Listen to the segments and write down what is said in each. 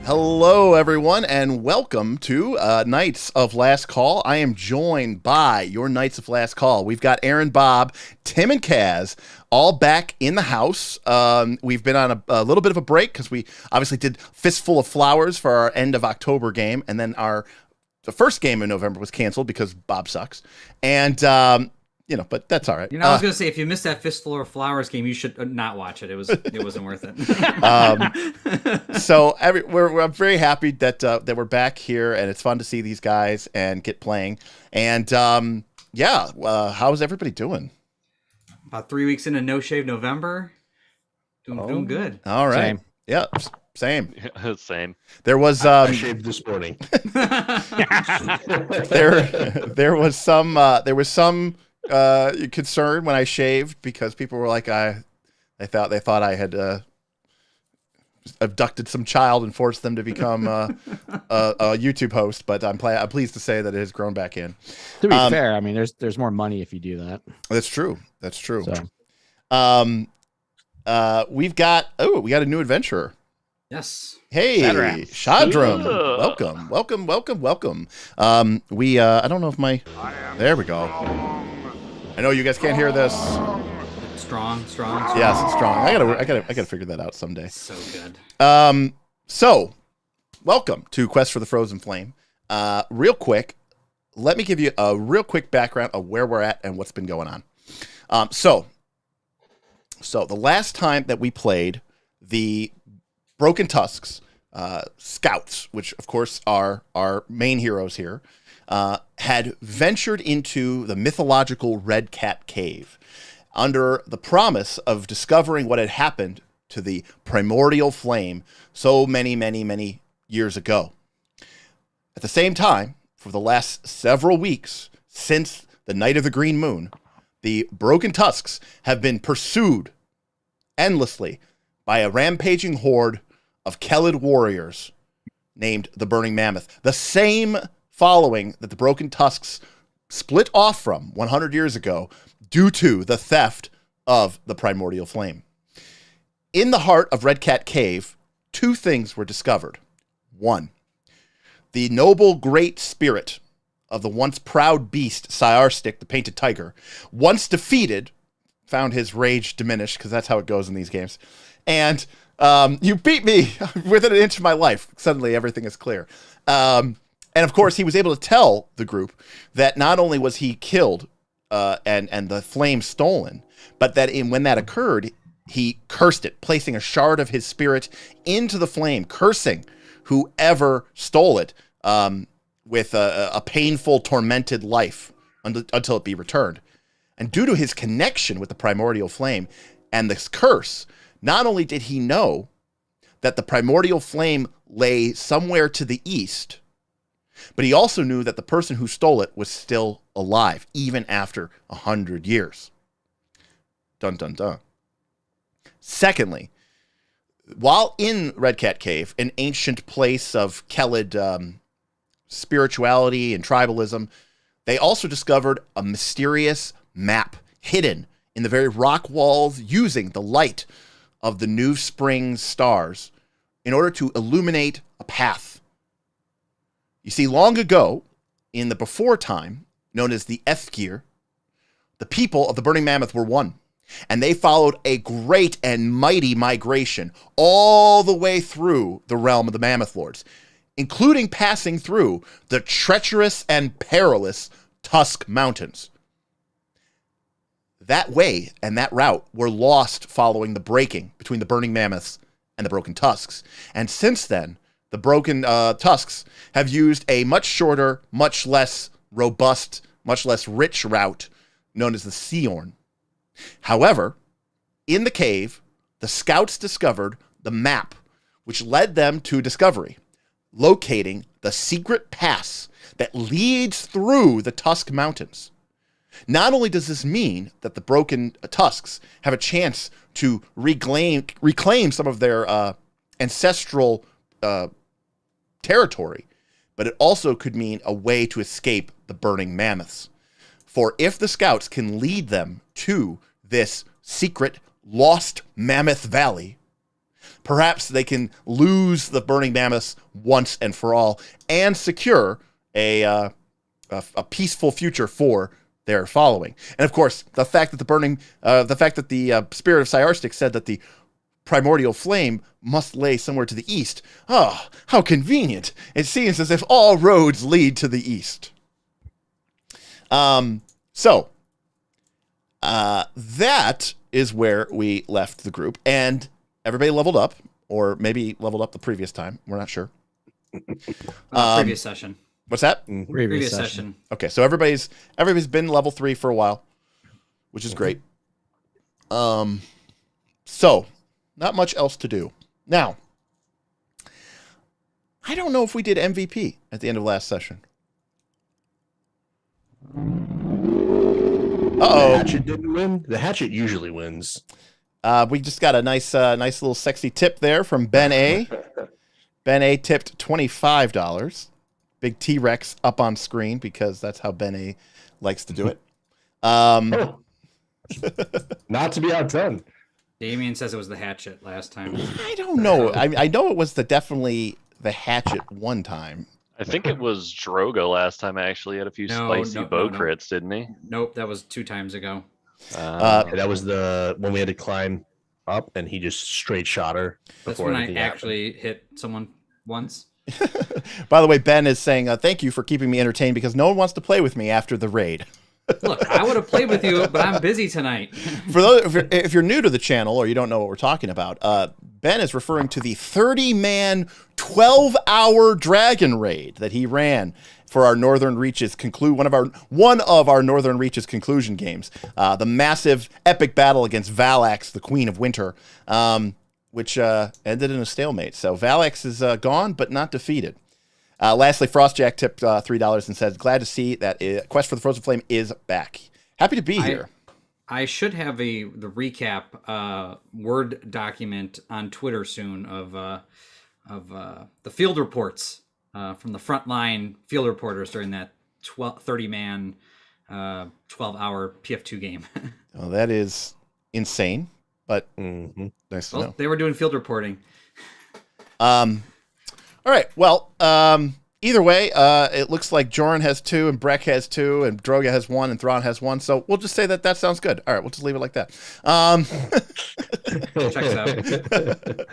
Hello, everyone, and welcome to Knights of Last Call. I am joined by your Knights of Last Call. We've got Aaron, Bob, Tim, and Kaz all back in the house. We've been on a little bit of a break because we obviously did Fistful of Flowers for our end of October game, and then the first game in November was canceled because Bob sucks. And but that's all right. I was gonna say, if you missed that Fistful of Flowers game, you should not watch it. It wasn't worth it. So I'm very happy that we're back here, and it's fun to see these guys and get playing. And how's everybody doing? About 3 weeks into No Shave November, doing good. All right. Same. Yeah, same. Same. There was I shaved this morning. there was some concern when I shaved because people were like, they thought I had abducted some child and forced them to become a YouTube host, but I'm pleased to say that it has grown back in. To be fair, I mean, there's more money if you do that. That's true. So. We got a new adventurer. Yes. Hey, Shadram. Welcome. I don't know if there we go. I know you guys can't hear this. Strong. Yes, it's strong. I gotta figure that out someday. So good. So welcome to Quest for the Frozen Flame. Real quick, let me give you a real quick background of where we're at and what's been going on. So the last time that we played the Broken Tusks, scouts, which of course are our main heroes here, had ventured into the mythological Red Cat Cave under the promise of discovering what had happened to the primordial flame so many years ago. At the same time, for the last several weeks since the night of the Green Moon, the Broken Tusks have been pursued endlessly by a rampaging horde of Kellid warriors named the Burning Mammoth, the same following that the Broken Tusks split off from 100 years ago due to the theft of the primordial flame. In the heart of Red Cat Cave, two things were discovered. One, the noble great spirit of the once proud beast Syarstic, the painted tiger, once defeated, found his rage diminished, because that's how it goes in these games. And you beat me within an inch of my life. Suddenly everything is clear. And of course, he was able to tell the group that not only was he killed and the flame stolen, but that when that occurred, he cursed it, placing a shard of his spirit into the flame, cursing whoever stole it with a painful, tormented life until it be returned. And due to his connection with the primordial flame and this curse, not only did he know that the primordial flame lay somewhere to the east, but he also knew that the person who stole it was still alive, even after 100 years. Dun, dun, dun. Secondly, while in Red Cat Cave, an ancient place of Kellid spirituality and tribalism, they also discovered a mysterious map hidden in the very rock walls using the light of the new spring stars in order to illuminate a path. You see, long ago, in the before time, known as the Ethgir, the people of the Burning Mammoth were one, and they followed a great and mighty migration all the way through the realm of the Mammoth Lords, including passing through the treacherous and perilous Tusk Mountains. That way and that route were lost following the breaking between the Burning Mammoths and the Broken Tusks. And since then, the Broken Tusks have used a much shorter, much less robust, much less rich route known as the Seorn. However, in the cave, the scouts discovered the map, which led them to discovery, locating the secret pass that leads through the Tusk Mountains. Not only does this mean that the Broken Tusks have a chance to reclaim some of their ancestral territory, but it also could mean a way to escape the Burning Mammoths. For if the scouts can lead them to this secret Lost Mammoth Valley, Perhaps they can lose the Burning Mammoths once and for all and secure a peaceful future for their following. And of course, the fact that the spirit of Cyarstic said that the primordial flame must lay somewhere to the east. Oh, how convenient. It seems as if all roads lead to the east. That is where we left the group, and everybody leveled up, or maybe leveled up the previous time. We're not sure. Previous session. What's that? Previous session. Okay, so everybody's been level 3 for a while, which is great. So not much else to do. Now, I don't know if we did MVP at the end of last session. The hatchet didn't win. The hatchet usually wins. We just got a nice little sexy tip there from Ben A. Ben A tipped $25. Big T-Rex up on screen because that's how Ben A likes to do it. Not to be outdone. Damien says it was the hatchet last time. I don't know. I know it was definitely the hatchet one time. I think it was Droga last time. Actually, had a few spicy bow crits, didn't he? Nope, that was 2 times ago. That was the when we had to climb up, and he just straight shot her. That's when I actually hit someone once. By the way, Ben is saying thank you for keeping me entertained because no one wants to play with me after the raid. Look, I would have played with you, but I'm busy tonight. For those, if you're new to the channel or you don't know what we're talking about, Ben is referring to the 30-man, 12-hour dragon raid that he ran for our Northern Reaches one of our Northern Reaches conclusion games. The massive epic battle against Valax, the Queen of Winter, which ended in a stalemate. So Valax is gone, but not defeated. Lastly, Frostjack tipped $3 and said, glad to see that Quest for the Frozen Flame is back. Happy to be here. I should have the recap Word document on Twitter soon of the field reports from the frontline field reporters during that 30-man, 12-hour PF2 game. Oh, that is insane, but nice to know. They were doing field reporting. All right. Well, either way, it looks like Joren has 2 and Brek has 2 and Droga has 1 and Thron has 1. So we'll just say that sounds good. All right. We'll just leave it like that. Checks out.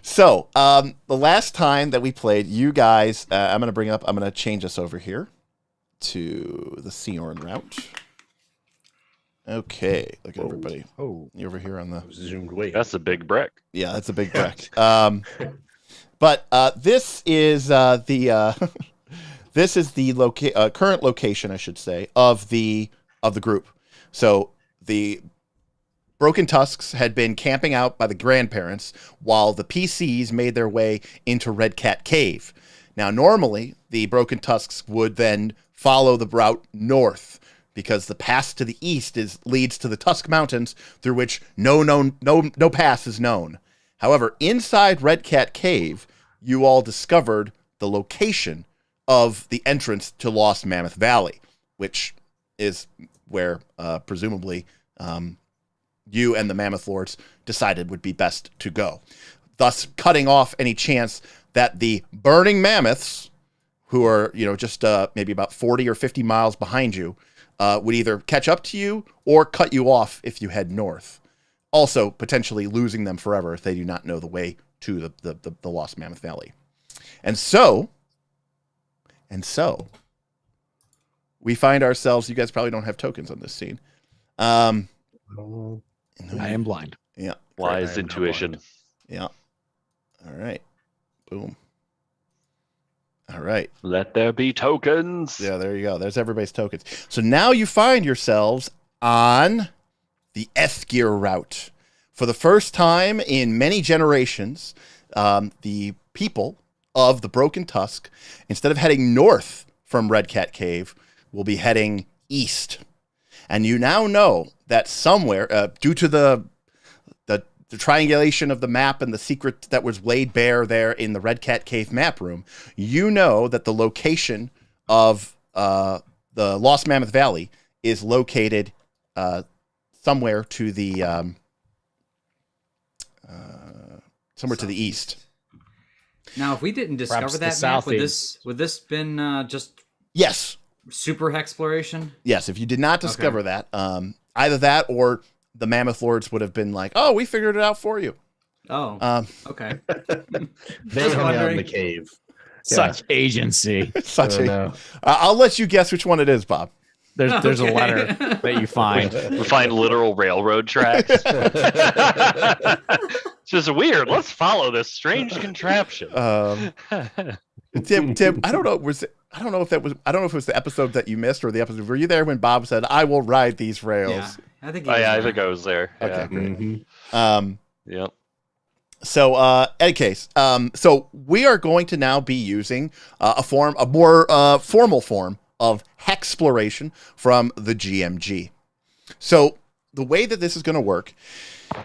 So the last time that we played, you guys, I'm going to change us over here to the Seorn route. Okay. Look at everybody. Oh, You over here on the Zoomed way. That's a big Brek. Yeah, that's a big Brek. But this is the current location, I should say, of the group. So the Broken Tusks had been camping out by the grandparents while the PCs made their way into Red Cat Cave. Now, normally the Broken Tusks would then follow the route north because the pass to the east leads to the Tusk Mountains, through which no pass is known. However, inside Red Cat Cave, you all discovered the location of the entrance to Lost Mammoth Valley, which is where presumably you and the Mammoth Lords decided would be best to go, thus cutting off any chance that the Burning Mammoths, who are just maybe about 40 or 50 miles behind you, would either catch up to you or cut you off if you head north. Also, potentially losing them forever if they do not know the way to the Lost Mammoth Valley. And so, we find ourselves, you guys probably don't have tokens on this scene. I am blind. Yeah. Wise intuition. Yeah. All right. Boom. All right. Let there be tokens. Yeah, there you go. There's everybody's tokens. So now you find yourselves on the Ethgir route. For the first time in many generations, the people of the Broken Tusk, instead of heading north from Red Cat Cave, will be heading east. And you now know that somewhere, due to the triangulation of the map and the secret that was laid bare there in the Red Cat Cave map room, you know that the location of the Lost Mammoth Valley is located somewhere to the somewhere to the east. Now, if we didn't discover Perhaps the that map, southeast. would this been just Yes. super exploration? Yes, if you did not discover that, either that or the Mammoth Lords would have been like, "Oh, we figured it out for you." Oh, okay. They hung out in the cave. Such agency. Such Oh, no. I'll let you guess which one it is, Bob. There's a Okay. letter that you find. We find literal railroad tracks. It's just weird. Let's follow this strange contraption. Tim, I don't know. I don't know if it was the episode that you missed or the episode. Were you there when Bob said, "I will ride these rails"? Yeah, I think. I think I was there. Okay, Yeah. great. Mhm. Yep. So, any case, so we are going to now be using a more formal form of hexploration from the GMG. So, the way that this is going to work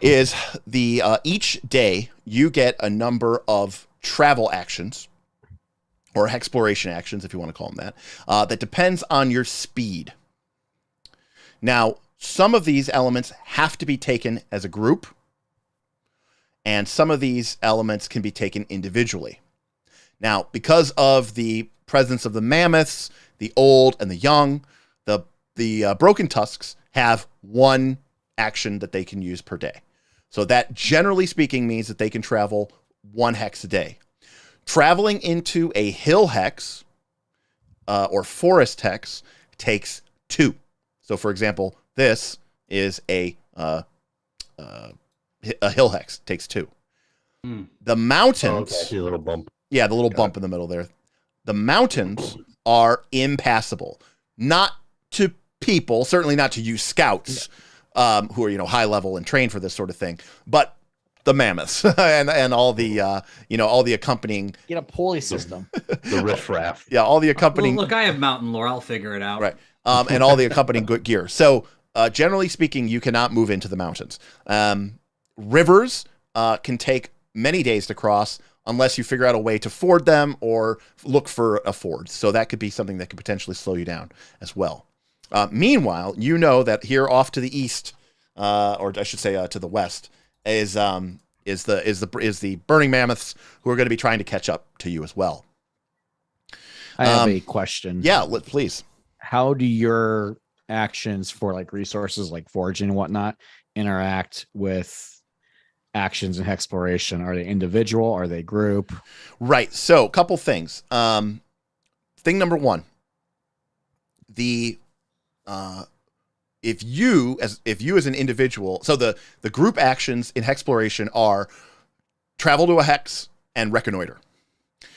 is each day you get a number of travel actions or hexploration actions, if you want to call them that, that depends on your speed. Now, some of these elements have to be taken as a group, and some of these elements can be taken individually. Now, because of the presence of the mammoths, the old and the young, the broken tusks have one action that they can use per day. So that, generally speaking, means that they can travel one hex a day. Traveling into a hill hex or forest hex takes 2. So, for example, this is a hill hex, takes 2. The mountains, I see a little bump. yeah, the little bump in the middle there. The mountains are impassable, not to people, certainly not to you scouts who are high level and trained for this sort of thing, but the mammoths and all the all the accompanying Get a pulley system. The riffraff. yeah all the accompanying Look, I have mountain lore. I'll figure it out. right and all the accompanying good gear. So generally speaking, you cannot move into the mountains. Rivers can take many days to cross unless you figure out a way to ford them or look for a ford. So that could be something that could potentially slow you down as well. Meanwhile, you know that here off to the east, or I should say to the west, is the Burning Mammoths, who are going to be trying to catch up to you as well. I have a question. Yeah, please. How do your actions for like resources like foraging and whatnot interact with actions in exploration? Are they individual? Are they group? Right. So, a couple things. Thing number one, if you as an individual, so the group actions in hexploration are travel to a hex and reconnoiter.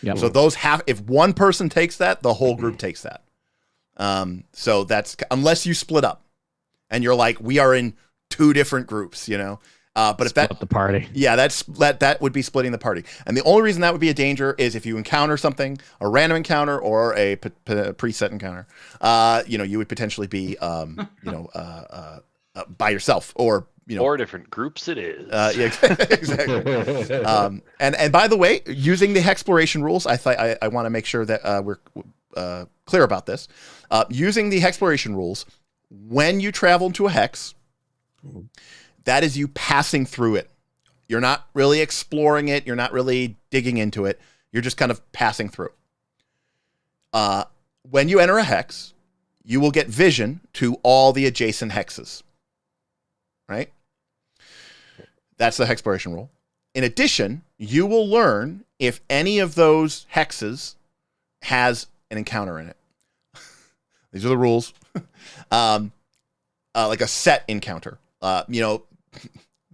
Yep. So those if one person takes that, the whole group takes that. So that's unless you split up and you're like, we are in 2 different groups, but if Split up the party. yeah, that would be splitting the party. And the only reason that would be a danger is if you encounter something, a random encounter or a preset encounter, you would potentially be, by yourself or, 4 different groups it is. yeah, exactly. And by the way, using the hexploration rules, I want to make sure that we're clear about this. Using the hexploration rules, when you travel to a hex, that is you passing through it. You're not really exploring it. You're not really digging into it. You're just kind of passing through. When you enter a hex, you will get vision to all the adjacent hexes. Right? That's the hexploration rule. In addition, you will learn if any of those hexes has an encounter in it. These are the rules. Like a set encounter.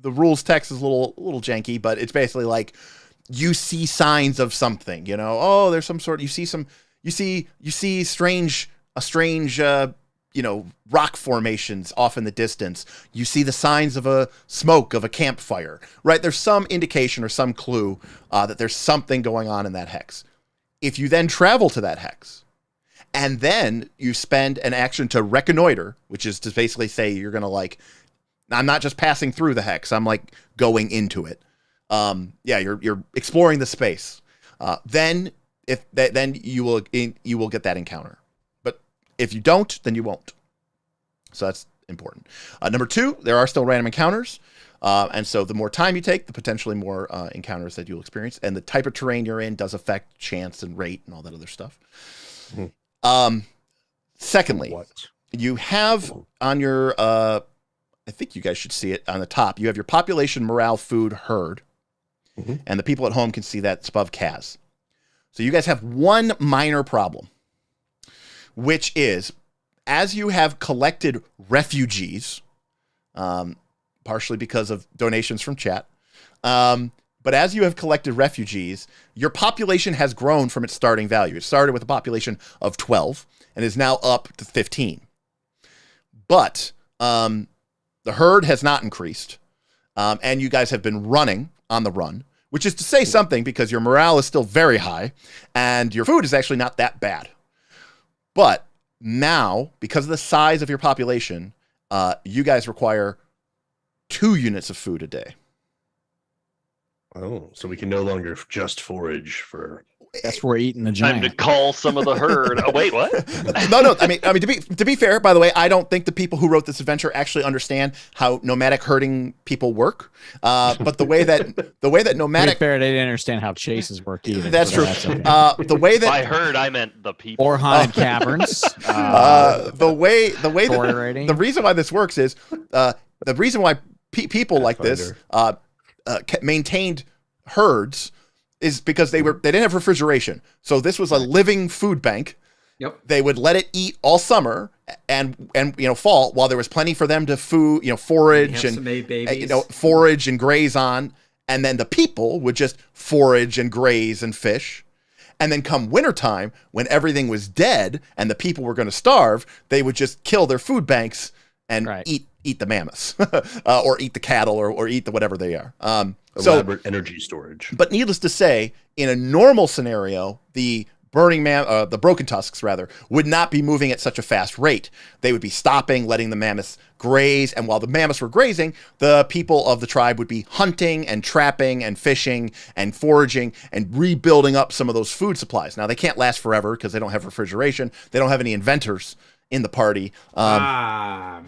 The rules text is a little janky, but it's basically like you see signs of something, there's some sort, you see a strange rock formations off in the distance. You see the signs of a smoke of a campfire, right? There's some indication or some clue that there's something going on in that hex. If you then travel to that hex and then you spend an action to reconnoiter, which is to basically say you're going to I'm not just passing through the hex. I'm going into it. You're exploring the space. Then you will get that encounter. But if you don't, then you won't. So that's important. Number 2, there are still random encounters. And so the more time you take, the potentially more encounters that you'll experience. And the type of terrain you're in does affect chance and rate and all that other stuff. Secondly, you have on your, I think you guys should see it on the top. You have your population, morale, food, herd. And the people at home can see that it's above Kaz. So you guys have one minor problem, which is as you have collected refugees, partially because of donations from chat, but as you have collected refugees, your population has grown from its starting value. It started with a population of 12 and is now up to 15. But the herd has not increased, and you guys have been running on the run, which is to say something because your morale is still very high, and your food is actually not that bad. But now, because of the size of your population, you guys require 2 units of food a day. Oh, so we can no longer just forage for. That's where we're eating the Time giant. to call some of the herd. Oh, wait, what? No. I mean, to be fair, by the way, I don't think the people who wrote this adventure actually understand how nomadic herding people work. But the way that To be nomadic, fair, they didn't understand how chases work either. that's so true. okay. The way By that herd, I meant the people. Or haunted caverns. the way story that rating. the reason why this works is the reason why people like this maintained herds is because they didn't have refrigeration. So this was a living food bank. Yep. They would let it eat all summer and fall while there was plenty for them to forage Have some babies. forage and graze on, and then the people would just forage and graze and fish. And then come wintertime, when everything was dead and the people were going to starve, they would just kill their food banks and eat the mammoths or eat the cattle or eat the whatever they are. Elaborate energy storage. But needless to say, in a normal scenario, the broken tusks rather would not be moving at such a fast rate. They would be stopping, letting the mammoths graze, and while the mammoths were grazing, the people of the tribe would be hunting and trapping and fishing and foraging and rebuilding up some of those food supplies. Now they can't last forever because they don't have refrigeration. They don't have any inventors in the party. Now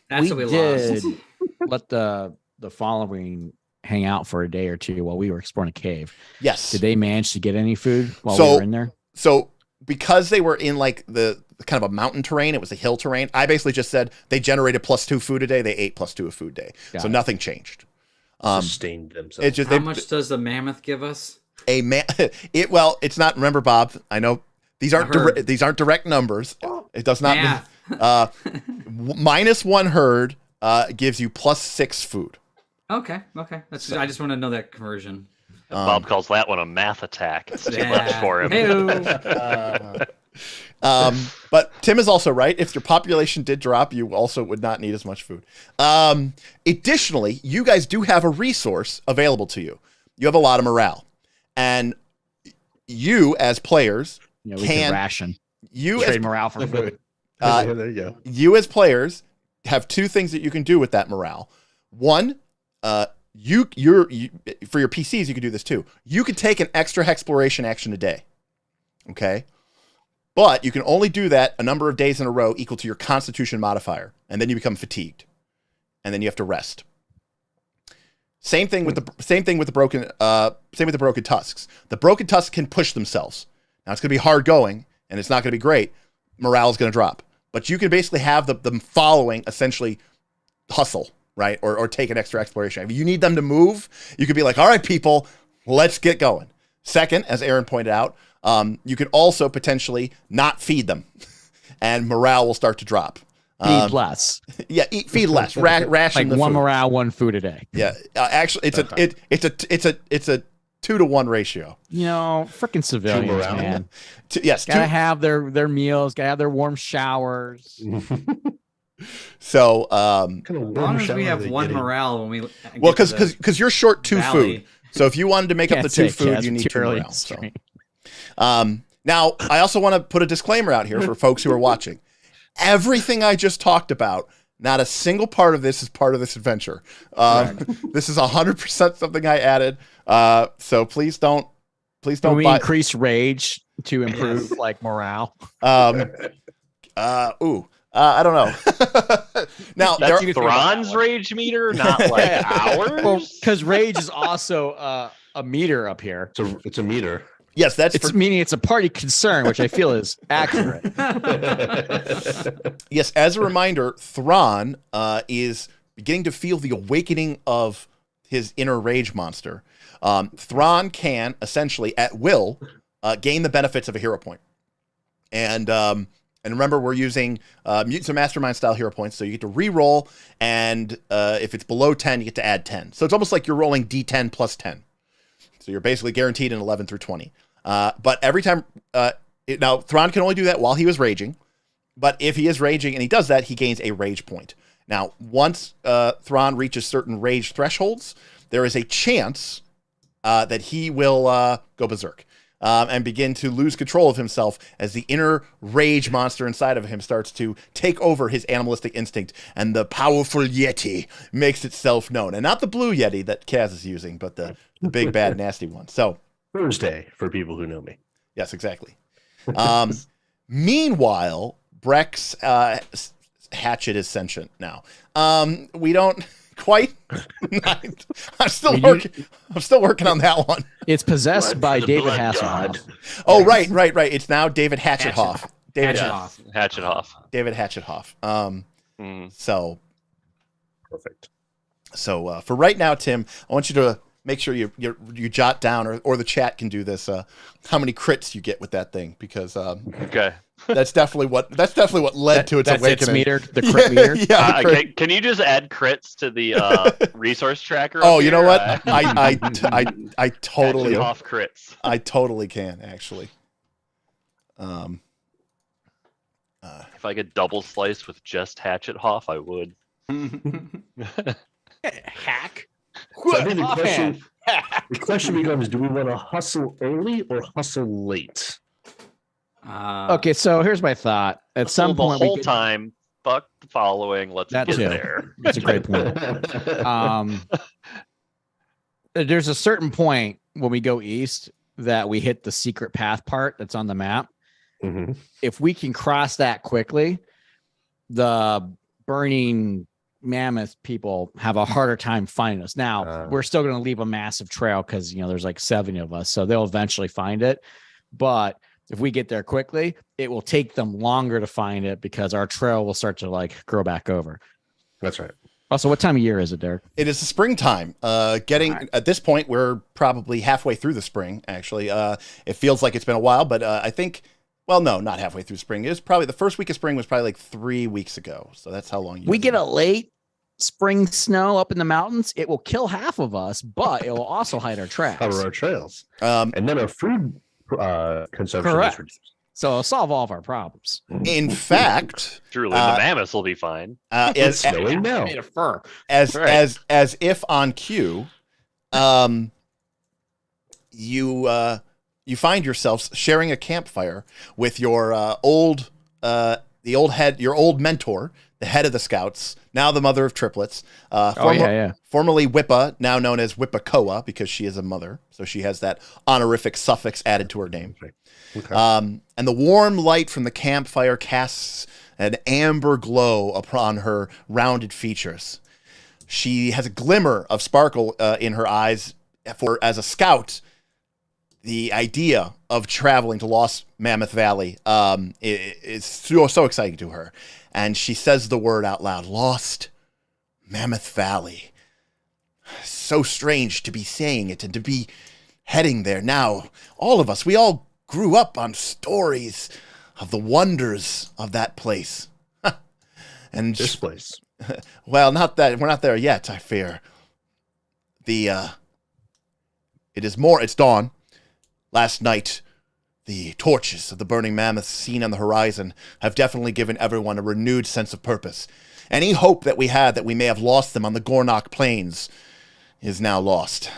That's we what we did lost. let the following hang out for a day or two while we were exploring a cave. Yes. Did they manage to get any food while we were in there? So because they were in like the kind of a mountain terrain, it was a hill terrain. I basically just said they generated +2 food a day. They ate +2 a food day. So nothing changed. Sustained themselves. It's just How much does the mammoth give us? It's not. Remember, Bob. I know these aren't direct numbers. It does not mean -1 herd gives you +6 food. Okay. That's. I just want to know that conversion. Bob calls that one a math attack. It's too much for him. Hey-o. But Tim is also right. If your population did drop, you also would not need as much food. Additionally, you guys do have a resource available to you. You have a lot of morale, and you as players We can ration. Trade morale for food. There you go. You as players have 2 things that you can do with that morale. One, you for your PCs, you can do this too. You could take an extra exploration action a day. Okay? But you can only do that a number of days in a row equal to your constitution modifier, and then you become fatigued. And then you have to rest. Same thing with the broken tusks. The broken tusks can push themselves. Now it's going to be hard going and it's not going to be great. Morale is going to drop. But you can basically have them following essentially hustle, right? Or take an extra exploration. If you need them to move, you could be like, all right, people, let's get going. Second, as Aaron pointed out, you can also potentially not feed them and morale will start to drop. Feed less. Yeah, feed less. Ration Like the 1 food. morale, 1 food a day. Yeah, actually, it's a 2 to 1 ratio. Freaking civilians, morale. man. Yes, Gotta have their meals. Gotta have their warm showers. so Kind of As long as we have 1 morale when we. well, because you're short 2 valley. food. So if you wanted to make up the 2 food, you need 2 morale. So. Now, I also want to put a disclaimer out here for folks who are watching. Everything I just talked about, not a single part of this is part of this adventure. This is 100% something I added. So please don't. Can we increase rage to improve like morale? I don't know. Now, That's you can think about Thron's that one. rage meter, not like ours. Because rage is also a meter up here. It's a meter. yes, that's It's for, meaning it's a party concern, which I feel is accurate. yes. As a reminder, Thron is beginning to feel the awakening of his inner rage monster. Thron can essentially, at will, gain the benefits of a hero point, and remember, we're using Mutants and Mastermind style hero points, so you get to re-roll, and if it's below 10, you get to add 10. So it's almost like you're rolling D10 plus 10. So you're basically guaranteed an 11 through 20. But every time, now Thron can only do that while he was raging, but if he is raging and he does that, he gains a rage point. Now, once Thron reaches certain rage thresholds, there is a chance that he will go berserk. And begin to lose control of himself as the inner rage monster inside of him starts to take over his animalistic instinct, and the powerful Yeti makes itself known. And not the blue Yeti that Kaz is using, but the big, bad, nasty one. So, Thursday, for people who know me. yes, exactly. Meanwhile, Brek's hatchet is sentient now. We don't quite. I'm still working on that one. It's possessed Blood by for the David blood Hasselhoff. god. Oh, right. It's now David Hatchethoff. David Hatchethoff. David Hatchethoff. So Perfect. for right now, Tim, I want you to make sure you jot down, or the chat can do this, how many crits you get with that thing, because Okay. that's definitely what led to its That's its awakening. meter, the crit meter. Yeah, the crit. Can you just add crits to the resource tracker? Oh, up you know here? what? I totally Hatchet off crits. I totally can, actually. If I could double slice with just Hatchet Hoff, I would. Hack. So I think Offhand. the question becomes: do we want to hustle early or hustle late? Okay, so here's my thought. At some the point, whole we could, time, fuck the following. Let's That get too. there. that's a great point. There's a certain point when we go east that we hit the secret path part that's on the map. Mhm. If we can cross that quickly, the burning mammoth people have a harder time finding us. Now, we're still going to leave a massive trail because, there's like 70 of us, so they'll eventually find it. But if we get there quickly, it will take them longer to find it because our trail will start to like grow back over. That's right. Also, what time of year is it, Derek? It is the springtime. At this point, we're probably halfway through the spring, actually. It feels like it's been a while, but I think, well, no, not halfway through spring. It was probably, the first week of spring was probably like 3 weeks ago. So that's how long We get a late spring snow up in the mountains. It will kill half of us, but it will also hide our tracks. Cover our trails, Um, and then our food consumption Correct. is reduced. So it'll solve all of our problems. in fact, Truly, the mammoths will be fine. It's as snowing now. Made of fur. Right. as if on cue, you find yourselves sharing a campfire with your old mentor, the head of the scouts, now the mother of triplets, formerly Whippa, now known as Whippacoa because she is a mother, so she has that honorific suffix added to her name. Okay. And the warm light from the campfire casts an amber glow upon her rounded features. She has a glimmer of sparkle in her eyes, for as a scout, the idea of traveling to Lost Mammoth Valley is so exciting to her. And she says the word out loud, Lost Mammoth Valley. So strange to be saying it and to be heading there. Now, all of us, we all grew up on stories of the wonders of that place. And This place. well, not that we're not there yet, I fear. It's dawn. Last night, the torches of the burning mammoths seen on the horizon have definitely given everyone a renewed sense of purpose. Any hope that we had that we may have lost them on the Gornok plains is now lost.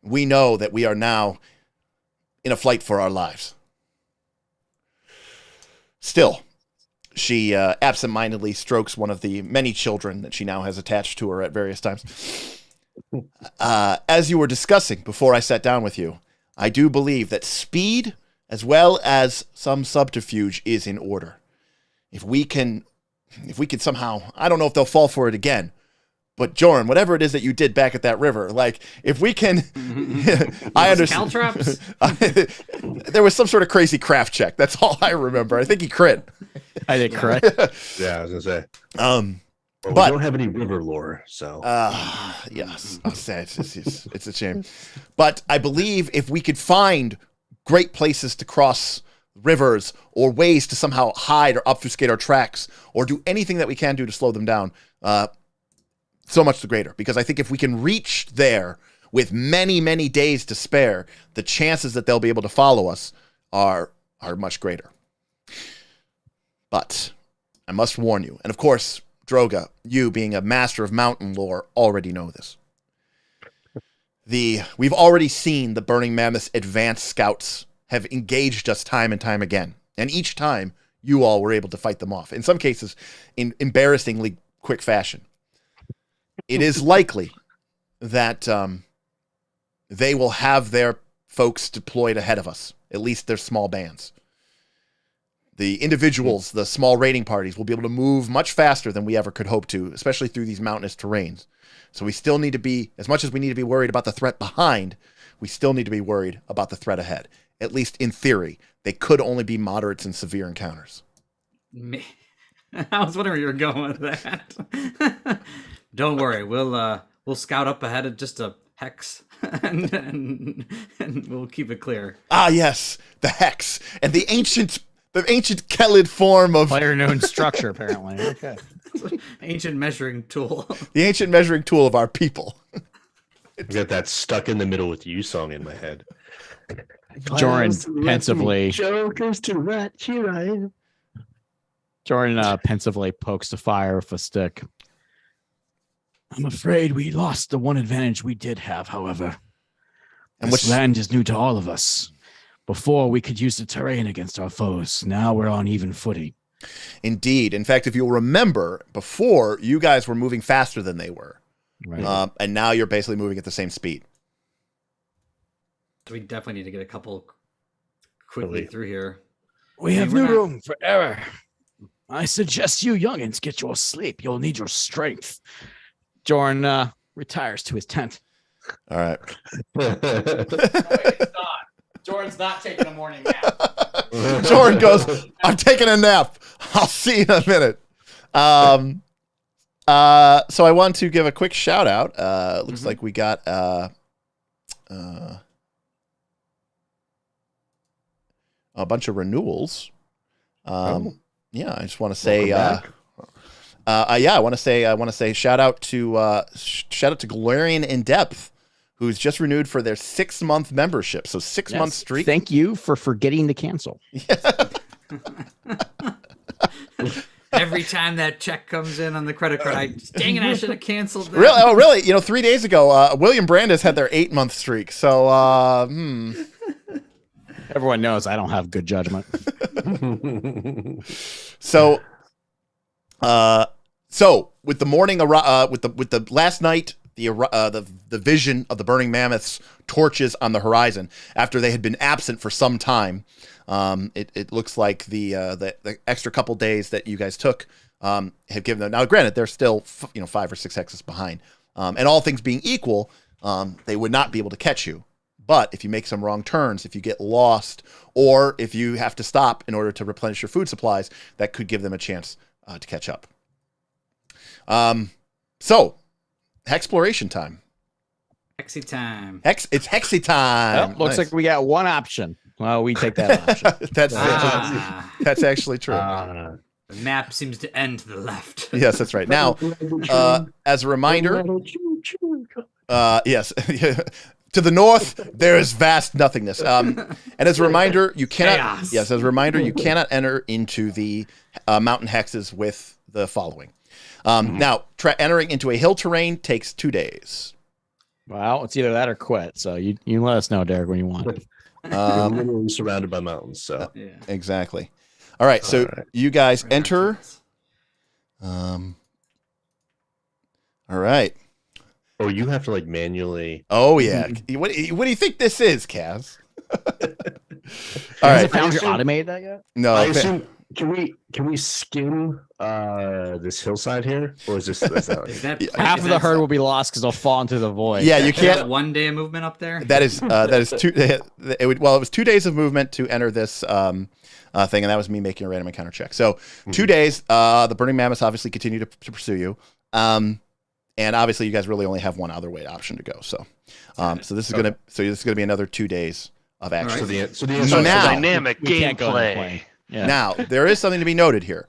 We know that we are now in a fight for our lives. Still, she absentmindedly strokes one of the many children that she now has attached to her at various times. As you were discussing before I sat down with you, I do believe that speed, as well as some subterfuge, is in order. If we can if we could somehow, I don't know if they'll fall for it again, but Joren, whatever it is that you did back at that river, like if we can, I understand. Caltrops? There was some sort of crazy craft check. That's all I remember. I think he crit. I did correct. Yeah, I was gonna say. But we don't have any river lore, so yes, I'll say it's a shame. But I believe if we could find great places to cross rivers or ways to somehow hide or obfuscate our tracks or do anything that we can do to slow them down, so much the greater. Because I think if we can reach there with many, many days to spare, the chances that they'll be able to follow us are much greater. But I must warn you, and of course, Droga, you being a master of mountain lore, already know this. We've already seen the Burning Mammoths advanced scouts have engaged us time and time again. And each time, you all were able to fight them off. In some cases, in embarrassingly quick fashion. It is likely that they will have their folks deployed ahead of us. At least their small bands. The individuals, the small raiding parties, will be able to move much faster than we ever could hope to, especially through these mountainous terrains. So we still need to be, as much as we need to be worried about the threat behind, we still need to be worried about the threat ahead. At least in theory, they could only be moderates and severe encounters. I was wondering where you were going with that. Don't worry, we'll scout up ahead of just a hex, and we'll keep it clear. Ah, yes, the hex and the ancient Kellid form of Player known structure, apparently. Okay. Ancient measuring tool. The ancient measuring tool of our people. I got that stuck in the middle with you song in my head. Joren pensively. Jokers to right, here I am. Joren pensively pokes the fire with a stick. I'm afraid we lost the one advantage we did have, however. And this land is new to all of us. Before, we could use the terrain against our foes. Now we're on even footing. Indeed. In fact, if you'll remember, before, you guys were moving faster than they were. Right. And now you're basically moving at the same speed. We definitely need to get a couple quickly through here. We have no room for error. I suggest you youngins get your sleep. You'll need your strength. Joren retires to his tent. All right. Joren's not taking a morning nap. Joren goes, I'm taking a nap. I'll see you in a minute. So I want to give a quick shout out. Looks like we got a bunch of renewals. Yeah, I just want to say I want to say shout out to Galarian in Depth, who's just renewed for their 6-month membership. So 6-month streak. Thank you for forgetting to cancel. Every time that check comes in on the credit card, dang it, I should have canceled that. Really? Oh, really? 3 days ago, William Brandis had their 8-month streak. So, Everyone knows I don't have good judgment. So with the morning, with the last night, the vision of the Burning Mammoths torches on the horizon after they had been absent for some time. It looks like the extra couple days that you guys took have given them. Now, granted, they're still 5 or 6 hexes behind, and all things being equal, they would not be able to catch you. But if you make some wrong turns, if you get lost, or if you have to stop in order to replenish your food supplies, that could give them a chance to catch up. So, Hexploration time. Hexy time. It's Hexy time. Well, looks like we got one option. Well, we take that option. That's actually true. The map seems to end to the left. Yes, that's right. Now, as a reminder, yes, to the north there is vast nothingness. And as a reminder, you cannot. Chaos. Yes, as a reminder, you cannot enter into the mountain hexes with the following. Now, entering into a hill terrain takes 2 days. Well, it's either that or quit. So you let us know, Derek, when you want. Literally surrounded by mountains. So Yeah. Exactly. All right, so you guys enter. All right. Oh, you have to manually. Oh yeah. What do you think this is, Kaz? All Has right. it found your automated that yet? No. can we skim this hillside here, or is this is that Is that Half is of the that- herd will be lost because they'll fall into the void. Yeah, you is that can't. 1 day of movement up there? That is 2. It was 2 days of movement to enter this thing, and that was me making a random encounter check. So 2 days. The Burning Mammoths obviously continue to pursue you, and obviously you guys really only have one other way option to go. So, so this is gonna be another 2 days of action. All right. so the So answer now- Dynamic We can't go in the gameplay. plane. Yeah. Now there is something to be noted here.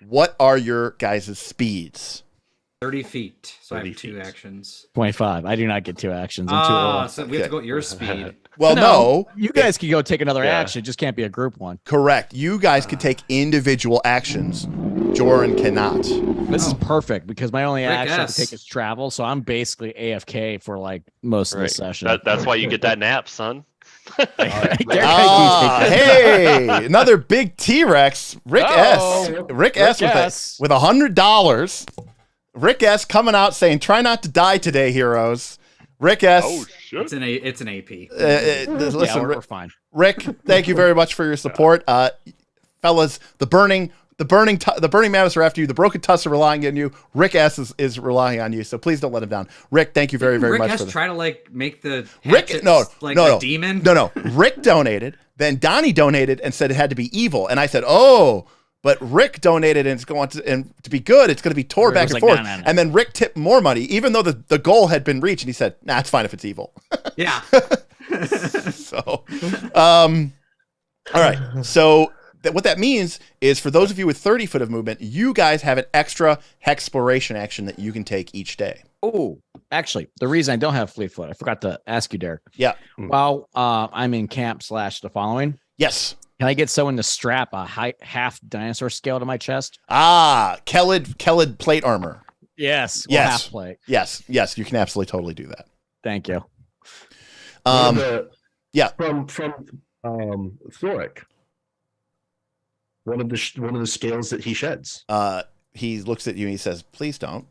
What are your guys' speeds? 30 feet. So I 30 have 2 feet. actions. 25. I do not get 2 actions. I'm too old. So we have to go at your speed. Well, no, You guys can go take another Yeah. action. It just can't be a group one. correct. You guys could take individual actions. Joren cannot. This is perfect because my only Rick action I have S. to take is travel. So I'm basically AFK for like most of the Right. session. That's why you get that nap, son. Hey, another big T-Rex. Rick S. Rick S. with $100. Rick S. coming out saying, "Try not to die today, heroes." Rick S. Oh shit! It's an AP. Listen, yeah, Rick, we're fine. Rick, thank you very much for your support, fellas. The burning mammoths are after you. The broken tusks are relying on you. Rick S. is relying on you. So please don't let him down. Rick, thank you very Rick much has for that. try to like make the Rick, hatchets no, like no, a no, demon. No. Rick donated. Then Donnie donated and said it had to be evil. And I said, oh, but Rick donated and it's going to be good. It's going to be tore Rick back was and like, forth. no. And then Rick tipped more money, even though the goal had been reached. And he said, nah, it's fine if it's evil. Yeah. So, all right. So what that means is for those of you with 30 foot of movement, you guys have an extra exploration action that you can take each day. Oh, actually, the reason I don't have Fleetfoot, I forgot to ask you, Derek. Yeah. While I'm in camp / the following, Yes. can I get someone to strap a half dinosaur scale to my chest? Kellid plate armor. Yes. Yes. Half plate. Yes. You can absolutely totally do that. Thank you. Yeah. From Thoric. One of the scales that he sheds. He looks at you and he says, "Please don't."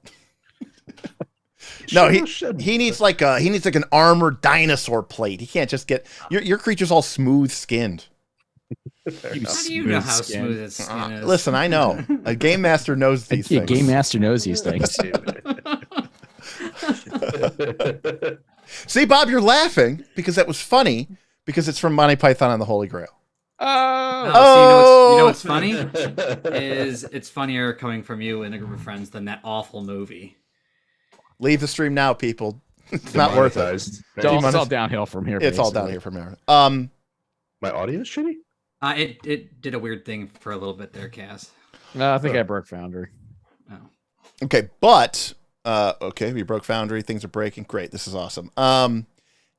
No, he needs like an armored dinosaur plate. He can't just get your creature's all smooth skinned. How do you know how smooth its skin is? Listen, I know a game master knows these Yeah, things. Game Master knows these things. See, Bob, you're laughing because that was funny because it's from Monty Python and the Holy Grail. So you know what's funny is it's funnier coming from you and a group of friends than that awful movie. Leave the stream now, people. It's not worth it. It's all downhill from here. It's all basically. down here from here. My audio is shitty? It did a weird thing for a little bit there, Kaz. No, I think I broke Foundry. Oh. Okay, but okay, we broke Foundry. Things are breaking. Great, this is awesome.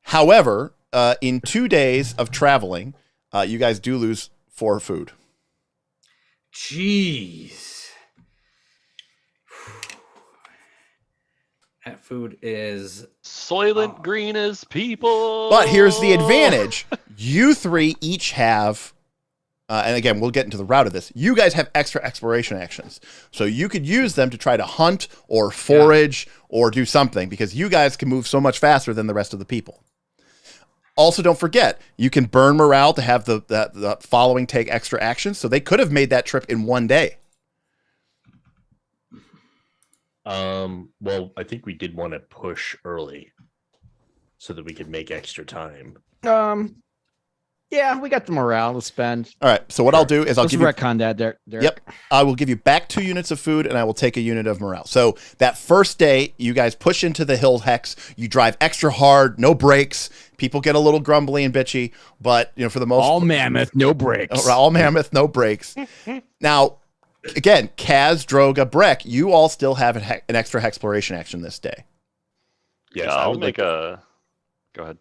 However, in 2 days of traveling, you guys do lose 4 food. Jeez. That food is Soylent Green as people. But here's the advantage: you 3 each have. And again, we'll get into the route of this. You guys have extra exploration actions. So you could use them to try to hunt or forage or do something because you guys can move so much faster than the rest of the people. Also, don't forget, you can burn morale to have the following take extra actions. So they could have made that trip in 1 day. Well, I think we did want to push early so that we could make extra time. Yeah, we got the morale to spend. All right. So what I'll do is I'll Let's give you. retcon that, Derek. Yep. I will give you back 2 units of food and I will take a unit of morale. So that first day, you guys push into the hill hex. You drive extra hard, no brakes. People get a little grumbly and bitchy, but for the most All mammoth, no breaks. all mammoth, no brakes. Now, again, Kaz, Droga, Brek, you all still have an extra exploration action this day. Yes, Yeah, I I'll would make a. Go ahead.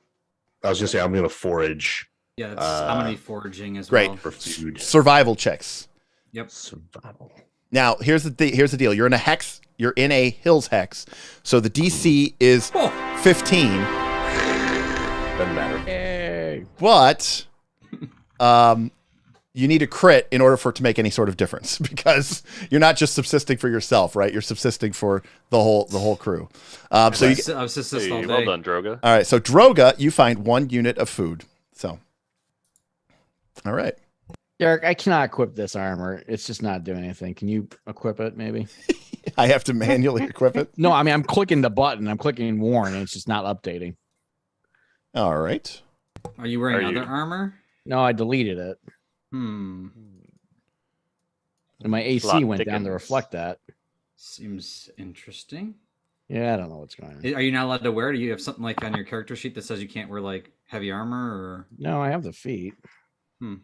I was gonna say I'm gonna forage I'm gonna be foraging as great. well. for food. Survival checks. Yep. Survival. Now, here's the deal. You're in a hex. You're in a hills hex. So the DC is 15. Doesn't matter. Hey. But you need a crit in order for it to make any sort of difference because you're not just subsisting for yourself, right? You're subsisting for the whole crew. So you I was just Hey, all day. well done, Droga. all right. So Droga, you find 1 unit of food. So all right. Derek, I cannot equip this armor. It's just not doing anything. Can you equip it, maybe? I have to manually equip it. No, I mean, I'm clicking the button. I'm clicking Warren, and it's just not updating. All right. Are you wearing Are you- other armor? No, I deleted it. Hmm. And my lot AC of went down to Dickens. reflect that. Seems interesting. Yeah, I don't know what's going on. Are you not allowed to wear it? Do you have something like on your character sheet that says you can't wear like heavy armor or? No, I have the feet. Let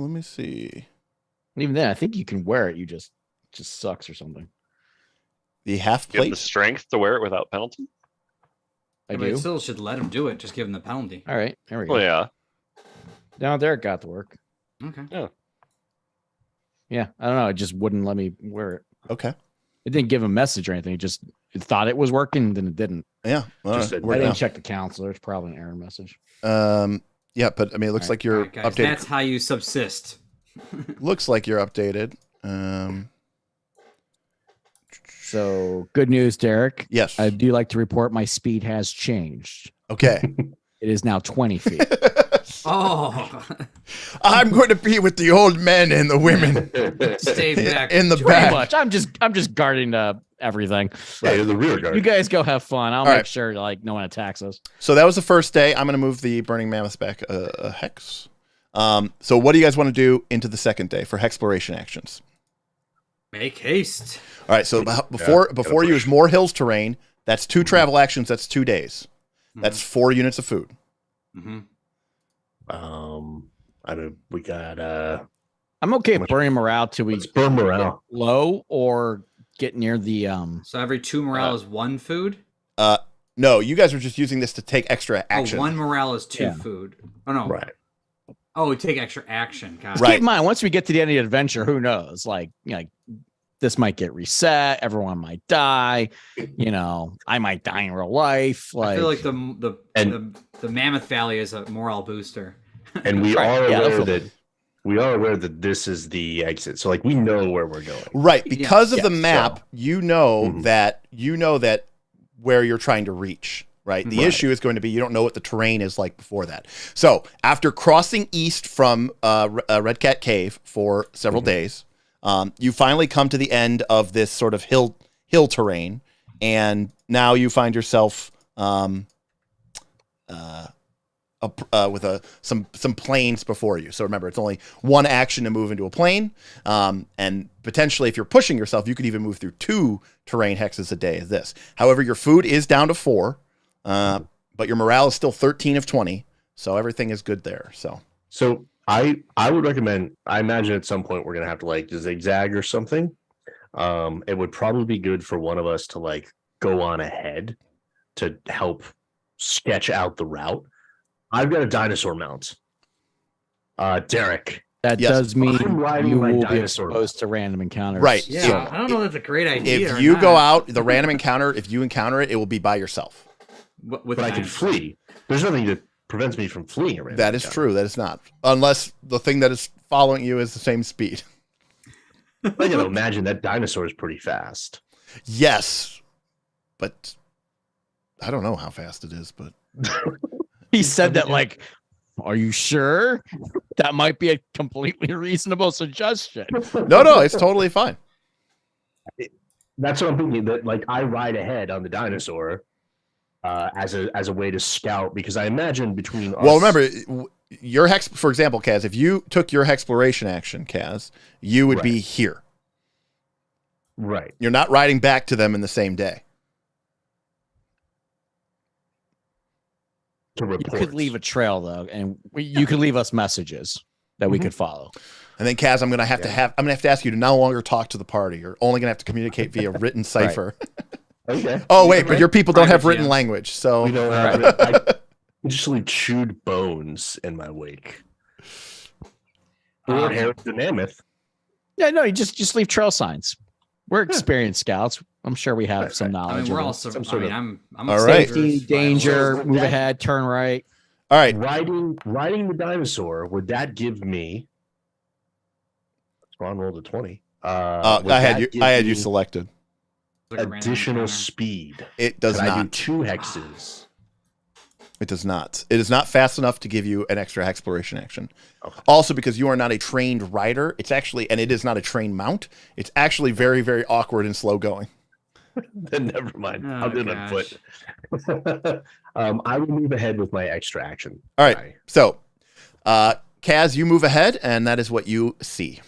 me see. And even then, I think you can wear it. You just sucks or something. The half You have the plate. strength to wear it without penalty? I But do. still should let him do it. Just give him the penalty. All right, there we go. Well, yeah. Now there it got to work. Okay. Yeah, I don't know. It just wouldn't let me wear it. Okay. It didn't give a message or anything. It thought it was working, then it didn't. Yeah. Just said I we're didn't down. check the count, so there's probably an error message. Yeah, but I mean, it looks All right. like you're All right, guys, updated. that's how you subsist. Looks like you're updated. So good news, Derek. Yes. I do like to report my speed has changed. Okay. It is now 20 feet. Oh, I'm going to be with the old men and the women stay back. in the Pretty back. much. I'm just guarding everything. Right, in the rear guard. You guys go have fun. I'll All make right. sure like no one attacks us. So that was the first day. I'm going to move the Burning Mammoths back a hex. So what do you guys want to do into the second day for hexploration actions? Make haste. All right. So before you use push. more hills terrain, that's 2 travel actions. That's 2 days. That's 4 units of food. Mm-hmm. I mean, we got I'm okay How with much- burning morale till we let's burn morale. low or get near the So every 2 morale is 1 food. No, you guys are just using this to take extra action. Oh, 1 morale is 2 Yeah. food. Oh no. Right. Oh, we take extra action. Got it. Right. Keep in mind, once we get to the end of the adventure, who knows? Like this might get reset. Everyone might die. I might die in real life. I feel like the Mammoth Valley is a morale booster. And we Right. are Yeah, aware that's that this is the exit. So like we know where we're going. Right, because of the Yes, map, you know Mhm. that where you're trying to reach. Right. The Right. issue is going to be you don't know what the terrain is like before that. So after crossing east from Red Cat Cave for several days, you finally come to the end of this sort of hill terrain, and now you find yourself with some plains before you. So remember, it's only 1 action to move into a plane, and potentially, if you're pushing yourself, you could even move through 2 terrain hexes a day. As this, however, your food is down to 4, but your morale is still 13 of 20, so everything is good there. So I would recommend. I imagine at some point we're gonna have to like zigzag or something. It would probably be good for one of us to like go on ahead to help sketch out the route. I've got a dinosaur mount. Derek. that Yes. does mean I'm riding you my will be dinosaur. exposed to random encounters. Right. Yeah, So I don't know. That's a great idea. if or you not. go out, the random encounter, if you encounter it, it will be by yourself. With But I can dinosaurs. flee. There's nothing that prevents me from fleeing around. That is true. That is not, unless the thing that is following you is the same speed. I gotta imagine that dinosaur is pretty fast. Yes, but I don't know how fast it is. But He said that like, are you sure? That might be a completely reasonable suggestion. no, it's totally fine. That's what I'm thinking. That like I ride ahead on the dinosaur as a way to scout, because I imagine between us, Well, remember your hex, for example, Kaz. If you took your exploration action, Kaz, you would be Right. here. right? You're not riding back to them in the same day. To You report. could leave a trail though, and you could leave us messages that we could follow. And then, Kaz, I'm gonna have to ask you to no longer talk to the party. You're only gonna have to communicate via written cipher. Okay. Oh wait, but your people don't have Private written GMs. language, so We don't have it. I just leave chewed bones in my wake. Or hair of the mammoth. Yeah, no, you just leave trail signs. We're experienced scouts. I'm sure we have some I knowledge. mean, we're of it. also. some I sort mean, of- I'm All a right. Safety, saver, danger, So move that- ahead, turn right. all right. Riding the dinosaur, would that give me? Ron rolled a 20. Would I that had give you me selected. Like a random additional encounter. speed. It does Could I do not. 2 hexes? It does not. It is not fast enough to give you an extra exploration action. Okay. Also, because you are not a trained rider, it's actually, and it is not a trained mount, it's actually very, very awkward and slow going. Then never mind. I'll do it on gosh. foot. I will move ahead with my extra action. All right. So, Kaz, you move ahead, and that is what you see.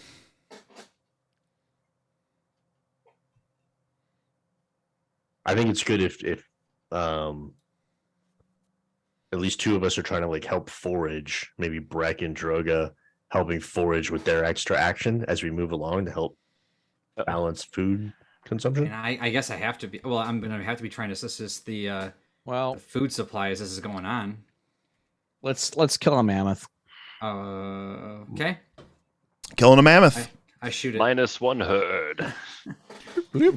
I think it's good if at least two of us are trying to like help forage. Maybe Brek and Droga helping forage with their extra action as we move along to help balance food consumption. And I guess I have to be. Well, I'm gonna have to be trying to assist the Well, food supply as this is going on. let's kill a mammoth. Okay. Killing a mammoth. I shoot it. -1 herd.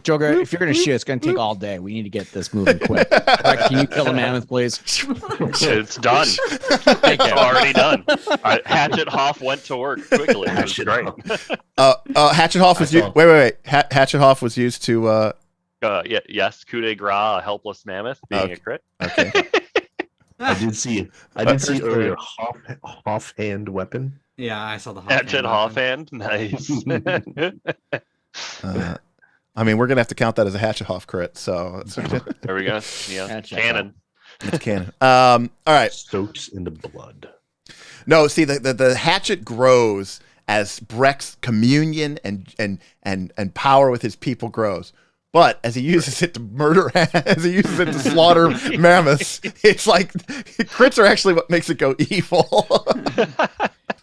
Joker, if you're gonna shoot, it's gonna take all day. We need to get this moving quick. Brek, can you kill a mammoth, please? It's done. It's already done. All right, Hatchet Hoff went to work quickly. It was great. Hatchet Hoff was used. Wait. Hatchet Hoff was used to. Yes, coup de grace, a helpless mammoth being a crit. Okay. I did see earlier offhand weapon. Yeah, I saw the Hatchet Hoff hand. Nice. I mean, we're gonna have to count that as a Hatchet Hoff crit. So There we go. Yeah, Hatchet cannon. it's canon. All right. Soaks in the blood. No, see, the hatchet grows as Brek's communion and power with his people grows. But as he uses it to murder, as he uses it to slaughter mammoths, it's like crits are actually what makes it go evil.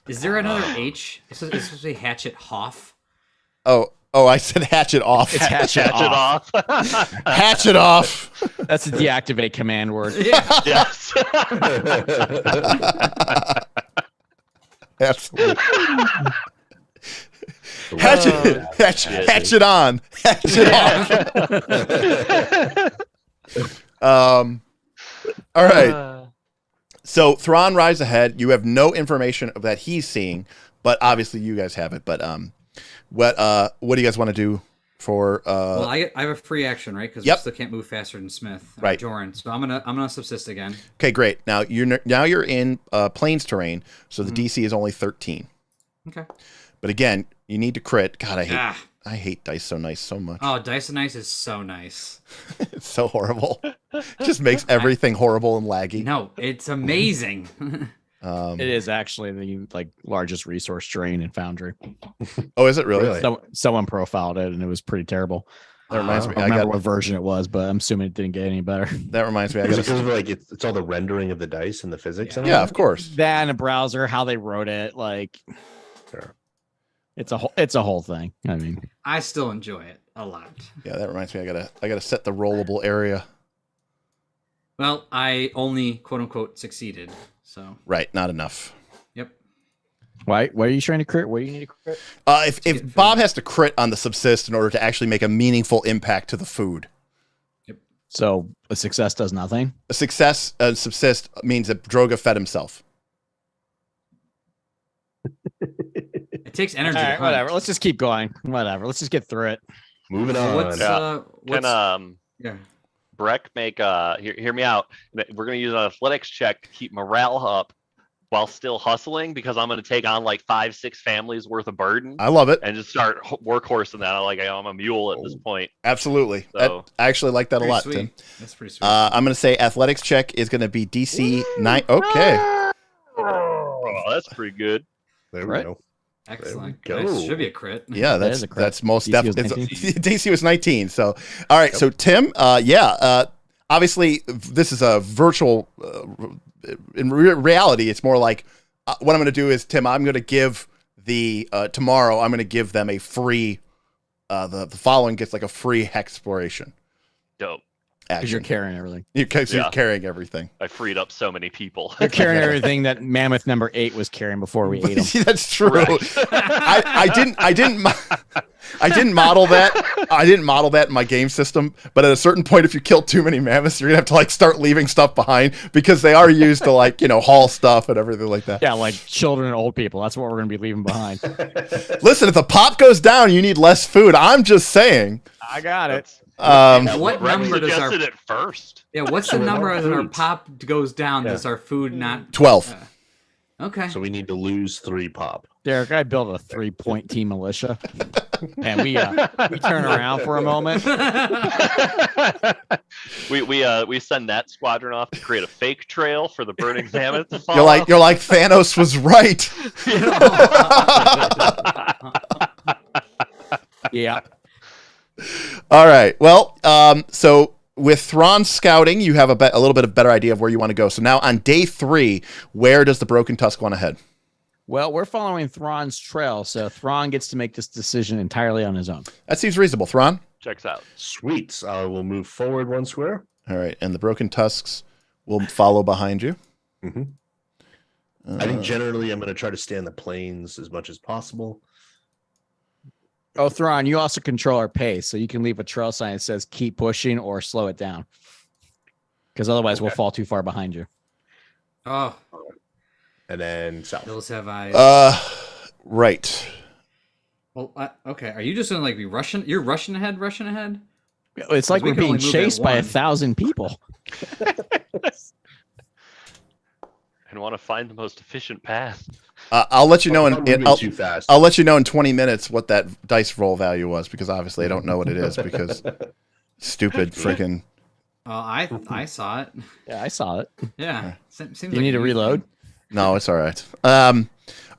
Is there another H? Is this supposed to be Hatchet Hoff? Oh, I said hatchet off. It's hatchet off. Hatchet off. That's a deactivate command word. Yeah. Yes. Absolutely. Hatchet on. Hatchet off. All right. So Thron rides ahead. You have no information of that he's seeing, but obviously you guys have it. But what do you guys want to do for? Well, I have a free action, right? Because Yep. we still can't move faster than Smith. Right. Joren. So I'm gonna subsist again. Okay, great. Now you're in plains terrain, so the DC is only 13. Okay. But again, you need to crit. God, Ah. I hate Dice So Nice so much. Oh, Dice and Ice is so nice. It's so horrible. It just makes everything horrible and laggy. No, it's amazing. It is actually the largest resource drain in Foundry. Oh, is it really? Someone profiled it and it was pretty terrible. That reminds me. I don't remember what version it was, but I'm assuming it didn't get any better. That reminds me. I Is got it because of like it's all the rendering of the dice and the physics? Yeah. and all Yeah, that? of course. That in a browser, how they wrote it, Sure. it's a whole thing. I mean, I still enjoy it a lot. Yeah, that reminds me. I gotta set the rollable area. Well, I only quote unquote succeeded. So Right, not enough. yep. why are you trying to crit? What do you need to crit? If Bob has to crit on the subsist in order to actually make a meaningful impact to the food, So a success does nothing. a success subsist means that Droga fed himself. It takes energy. All to right, hunt. whatever. Let's just keep going. Whatever. Let's just get through it. Moving So on. what's Can yeah. Brek make hear me out. We're gonna use an athletics check to keep morale up while still hustling because I'm gonna take on like 5-6 families worth of burden I love it. and just start workhorsing that. I'm a mule at this point. Absolutely. So- I actually like that a Pretty lot, sweet. Tim. That's pretty sweet. I'm going to say athletics check is going to be DC 9. Okay. Oh, that's pretty good. There we Right. go. Excellent. go. That should be a crit. Yeah, That is a crit. that's most DC was definitely. 19. DC was 19. So, all right. So, Tim, obviously, this is a virtual. In reality, it's more like what I'm going to do is, Tim, I'm going to give tomorrow. I'm going to give them a free. The following gets like a free exploration Dope. Because you're action. carrying everything. Because you're Yeah. carrying everything. I freed up so many people. You're carrying everything that Mammoth number 8 was carrying before we ate him. That's true. Right. I didn't model that. I didn't model that in my game system. But at a certain point, if you kill too many mammoths, you're gonna have to like start leaving stuff behind because they are used to like haul stuff and everything like that. Yeah, like children and old people. That's what we're going to be leaving behind. Listen, if the pop goes down, you need less food. I'm just saying. I got it. What Brek number does our suggested it first. yeah? What's the number as our pop goes down? Does our food not 12. Okay. So we need to lose 3 pop. Derek, I built a 3-point team militia, and we turn around for a moment. we send that squadron off to create a fake trail for the burning mammoth to You're like Thanos was right. Yeah. All right. Well, so with Thron scouting, you have a little bit of better idea of where you want to go. So now on day 3, where does the Broken Tusk want to head? Well, we're following Thron's trail, so Thron gets to make this decision entirely on his own. That seems reasonable. Thron? Checks out. Sweet. We'll move forward 1 square. All right. And the Broken Tusks will follow behind you. Mm-hmm. I think generally I'm going to try to stay on the plains as much as possible. Oh, Thron, you also control our pace, so you can leave a trail sign that says keep pushing or slow it down. Because otherwise we'll fall too far behind you. Oh, And then south. those have eyes. Right. Well, okay. Are you just gonna be rushing? You're rushing ahead. It's like we we're can being only move at chased by 1. 1,000 people. And want to find the most efficient path. I'll let you know Too fast. I'll let you know in 20 minutes what that dice roll value was, because obviously I don't know what it is because stupid freaking. Oh, I saw it. Yeah, I saw it. Yeah. Seems You like need to reload. No, it's all right. All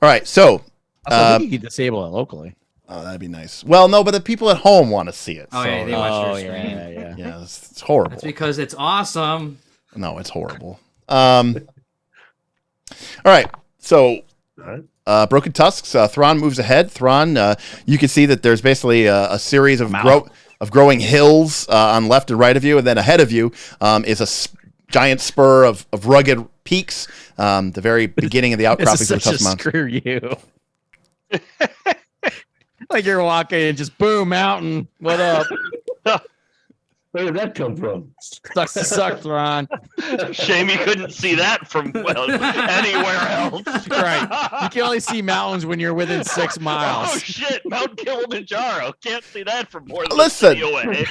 right. So, I think you can disable it locally. oh, that'd be nice. Well, no, but the people at home want to see it. Oh, so, yeah, they watch your yeah, screen. yeah. yeah, it's horrible. That's because it's awesome. No, it's horrible. All right. So, All right. Broken Tusks, Thron moves ahead. Thron, you can see that there's basically a series of growing hills on left and right of you, and then ahead of you is a giant spur of rugged peaks. The very beginning of the outcroppings This of is the such Tusk a Mountain. screw you. Like you're walking and just boom, mountain. What up? Where did that come from? Sucks to suck, Thron. Shame you couldn't see that from anywhere else. Right. You can only see mountains when you're within 6 miles. Oh shit, Mount Kilimanjaro. Can't see that from more than Listen, a city away.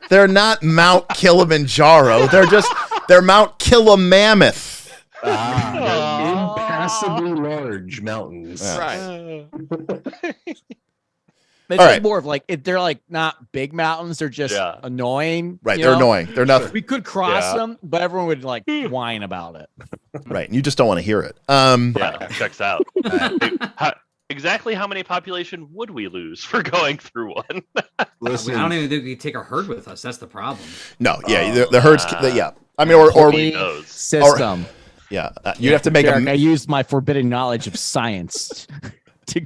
they're not Mount Kilimanjaro. They're Mount Killamammoth. They're impassably large mountains. Yeah. Right. It's All like right. more of like they're like not big mountains. They're just Yeah. annoying. Right, you they're know? annoying. They're nothing. We could cross Yeah. them, but everyone would like whine about it. Right, and you just don't want to hear it. Yeah, checks out. Exactly how many population would we lose for going through one? Listen, I don't even think we take a herd with us. That's the problem. No, yeah, the herds. Yeah, I mean, or Holy knows. System. yeah, you'd have to make Derek, I a. used my forbidden knowledge of science to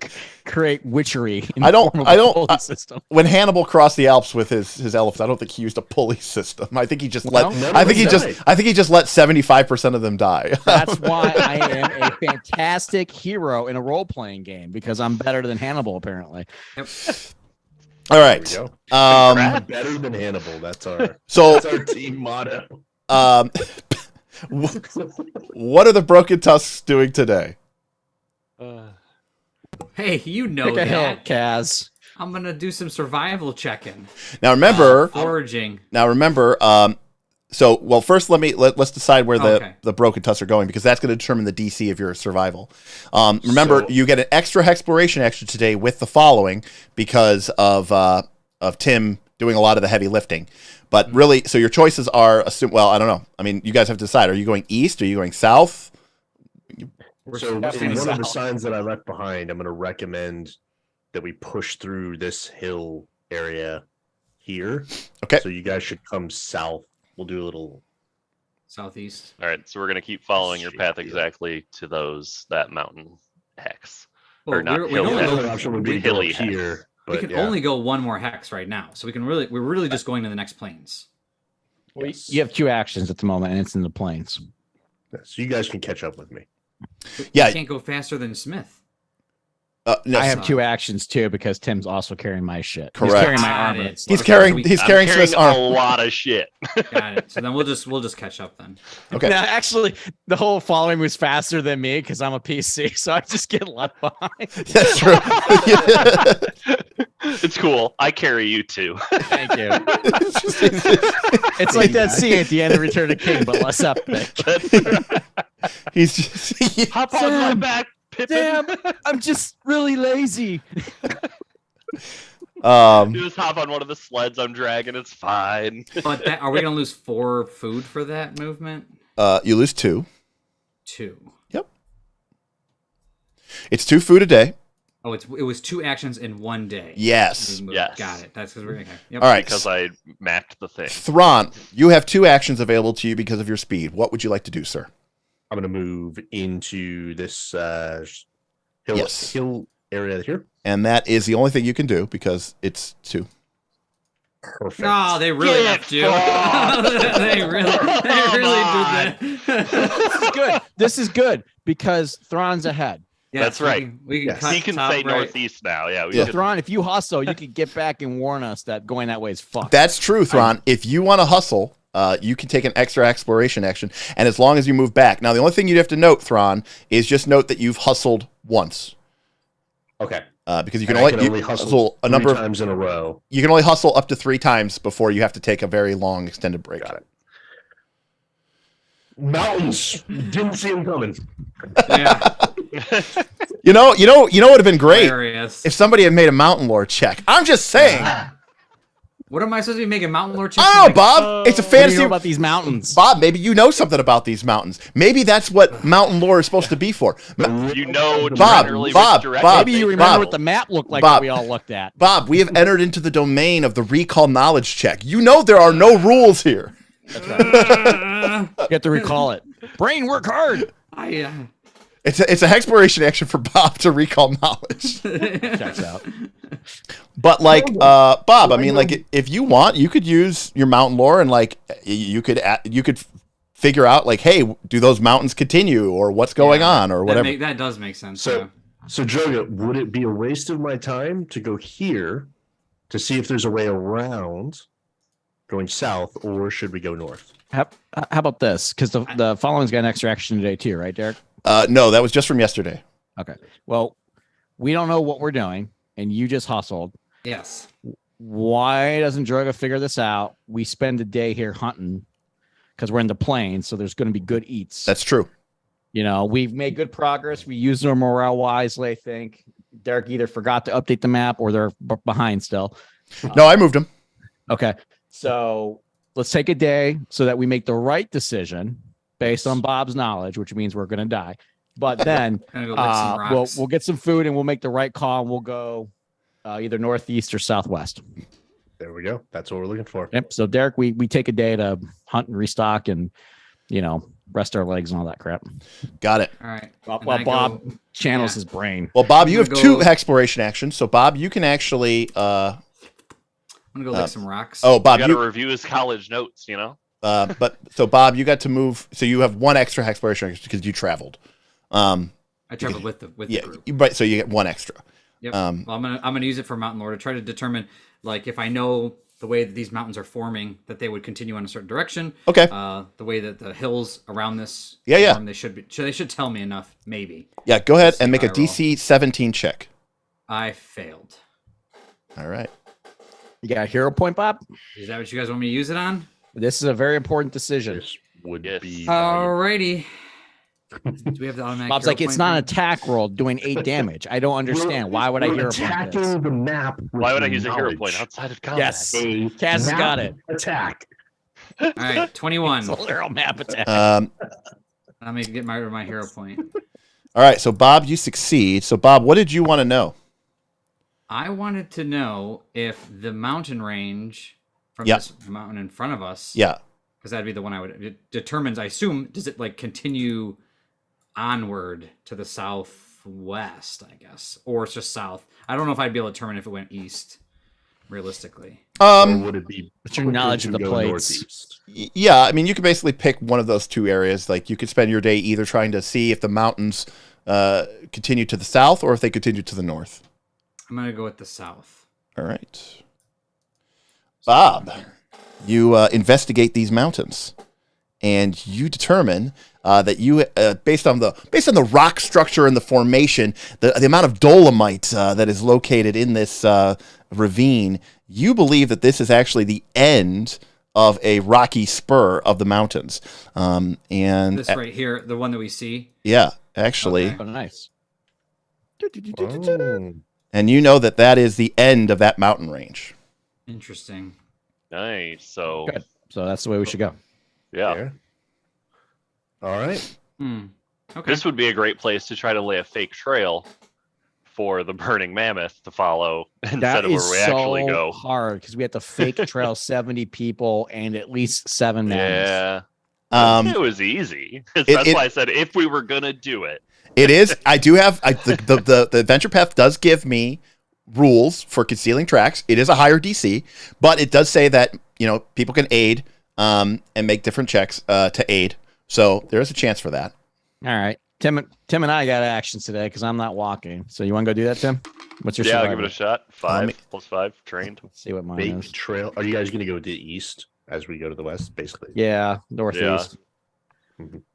create witchery. In I don't- the form of I a don't- pulley I- system. When Hannibal crossed the Alps with his elephants, I don't think he used a pulley system. I think he just let. Well, I think he just let 75% of them die. That's why I am a fantastic hero in a role playing game because I'm better than Hannibal apparently. All there right. we go. Um, Better than Hannibal. That's our so, team motto. what are the Broken Tusks doing today? Hey, you know Pick a hill, that. Kaz. I'm gonna do some survival checking. Now remember. Foraging. So first let's decide where Okay. the Broken Tusks are going, because that's going to determine the DC of your survival. Remember, So- you get an extra exploration extra today with the following because of Tim doing a lot of the heavy lifting. But really, so your choices are well, I don't know. I mean, you guys have to decide. Are you going east? Are you going south? So in definitely one of the south. signs that I left behind, I'm going to recommend that we push through this hill area here. Okay. So you guys should come south. We'll do a little. Southeast. All right, so we're gonna keep following your path Shit, yeah. exactly to that mountain hex. Well, Or not we hill don't hex. know- Another option would be to go hilly up hex. here. We But can yeah. only go one more hex right now, so we're really just going to the next plains. Yes. You have 2 actions at the moment, and it's in the plains. So you guys can catch up with me. Yeah. You can't go faster than Smith. No, I have 2 actions too because Tim's also carrying my shit. Correct. He's carrying my Got armor. it. he's Okay, carrying so he's I'm carrying Smith's a arm. lot of shit. Got it. So then we'll just catch up then. Okay. Now, actually, the whole following was faster than me because I'm a PC, so I just get left behind. That's true. It's cool. I carry you too. Thank you. It's like that scene at the end of Return of the King, but less epic. He's just Hop on my back, Pippin. Damn, I'm just really lazy. You just hop on one of the sleds I'm dragging. It's fine. But are we gonna lose 4 food for that movement? you lose 2. 2. Yep. It's 2 food a day. Oh, it was 2 actions in 1 day. Yes. Yes. Got it. That's because we're okay. Yep. All right. Because I mapped the thing. Thron, you have 2 actions available to you because of your speed. What would you like to do, sir? I'm going to move into this Yes. hill area here. And that is the only thing you can do because it's 2. Perfect. No, they really left you. they really did that. Good. This is good because Thron's ahead. Yes, That's right. We can Yes. cut He can top say right. northeast now. Yeah. Yeah. Can, Thron, if you hustle, you could get back and warn us that going that way is fucked. That's true, Thron. If you want to hustle, you can take an extra exploration action, and as long as you move back. Now, the only thing you'd have to note, Thron, is just note that you've hustled once. Okay. Because you can And I only, hustle a number of times in a row. You can only hustle up to 3 times before you have to take a very long extended break. Got it. Mountains. Didn't see them coming. Yeah. You know what would have been great Hilarious. if somebody had made a mountain lore check. I'm just saying. What am I supposed to be making mountain lord check? Oh, Bob, it's a What do you fantasy. know about these mountains? Bob, maybe you know something about these mountains. Maybe that's what mountain lore is supposed to be for. you know, Bob, generally Bob, which Bob, Maybe you direction remember Bob, what the map looked like Bob. that we all looked at. Bob, we have entered into the domain of the recall knowledge check. You know there are no rules here. You have to recall it. Brain, work hard. It's a exploration action for Bob to recall knowledge. Checks out. But like, Bob, I mean, like, if you want, you could use your mountain lore and like, you could figure out like, hey, do those mountains continue or what's going on or whatever. That does make sense. So Droga, would it be a waste of my time to go here to see if there's a way around going south, or should we go north? How about this? Because the following's got an extra action today too, right, Derek? No, that was just from yesterday. Okay. Well, we don't know what we're doing, and you just hustled. Yes. Why doesn't Droga figure this out? We spend a day here hunting because we're in the plains, so there's going to be good eats. That's true. You know, we've made good progress. We used our morale wisely, I think. Derek either forgot to update the map or they're behind still. No, I moved him. Okay. So let's take a day so that we make the right decision based on Bob's knowledge, which means we're going to die. But then Gonna go lick some rocks. we'll get some food and we'll make the right call. And we'll go either northeast or southwest. There we go. That's what we're looking for. Yep. So Derek, we take a day to hunt and restock and, rest our legs and all that crap. Got it. All right. Well, And I Bob go- channels yeah. his brain. Well, Bob, you I'm have gonna 2 go- exploration actions. So, Bob, you can actually. I'm gonna go lick some rocks. Oh, You Bob, got to review his college notes, you know? but so Bob, you got to move. So you have 1 extra exploration action because you traveled. I traveled with the Yeah, group. right. So you get 1 extra. Yep. Well, I'm gonna use it for mountain lore to try to determine, like, if I know the way that these mountains are forming, that they would continue in a certain direction. Okay. The way that the hills around this Yeah. form, they should tell me enough, maybe. Yeah, go ahead Let's see and make a if I roll. DC 17 check. I failed. All right. You got a hero point, Bob? Is that what you guys want me to use it on? This is a very important decision. This would Yes. be. Alrighty. Do we have the automatic? Bob's hero like, it's point not an thing? attack roll doing 8 damage. I don't understand. Why would I We're hero point attacking this? the map? Why would I use a hero point outside of combat? Yes. A Kaz has map got it. Attack. All right, 21. Literal map attack. Um, I'm gonna get my hero point. all right. So Bob, you succeed. So Bob, what did you want to know? I wanted to know if the mountain range from Yeah. this mountain in front of us, Yeah. because that'd be the one it determines. I assume, does it like continue onward to the southwest? I guess, or it's just south. I don't know if I'd be able to determine if it went east, realistically. Or would it be? What's your knowledge of the quicker to go plates? northeast? Yeah. I mean, you could basically pick one of those 2 areas. Like you could spend your day either trying to see if the mountains continue to the south or if they continue to the north. I'm gonna go with the south. All right. Bob, you investigate these mountains and you determine that you based on the rock structure and the formation, the amount of dolomite that is located in this ravine, you believe that this is actually the end of a rocky spur of the mountains. And this right here, the one that we see. yeah, actually. Okay. Oh, nice. Oh. And you know that is the end of that mountain range. Interesting. Nice. So Good. So that's the way we should go. yeah. Yeah. All right. Okay. This would be a great place to try to lay a fake trail for the burning mammoth to follow instead That of is where we so actually go. hard because we have to fake trail 70 people and at least 7 mammoths. Yeah. It was easy. That's why I said if we were gonna do it. It is. I do have the adventure path does give me rules for concealing tracks. It is a higher DC, but it does say that people can aid and make different checks to aid. So there is a chance for that. All right. Tim and I got actions today because I'm not walking. So you want to go do that, Tim? What's your Yeah, I'll survival? give it a shot. 5 plus 5 trained. Let's see what mine Fake is. trail. Are you guys going to go to the east as we go to the west, basically? Yeah, northeast.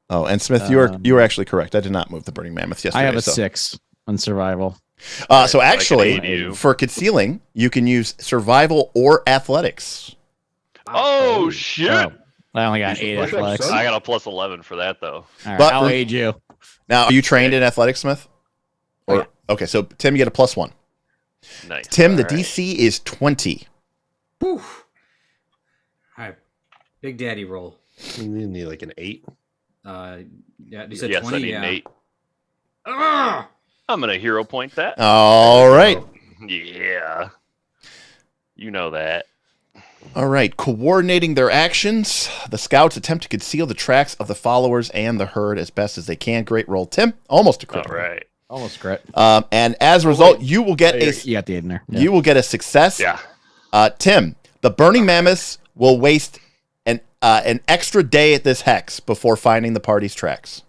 Oh, and Smith, you were actually correct. I did not move the burning mammoths yesterday. I have a so. 6 on survival. So I can actually, aid you. for concealing, you can use survival or athletics. Oh shit! Oh, I only got You should 8 push up, athletics. son. I got a plus 11 for that though. All right, But I'll aid you. Now, are you trained in athletics, Smith? Oh, yeah. Okay, so Tim, you get a +1. Nice. Tim, the All right. DC is 20. Whew. All right. Big Daddy roll. You need like an 8. Yeah, you said Yes, 20. I need Yeah. an 8. Ah! I'm gonna hero point that. All right. Yeah. You know that. All right. Coordinating their actions, the scouts attempt to conceal the tracks of the followers and the herd as best as they can. Great roll, Tim. Almost a All crit. right. Almost correct. And as a result, you will get You got the 8 in there. Yeah. you will get a success. Yeah. Tim, the burning mammoths will waste an extra day at this hex before finding the party's tracks.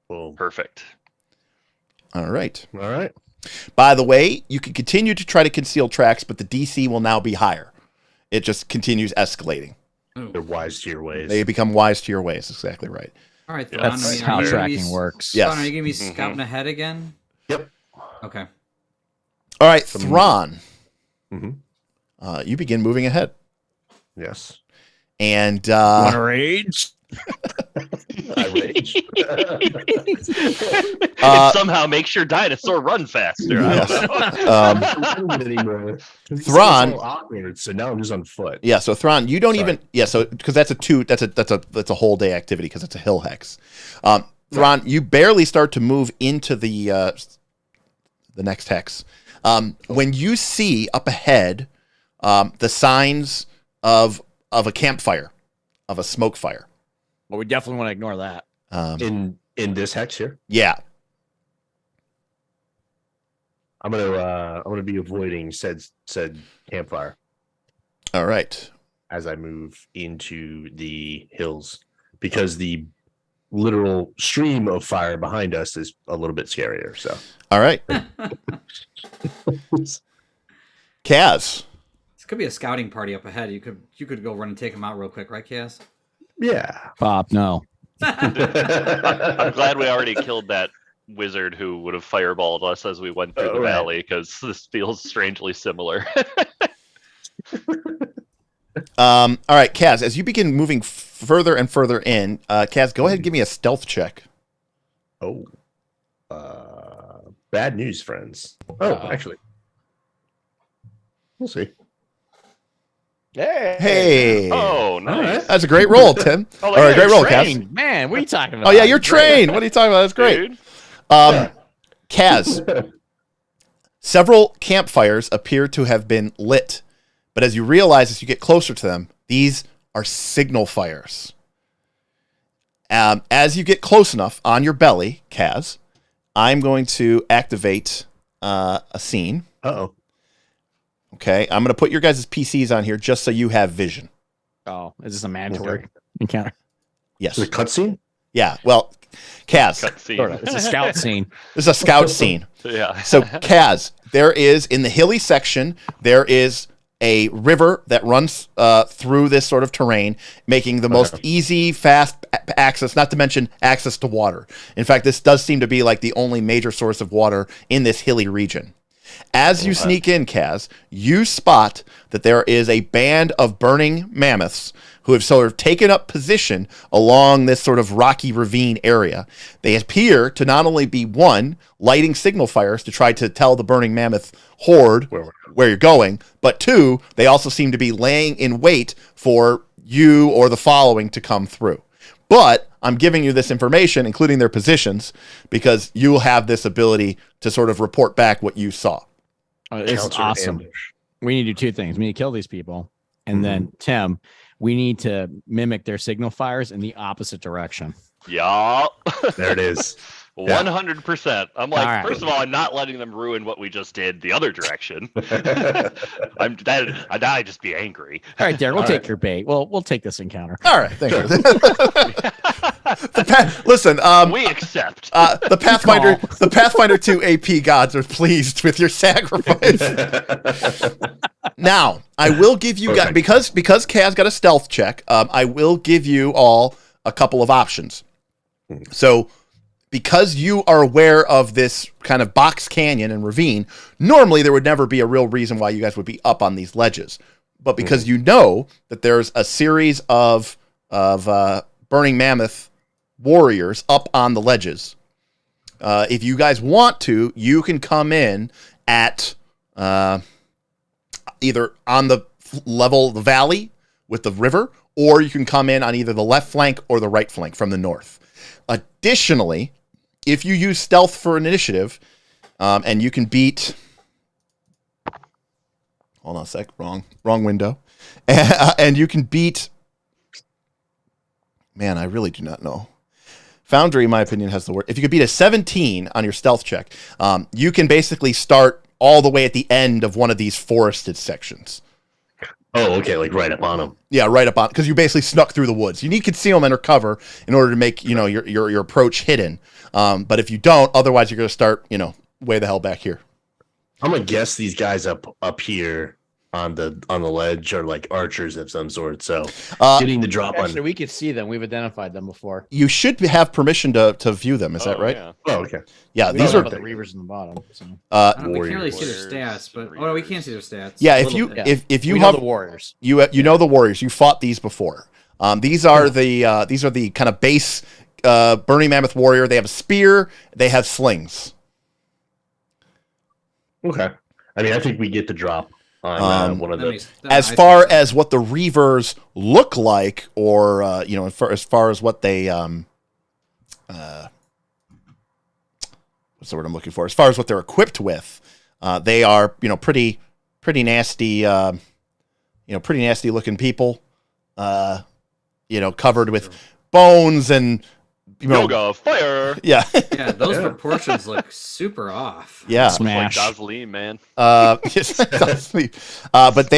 Boom. Perfect. All right. All right. By the way, you can continue to try to conceal tracks, but the DC will now be higher. It just continues escalating. Ooh. They're wise to your ways. They become wise to your ways. Exactly right. All right, Thron. That's I mean, how are you gonna tracking be, works. Yes. Thron, are you going to be scouting ahead again? Yep. Okay. All right, Thron. Mhm. You begin moving ahead. Yes. And Wanna rage? I rage. It somehow makes your dinosaur run faster. I Yes. don't know. Anymore. Thron- It's so awkward, so now I'm just on foot. yeah, so Thron, you don't Sorry. even so because that's a whole day activity because it's a hill hex. Thron, you barely start to move into the next hex. When you see up ahead the signs of a campfire, of a smoke fire. Well, we definitely want to ignore that. In this hex here, Yeah. I'm gonna be avoiding said campfire All right. as I move into the hills because the literal stream of fire behind us is a little bit scarier. So All right. Kaz. This could be a scouting party up ahead. You could go run and take them out real quick, right, Kaz? yeah. Bob, no. I'm glad we already killed that wizard who would have fireballed us as we went through the right. valley because this feels strangely similar. All right, Kaz, as you begin moving further and further in, Kaz, go ahead and give me a stealth check. Oh. Bad news, friends. Oh, actually. We'll see. Hey. Oh, nice. That's a great roll, Tim. Oh, All right, great roll, Kaz. Trained. Man, what are you talking about? Oh, yeah, you're trained. What are you talking about? That's great. Dude. Kaz, several campfires appear to have been lit, but as you realize as you get closer to them, these are signal fires. As you get close enough on your belly, Kaz, I'm going to activate a scene. Uh-oh. Okay, I'm going to put your guys' PCs on here just so you have vision. Oh, is this a mandatory encounter? Yes. The cutscene? Yeah. Well, Kaz, Cutscene. It's a scout scene. this is a scout scene. Yeah. So, Kaz, there is in the hilly section, there is a river that runs through this sort of terrain, making the most easy, fast access, not to mention access to water. In fact, this does seem to be like the only major source of water in this hilly region. As you sneak in, Kaz, you spot that there is a band of burning mammoths who have sort of taken up position along this sort of rocky ravine area. They appear to not only be, one, lighting signal fires to try to tell the burning mammoth horde where you're going, but two, they also seem to be laying in wait for you or the following to come through. But I'm giving you this information, including their positions, because you will have this ability to sort of report back what you saw. It's awesome. We need to do two things. We need to kill these people. And then, Tim, we need to mimic their signal fires in the opposite direction. Yeah. There it is. 100%. I'm like, right. First of all, I'm not letting them ruin what we just did the other direction. I'd just be angry. All right, Derek, we'll take your bait. We'll take this encounter. All right, thank you. Listen, we accept. The Pathfinder 2 AP gods are pleased with your sacrifice. Now, I will give you guys, because Kaz got a stealth check, I will give you all a couple of options. So, because you are aware of this kind of box canyon and ravine, normally there would never be a real reason why you guys would be up on these ledges. But because you know that there's a series of burning mammoth warriors up on the ledges, if you guys want to, you can come in at either on the level of the valley with the river, or you can come in on either the left flank or the right flank from the north. Additionally, if you use stealth for an initiative, and you can beat... Hold on a sec. Wrong window. And you can beat... Man, I really do not know. Foundry, in my opinion, has the word. If you could beat a 17 on your stealth check, you can basically start all the way at the end of one of these forested sections. Oh, okay, like right up on them. Yeah, right up on, because you basically snuck through the woods. You need concealment or cover in order to make your approach hidden. But if you don't, otherwise you're going to start way the hell back here. I'm gonna guess these guys up here on the ledge are like archers of some sort. So getting the drop Actually, on. we could see them. We've identified them before. You should have permission to view them. Is that right? Yeah. Oh, okay. Yeah, We these know are about the reavers in the bottom. So. We can't really see Warriors. their stats, but no, we can see their stats. Yeah, A if little you bit. if you We know have the warriors. you know the warriors, you fought these before. These are the kind of base burning mammoth warrior. They have a spear. They have slings. Okay. I mean, I think we get the drop on one of the. As far as what the reavers look like, or as far as what they what's the word I'm looking for? As far as what they're equipped with, they are pretty nasty, pretty nasty looking people, covered with bones and Yoga fire. Yeah. Yeah, those proportions look super off. Yeah. Smash. Like Dazleen, man. Yes, but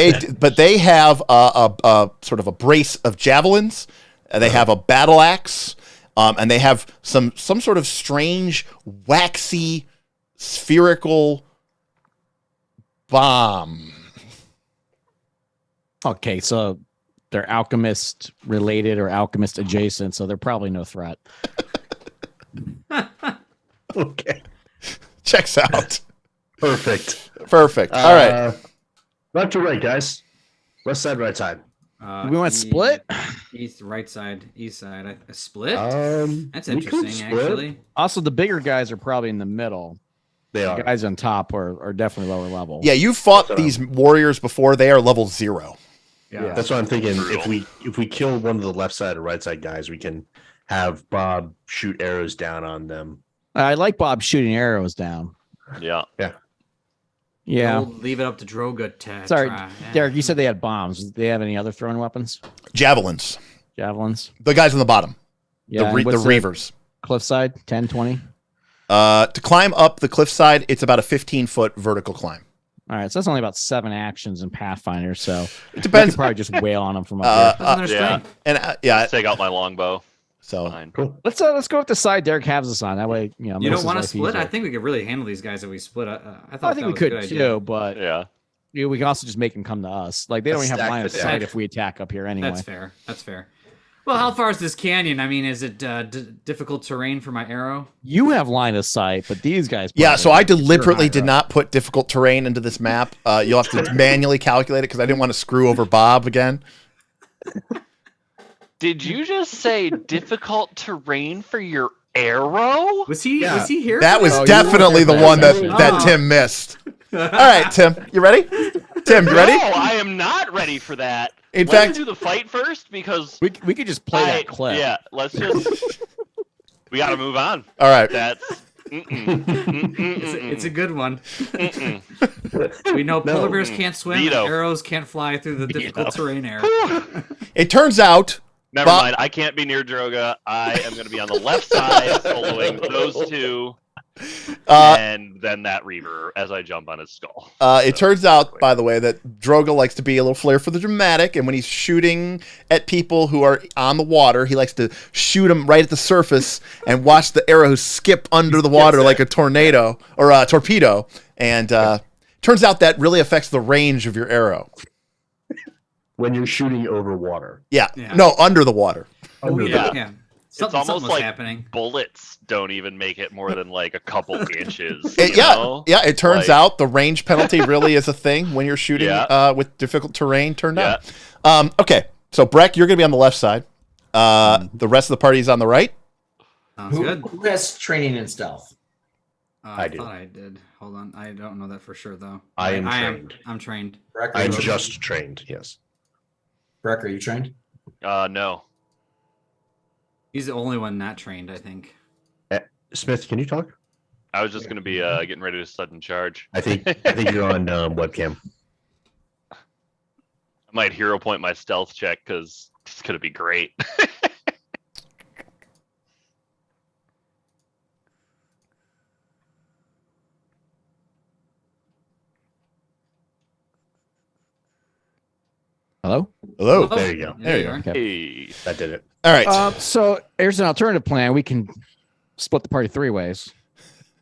they have a sort of a brace of javelins. They have a battle axe, and they have some sort of strange, waxy, spherical bomb. Okay, so they're alchemist related or alchemist adjacent, so they're probably no threat. Okay. Checks out. Perfect. All right. Left to right, guys. Left side, right side. We want split? East, right side, east side. A split? That's we could interesting, split. actually. Also, the bigger guys are probably in the middle. They The are. guys on top are definitely lower level. Yeah, you fought these warriors before. They are level 0. Yeah. That's what I'm thinking. Brutal. If we kill one of the left side or right side guys, we can have Bob shoot arrows down on them. I like Bob shooting arrows down. Yeah. Yeah. We'll leave it up to Droga to Sorry, try. Yeah. Derek, you said they had bombs. Do they have any other throwing weapons? Javelins. Javelins? The guys on the bottom. Yeah. The what's reavers. Cliffside? 10, 20? To climb up the cliffside, it's about a 15-foot vertical climb. All right, so that's only about 7 actions in Pathfinder, so It depends. you could probably just wail on them from up here. Doesn't their Yeah. strength? And Take out my longbow. so Fine. Cool. Let's go with the side Derek has us on. That way, You makes don't his want to life split? easier. I think we could really handle these guys if we split. I thought I think that we was a could good too, idea. but Yeah. We can also just make them come to us. Like they don't even have Stack line of the sight deck. if we attack up here anyway. That's fair. That's fair. Well, how far is this canyon? I mean, is it difficult terrain for my arrow? You have line of sight, but these guys. Yeah, so I deliberately higher did up. not put difficult terrain into this map. You'll have to manually calculate it because I didn't want to screw over Bob again. Did you just say difficult terrain for your arrow? Was he Yeah. here? That for was Oh, you definitely the were one that, there. that Oh. Tim missed. All right, Tim, you ready? Tim, you ready? No, I am not ready for that. In Let's fact- do the fight first because We could just play that clip. Yeah, let's just. We got to move on. All right. That's. It's a good one. We know polar bears can't swim, and Veto. arrows can't fly through the difficult terrain air. It turns out, Never Bob- mind. I can't be near Droga. I am going to be on the left side, soloing those two, and then that Reaver as I jump on his skull. it turns out, by the way, that Droga likes to be a little flair for the dramatic, and when he's shooting at people who are on the water, he likes to shoot them right at the surface and watch the arrows skip under the water like a tornado or a torpedo. And turns out that really affects the range of your arrow. When you're shooting over water. Yeah, Yeah. no, under the water. Under yeah. the- Yeah. It's Something almost was like happening. bullets don't even make it more than like a couple inches. It- you yeah, know? yeah. It turns Like- out the range penalty really is a thing when you're shooting Yeah. with difficult terrain. Turned out. Okay, so Brek, you're going to be on the left side. The rest of the party is on the right. Sounds good. Who has training in stealth? I do. thought I did. Hold on. I don't know that for sure, though. I am trained. I'm trained. Brek, I'm are you- just trained. Yes. Brek, are you trained? No. He's the only one not trained, I think. Smith, can you talk? I was just going to be getting ready to sudden charge. I think you're on webcam. I might hero point my stealth check because it's going to be great. Hello. There you go. There you go. are. Okay. Hey. That did it. All right. So here's an alternative plan. We can split the party three ways.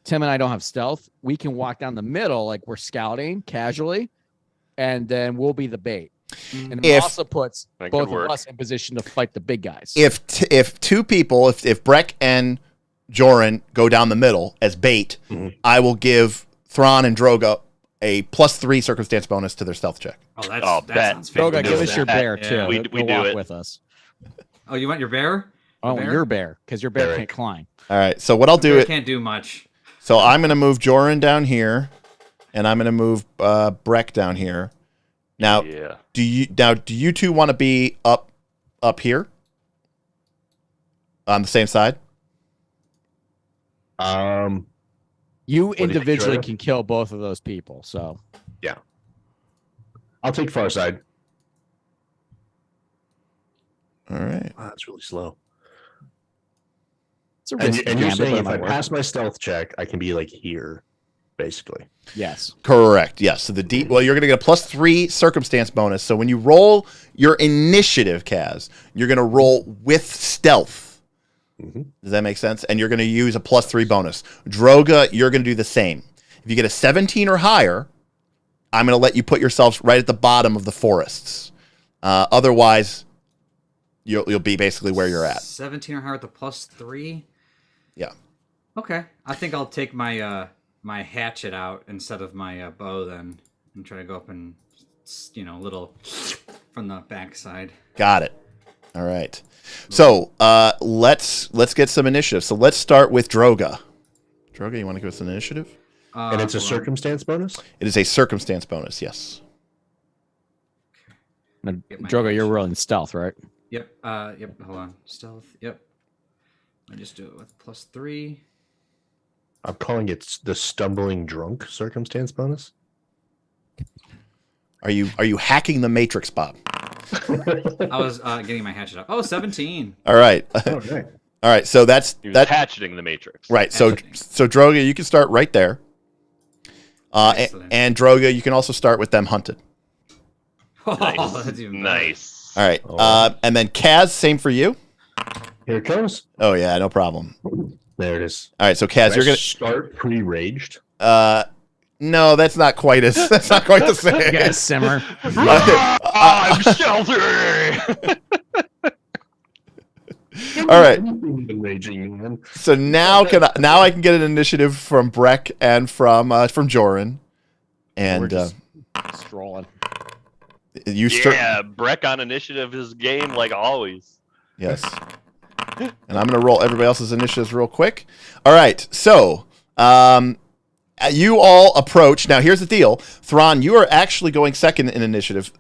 Tim and I don't have stealth. We can walk down the middle like we're scouting casually, and then we'll be the bait. And it If- also puts That both could work. of us in position to fight the big guys. if two people, if Brek and Joren go down the middle as bait, Mhm. I will give Thron and Droga a +3 circumstance bonus to their stealth check. Oh, Oh, that bet. sounds Droga, fantastic. give us your bear Yeah. too. We He'll do walk it. with us. Oh, you want your bear? Oh, bear? your bear, because your bear Cleric. can't climb. All right. So what I'll do Bear it. can't do much. So I'm going to move Joren down here, and I'm going to move Brek down here. Now, Yeah. do you two want to be up here on the same side? You do you think, individually Jordan? can kill both of those people. So I'll take far side. All right. Wow, that's really slow. it's a And, risky and you're gambit, saying but it if I might work. pass my stealth check, I can be like here, basically. Yes. Correct. Yes. So well, you're going to get a +3 circumstance bonus. So when you roll your initiative, Kaz, you're going to roll with stealth. Mhm. Does that make sense? And you're going to use a +3 bonus. Droga, you're going to do the same. If you get a 17 or higher, I'm going to let you put yourselves right at the bottom of the forests. Otherwise, you'll be basically where you're at. 17 or higher with the +3. Yeah. Okay. I think I'll take my my hatchet out instead of my bow then, and try to go up and little from the backside. Got it. All right. So let's get some initiative. So let's start with Droga. Droga, you want to give us an initiative? And it's a Hold on. circumstance bonus? It is a circumstance bonus. Yes. Now, Get my Drogo, you're hatchet. rolling stealth, right? Yep. Yep. Hold on. Stealth. Yep. I just do it with +3. I'm calling it the stumbling drunk circumstance bonus. Are you hacking the matrix, Bob? I was getting my hatchet up. Oh, 17. All right. Okay. All right. So that's He was that. hatcheting the Matrix. Right. So Hatcheting. Droga, you can start right there. Excellent. And Droga, you can also start with them hunted. Oh, Nice. that's even better. Nice. All right. Oh. And then Kaz, same for you. Here it comes. Oh yeah, no problem. There it is. All right. So Kaz, you're Let's gonna start pre-raged. No, that's not quite the same. You guys simmer. I'm sheltering. All right. Raging man. So now I can get an initiative from Brek and from Joren, and We're just strolling. you start. Yeah, Brek on initiative is game like always. Yes. And I'm going to roll everybody else's initiatives real quick. All right. So, you all approach. Now, here's the deal. Thron, you are actually going second in initiative.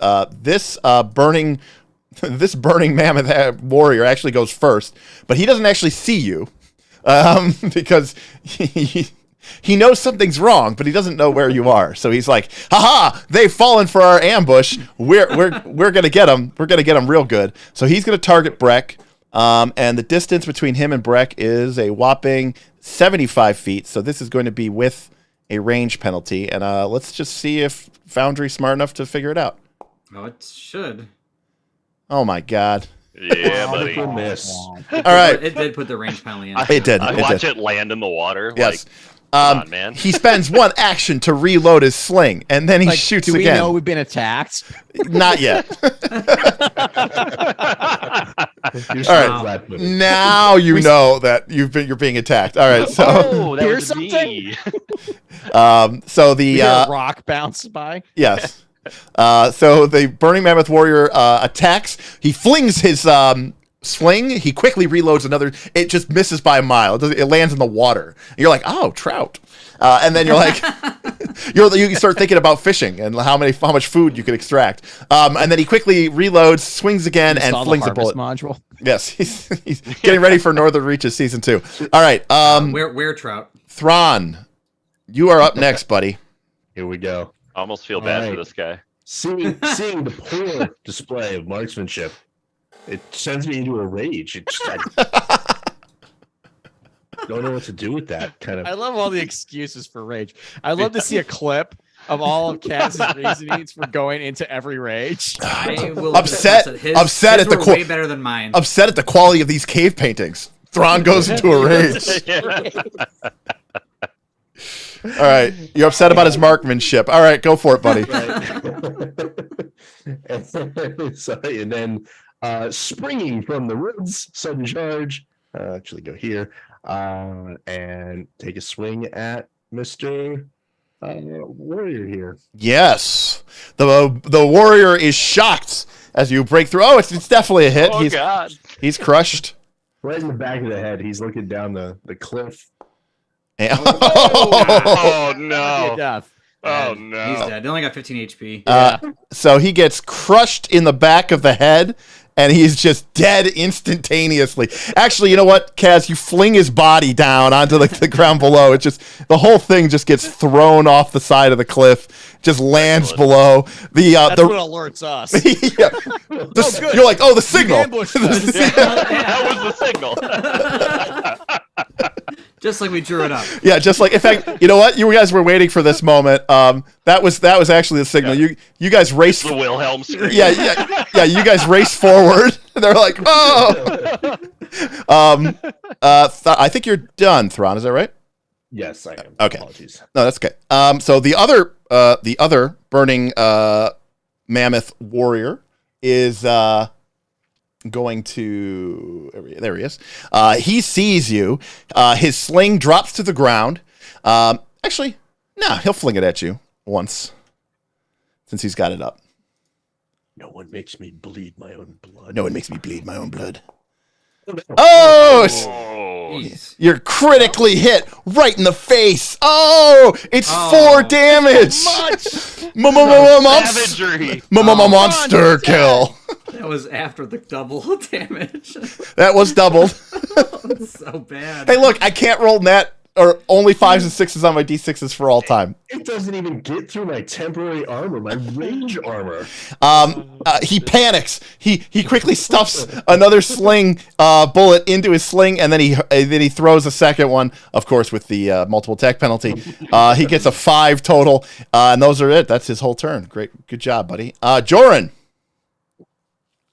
This burning mammoth warrior actually goes first, but he doesn't actually see you because he knows something's wrong, but he doesn't know where you are. So he's like, "Ha! They've fallen for our ambush. We're gonna get them. We're gonna get them real good." So he's gonna target Brek. And the distance between him and Brek is a whopping 75 feet. So this is going to be with a range penalty. And let's just see if Foundry's smart enough to figure it out. Oh, it should. Oh my God! Yeah, buddy. Miss. All right, It did put the range penalty in. it did. I It watch did. it land in the water. Yes. Come on, man. He spends one action to reload his sling, and then he shoots do we again. know we've been attacked? Not yet. You're All right. Now you know that you're being attacked. All right. So Oh, that Here's was me. so the We hear a rock bounce by. yes. So the Burning Mammoth warrior attacks. He flings his sling. He quickly reloads another. It just misses by a mile. It lands in the water. And you're like, oh, trout. And then you're like, you start thinking about fishing and how much food you can extract. And then he quickly reloads, swings again, and flings a bullet. Module. Yes, he's getting ready for Northern Reaches season 2. All right, Where trout? Thron, you are up next, buddy. Here we go. I almost feel bad for Alright. this guy. Seeing the poor display of marksmanship, it sends me into a rage. I don't know what to do with that kind I of. love all the excuses for rage. I'd love to see a clip of all of Kaz's reasonings for going into every rage. I will Upset- confess that upset his at the were qu- way better than mine. Upset at the quality of these cave paintings. Thron goes into a rage. All right, you're upset about his marksmanship. All right, go for it, buddy. Sorry, and then springing from the woods, sudden charge. Actually, go here and take a swing at Mr. Warrior here. Yes, the warrior is shocked as you break through. Oh, it's definitely a hit. Oh, God. He's crushed. Right in the back of the head, he's looking down the cliff. And- Oh, no. Death. Oh, He's no. dead. They only got 15 HP. So he gets crushed in the back of the head, and he's just dead instantaneously. Actually, you know what, Kaz? You fling his body down onto the ground below. It just the whole thing just gets thrown off the side of the cliff, just lands below. That's what alerts us. Yeah. You're like, oh, the signal. ambushed us. That was the signal. Just like we drew it up. Yeah, just like in fact, you know what? You guys were waiting for this moment. That was actually the signal. Yeah. You guys raced. The Wilhelm scream. Yeah. You guys raced forward. They're like, oh. I think you're done, Thron. Is that right? Yes, I am. Okay. Apologies. No, that's okay. So the other burning mammoth warrior is going to there he is. He sees you. His sling drops to the ground. Actually, no, he'll fling it at you once since he's got it up. No one makes me bleed my own blood. No, it makes me bleed my own blood. Oh, Oh. Jeez. you're critically hit right in the face. Oh, it's 4 damage. Savagery. Monster kill. That was after the double damage. That was doubled. So bad. Hey, look, I can't roll net or only 5s and 6s on my d6s for all time. It doesn't even get through my temporary armor, my range armor. He panics. He quickly stuffs another sling bullet into his sling, and then he throws a second one. Of course, with the multiple attack penalty, he gets a 5 total, and those are it. That's his whole turn. Great, good job, buddy. Joren.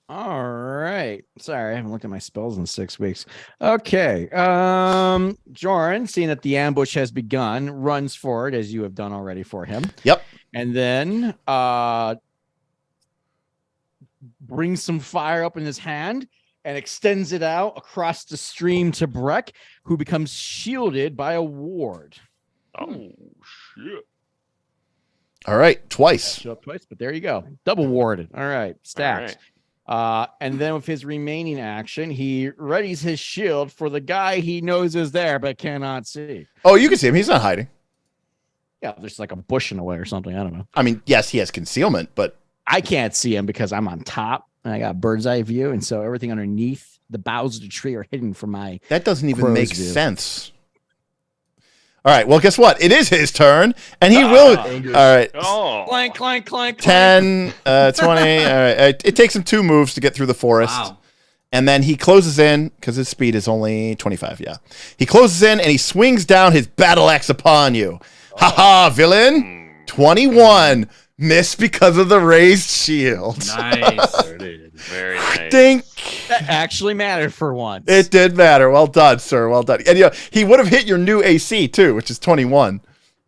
All right. Sorry, I haven't looked at my spells in 6 weeks. Okay. Joren, seeing that the ambush has begun, runs forward as you have done already for him. Yep. And then brings some fire up in his hand and extends it out across the stream to Brek, who becomes shielded by a ward. Oh shit! All right, twice. Show up twice, but there you go. Double warded. All right, stacked. And then with his remaining action, he readies his shield for the guy he knows is there but cannot see. Oh, you can see him. He's not hiding. Yeah, there's like a bush in the way or something. I don't know. I mean, yes, he has concealment, but I can't see him because I'm on top and I got bird's eye view, and so everything underneath the boughs of the tree are hidden from my. that doesn't even crow's make view. sense. All right, well, guess what? It is his turn, and he will. All right, Oh, Clank, clank, clank, clank. 10, 20. All right, it takes him 2 moves to get through the forest. Wow. And then he closes in, because his speed is only 25, yeah. He closes in, and he swings down his battle axe upon you. Ha-ha, villain! 21. Miss because of the raised shield. Nice. There it is. very nice. Dink! That actually mattered for once. It did matter. Well done, sir. Well done. And he would have hit your new AC, too, which is 21.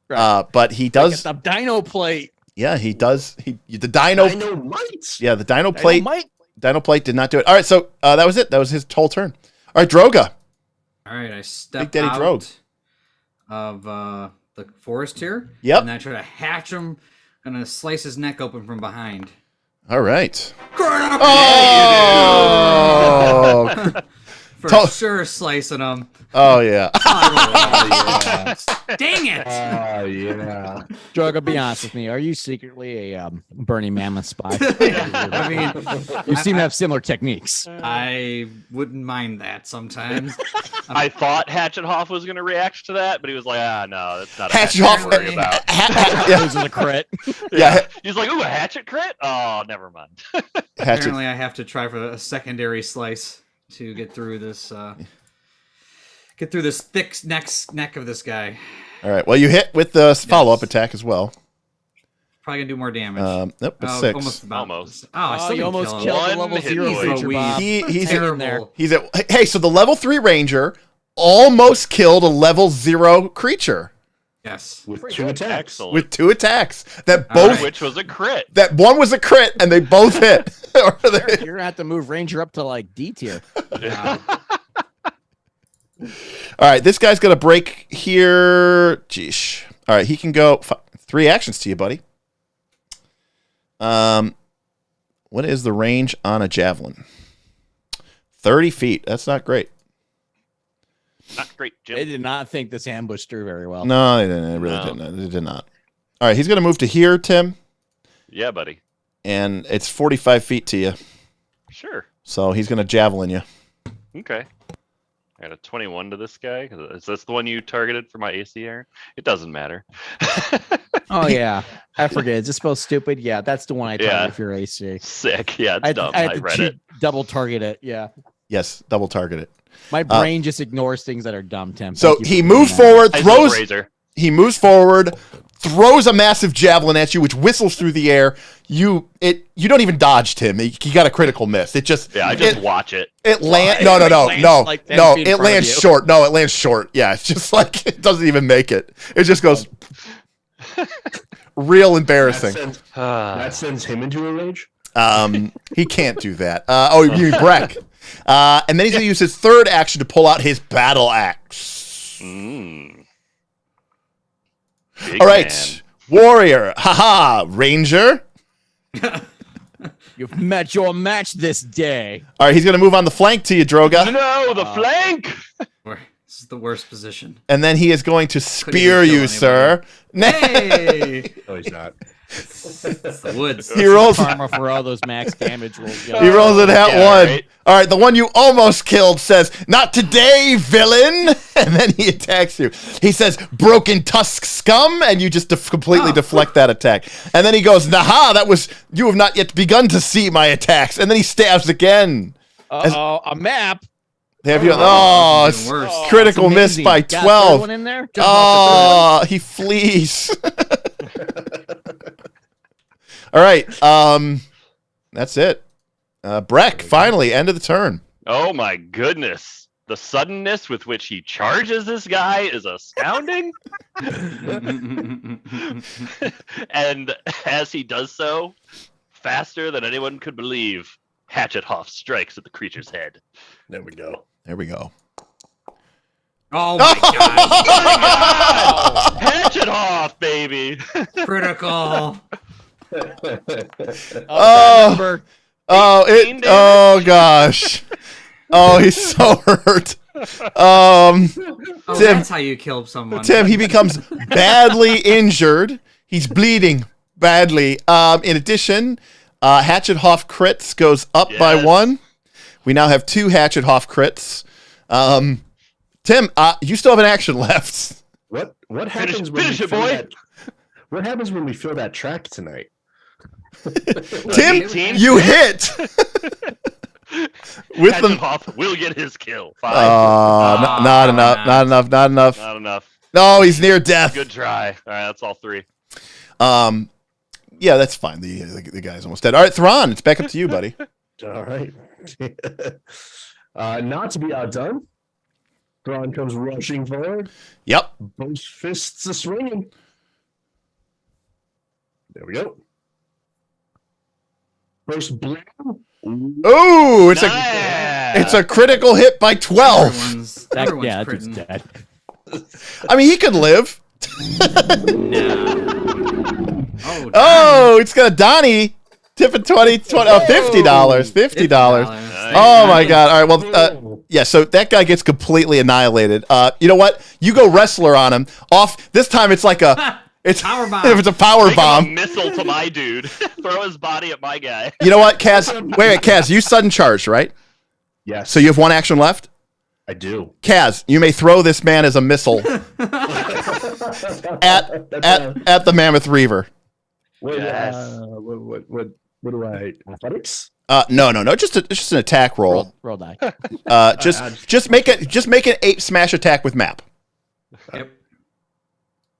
Right. But he does... Like the dino plate. Yeah, he does. The dino... Dynamite. Yeah, the dino plate... Dynamite. Dino plate did not do it. All right, so that was it. That was his whole turn. All right, Droga. All right, I step Daddy out Drogue. of the forest here. Yep. And I try to hatch him. Gonna slice his neck open from behind. All right. Oh! Oh, For Tell- sure, slicing him. oh yeah. Dang it! Oh yeah. Droga, be honest with me. Are you secretly a Burning Mammoth spy? I mean, You seem to have similar techniques. I wouldn't mind that sometimes. I thought Hatchethoff was going to react to that, but he was like, no, that's not a Hatchethoff- hatchet to worry about. Yeah. Those are the crit. Yeah. He's like, ooh, a hatchet crit? Oh, never mind. Hatchet. Apparently, I have to try for a secondary slice to get through this. Thick neck of this guy. All right. Well, you hit with the follow-up attack as well. Probably gonna do more damage. Nope, it's Oh, 6. Almost. Oh, I still you didn't almost kill him. killed the One level hit 0 point. creature, Bob. He's in there. Terrible. He's at. Hey, so the level 3 ranger almost killed a level 0 creature Yes. With 2 attacks. Excellent. with 2 attacks. That All both. right. Which was a crit. That one was a crit, and they both hit. Or they- You're gonna have to move Ranger up to like D tier. Wow. All right, this guy's gonna break here. Jeesh. All right, he can go 3 actions to you, buddy. What is the range on a javelin? 30 feet. That's not great. Not great, They Jim. did not think this ambush through very well. No, they didn't. It really No. didn't. It did not. All right, he's gonna move to here, Tim, Yeah, buddy. and it's 45 feet to you. Sure. So he's gonna javelin you. Okay. I got a 21 to this guy. Is this the one you targeted for my AC, Aaron? It doesn't matter. Oh yeah, I forget. Is this spell stupid? Yeah, that's the one I target Yeah. if you're AC. Sick. Yeah, it's I dumb. had I to read cheat, it. double target it. Yeah, Yes, double target it. my brain just ignores things that are dumb. Tim. So Thank you he for doing moves that. forward, I throws. razor. He moves forward, throws a massive javelin at you, which whistles through the air. You don't even dodge, Tim. He got a critical miss. It just Yeah, I just watch it. it land. It No, lands like 10 feet in It front of lands you. short. No, it lands short. Yeah, it's just like it doesn't even make it. It just goes real embarrassing. That sends him into a rage. He can't do that. You mean Brek. And then he's gonna use his third action to pull out his battle axe. Big All right, warrior. Haha, ranger. You've met your match this day. All right, he's gonna move on the flank to you, Droga. Man. No, the flank. This is the worst position. And then he is going to spear kill you, anybody. sir. Hey! No, he's not. It's the woods. He rolls. Karma for all those max damage rolls. He rolls it at Yeah, one. right. All right, the one you almost killed says, "Not today, villain!" And then he attacks you. He says, "Broken tusk scum," and you just completely Oh. deflect that attack. And then he goes, "Naha! That was you have not yet begun to see my attacks." And then he stabs again. Uh-oh, a map. Have you? Oh, Oh, that's it's even worse. critical It's miss amazing. by Got a third 12. one in there? Oh, he flees. All right. That's it. Brek, finally, end of the turn. Oh my goodness. The suddenness with which he charges this guy is astounding. And as he does so, faster than anyone could believe, Hatchet Hoff strikes at the creature's head. There we go. There we go. Oh my god! Hatchet Hoff, baby! Critical. Oh, oh gosh. Oh, he's so hurt. Oh, Tim, that's how you killed someone. Tim, he becomes badly injured. He's bleeding badly. In addition, Hatchet Hoff crits goes up by Yes. 1. We now have 2 Hatchet Hoff crits. Tim, you still have an action left. What happens when finish we it, fill boy. that? What happens when we fill that track tonight? Tim, 18? you hit. With Hatchet the Hoff will get his kill. Fine. not enough, not enough, not enough. Not enough. No, he's near death. Good try. All right, that's all 3. Yeah, that's fine. The guy's almost dead. All right, Thron, it's back up to you, buddy. All right. Not to be outdone, Thron comes rushing forward. Yep. Both fists are swinging. There we go. First blow. Oh, it's Nice. a critical hit by 12. Everyone's Yeah, that critting. dude's dead. I mean, he could live. Oh, Oh, it's got a Donnie tipping $50. $50. Nice. Oh my god. All right, well, yeah, so that guy gets completely annihilated. You know what? You go wrestler on him. Off this time it's like a Power bomb. If it's a power Make him a bomb. missile to my dude. Throw his body at my guy. You know what, Kaz? Wait, Kaz, you sudden charged, right? Yes. So you have 1 action left? I do. Kaz, you may throw this man as a missile at the Mammoth Reaver. What, Yes. what do I athletics? No. Just an attack roll. Roll die. Just make an 8 smash attack with map. Yep.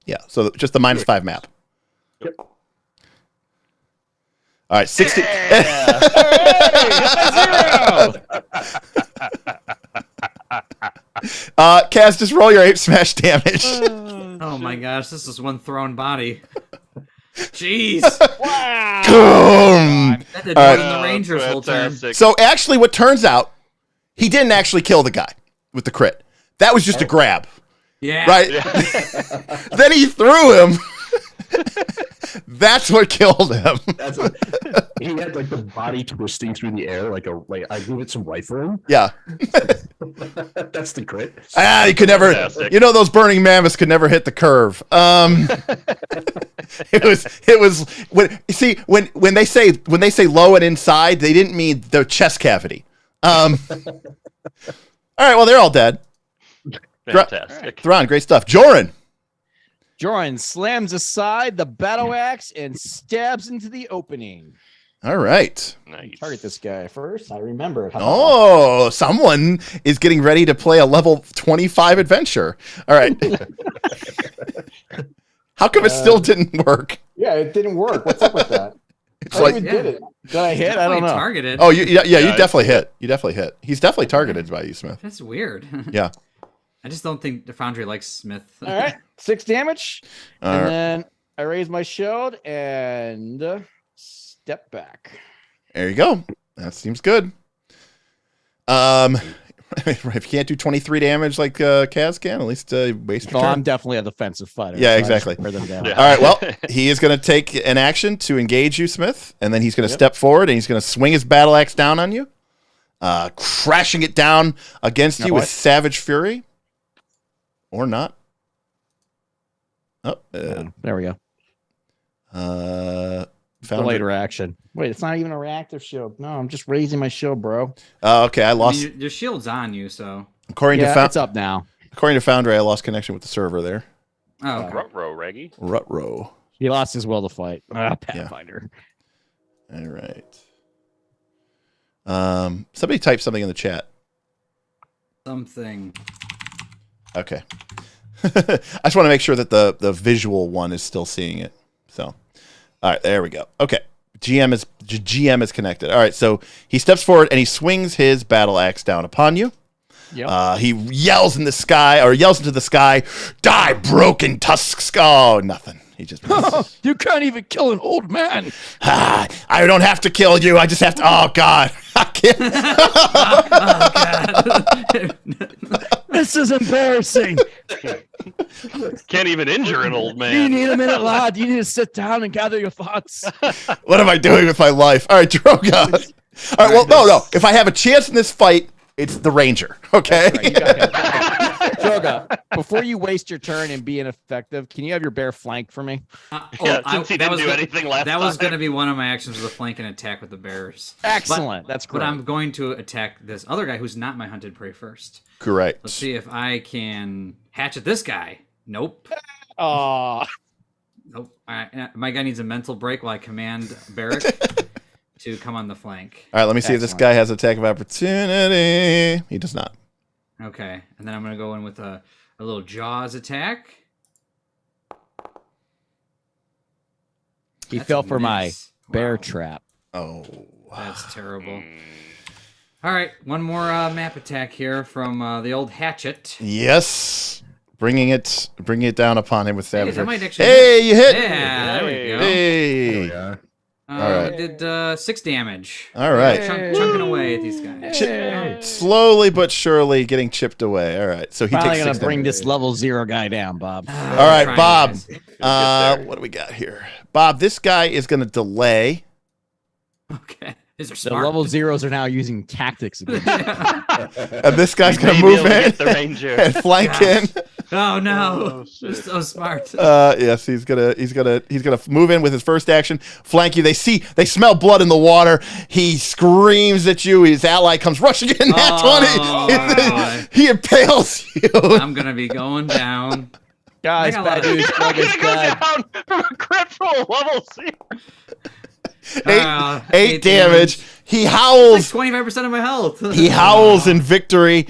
Yeah, so just the -5 map. Yep. All right, 60. Kaz, just roll your 8 smash damage. Oh my gosh, this is one thrown body. Jeez. Boom. That did All more right. than the Rangers whole turn. Fantastic. So actually, what turns out, he didn't actually kill the guy with the crit. That was just a grab, Yeah. right? Then he threw him. That's what killed him. He had like the body twisting through the air like I gave it some rifling. Yeah. That's the crit. He could never. Fantastic. You know, those burning mammoths could never hit the curve. It was when they say low and inside, they didn't mean the chest cavity. All right, well, they're all dead. Fantastic. Thron, great stuff. Joren. Joren slams aside the battle axe and stabs into the opening. All right. Nice. Target this guy first. I remember it. Oh, someone is getting ready to play a level 25 adventure. All right. How come it still didn't work? Yeah, it didn't work. What's up with that? It's I like, even did it. Did I hit? I don't know. Targeted. oh, you Yeah, definitely hit. You definitely hit. He's definitely targeted by you, Smith. That's weird. Yeah. I just don't think the Foundry likes Smith. All right, 6 damage, All and right. then I raise my shield and step back. There you go. That seems good. If you can't do 23 damage like Kaz can, at least waste your Oh, turn. I'm definitely a defensive fighter. Yeah, so I exactly. just wear them down. Yeah. All right, well, he is going to take an action to engage you, Smith, and then he's going to step forward and he's going to swing his battle axe down on you, crashing it down against you with savage fury. Or not. Oh, There we go. found The later action. Wait, it's not even a reactive shield. No, I'm just raising my shield, bro. Okay, I I lost. mean, your shield's on you, so. According Yeah, to it's up now. Foundry, I lost connection with the server there. Oh, okay. Ruh-roh, Reggie. Rut-row. He lost his will to fight. Pathfinder. All right. Somebody type something in the chat. Something. Okay. I just want to make sure that the visual one is still seeing it. So, all right, there we go. Okay. GM is connected. All right, so he steps forward and he swings his battle axe down upon you. Yep. He yells into the sky, "Die, broken Tusks!" Oh, nothing. He just You can't even kill an old man. I don't have to kill you. I just have to. Oh God, I can't. This is embarrassing. Can't even injure an old You man. need a minute, lad. You need to sit down and gather your thoughts. What am I doing with my life? All right, Droga. All right, well, no. If I have a chance in this fight, it's the Ranger. Okay. Right, you got it. Droga, before you waste your turn and be ineffective, can you have your bear flank for me? Since he didn't do anything last That was time. going to be one of my actions, was a flank and attack with the bears. Excellent. That's great. But I'm going to attack this other guy who's not my hunted prey first. Correct. Let's see if I can hatchet this guy. Nope. Oh, Nope. All right. My guy needs a mental break while I command Barrick to come on the flank. All right, let me see if this guy has attack of opportunity. He does not. Okay. And then I'm going to go in with a little jaws attack. he That's fell a for my miss. bear Wow. trap. Oh. That's terrible. All right. One more map attack here from the old hatchet. Yes. Bringing it down upon him with Hey, Savage. that might actually Hey, you hit. Yeah, there we go. Hey. Yeah. All right. Did 6 damage. All right. Chunking away at these guys. Slowly but surely getting chipped away. All right. So he Finally takes gonna 6 bring damage. this level 0 guy down, Bob. All right, Trying, Bob. guys. What do we got here? Bob, this guy is going to delay. Okay. These are The smart. level 0s are now using tactics again. And this guy's going to Maybe move able to in get the Ranger. and flank Gosh. in. Oh no! Oh, They're shit. so smart. Yes, he's gonna move in with his first action, flank you. They smell blood in the water. He screams at you. His ally comes rushing in. Nat 20. boy. He impales you. I'm gonna be going down. Guys, I got a lot bad of- news. I'm Drug is gonna go dead. down from a crit roll level 6. Eight damage. He Like howls. 25% of my health. He howls in victory,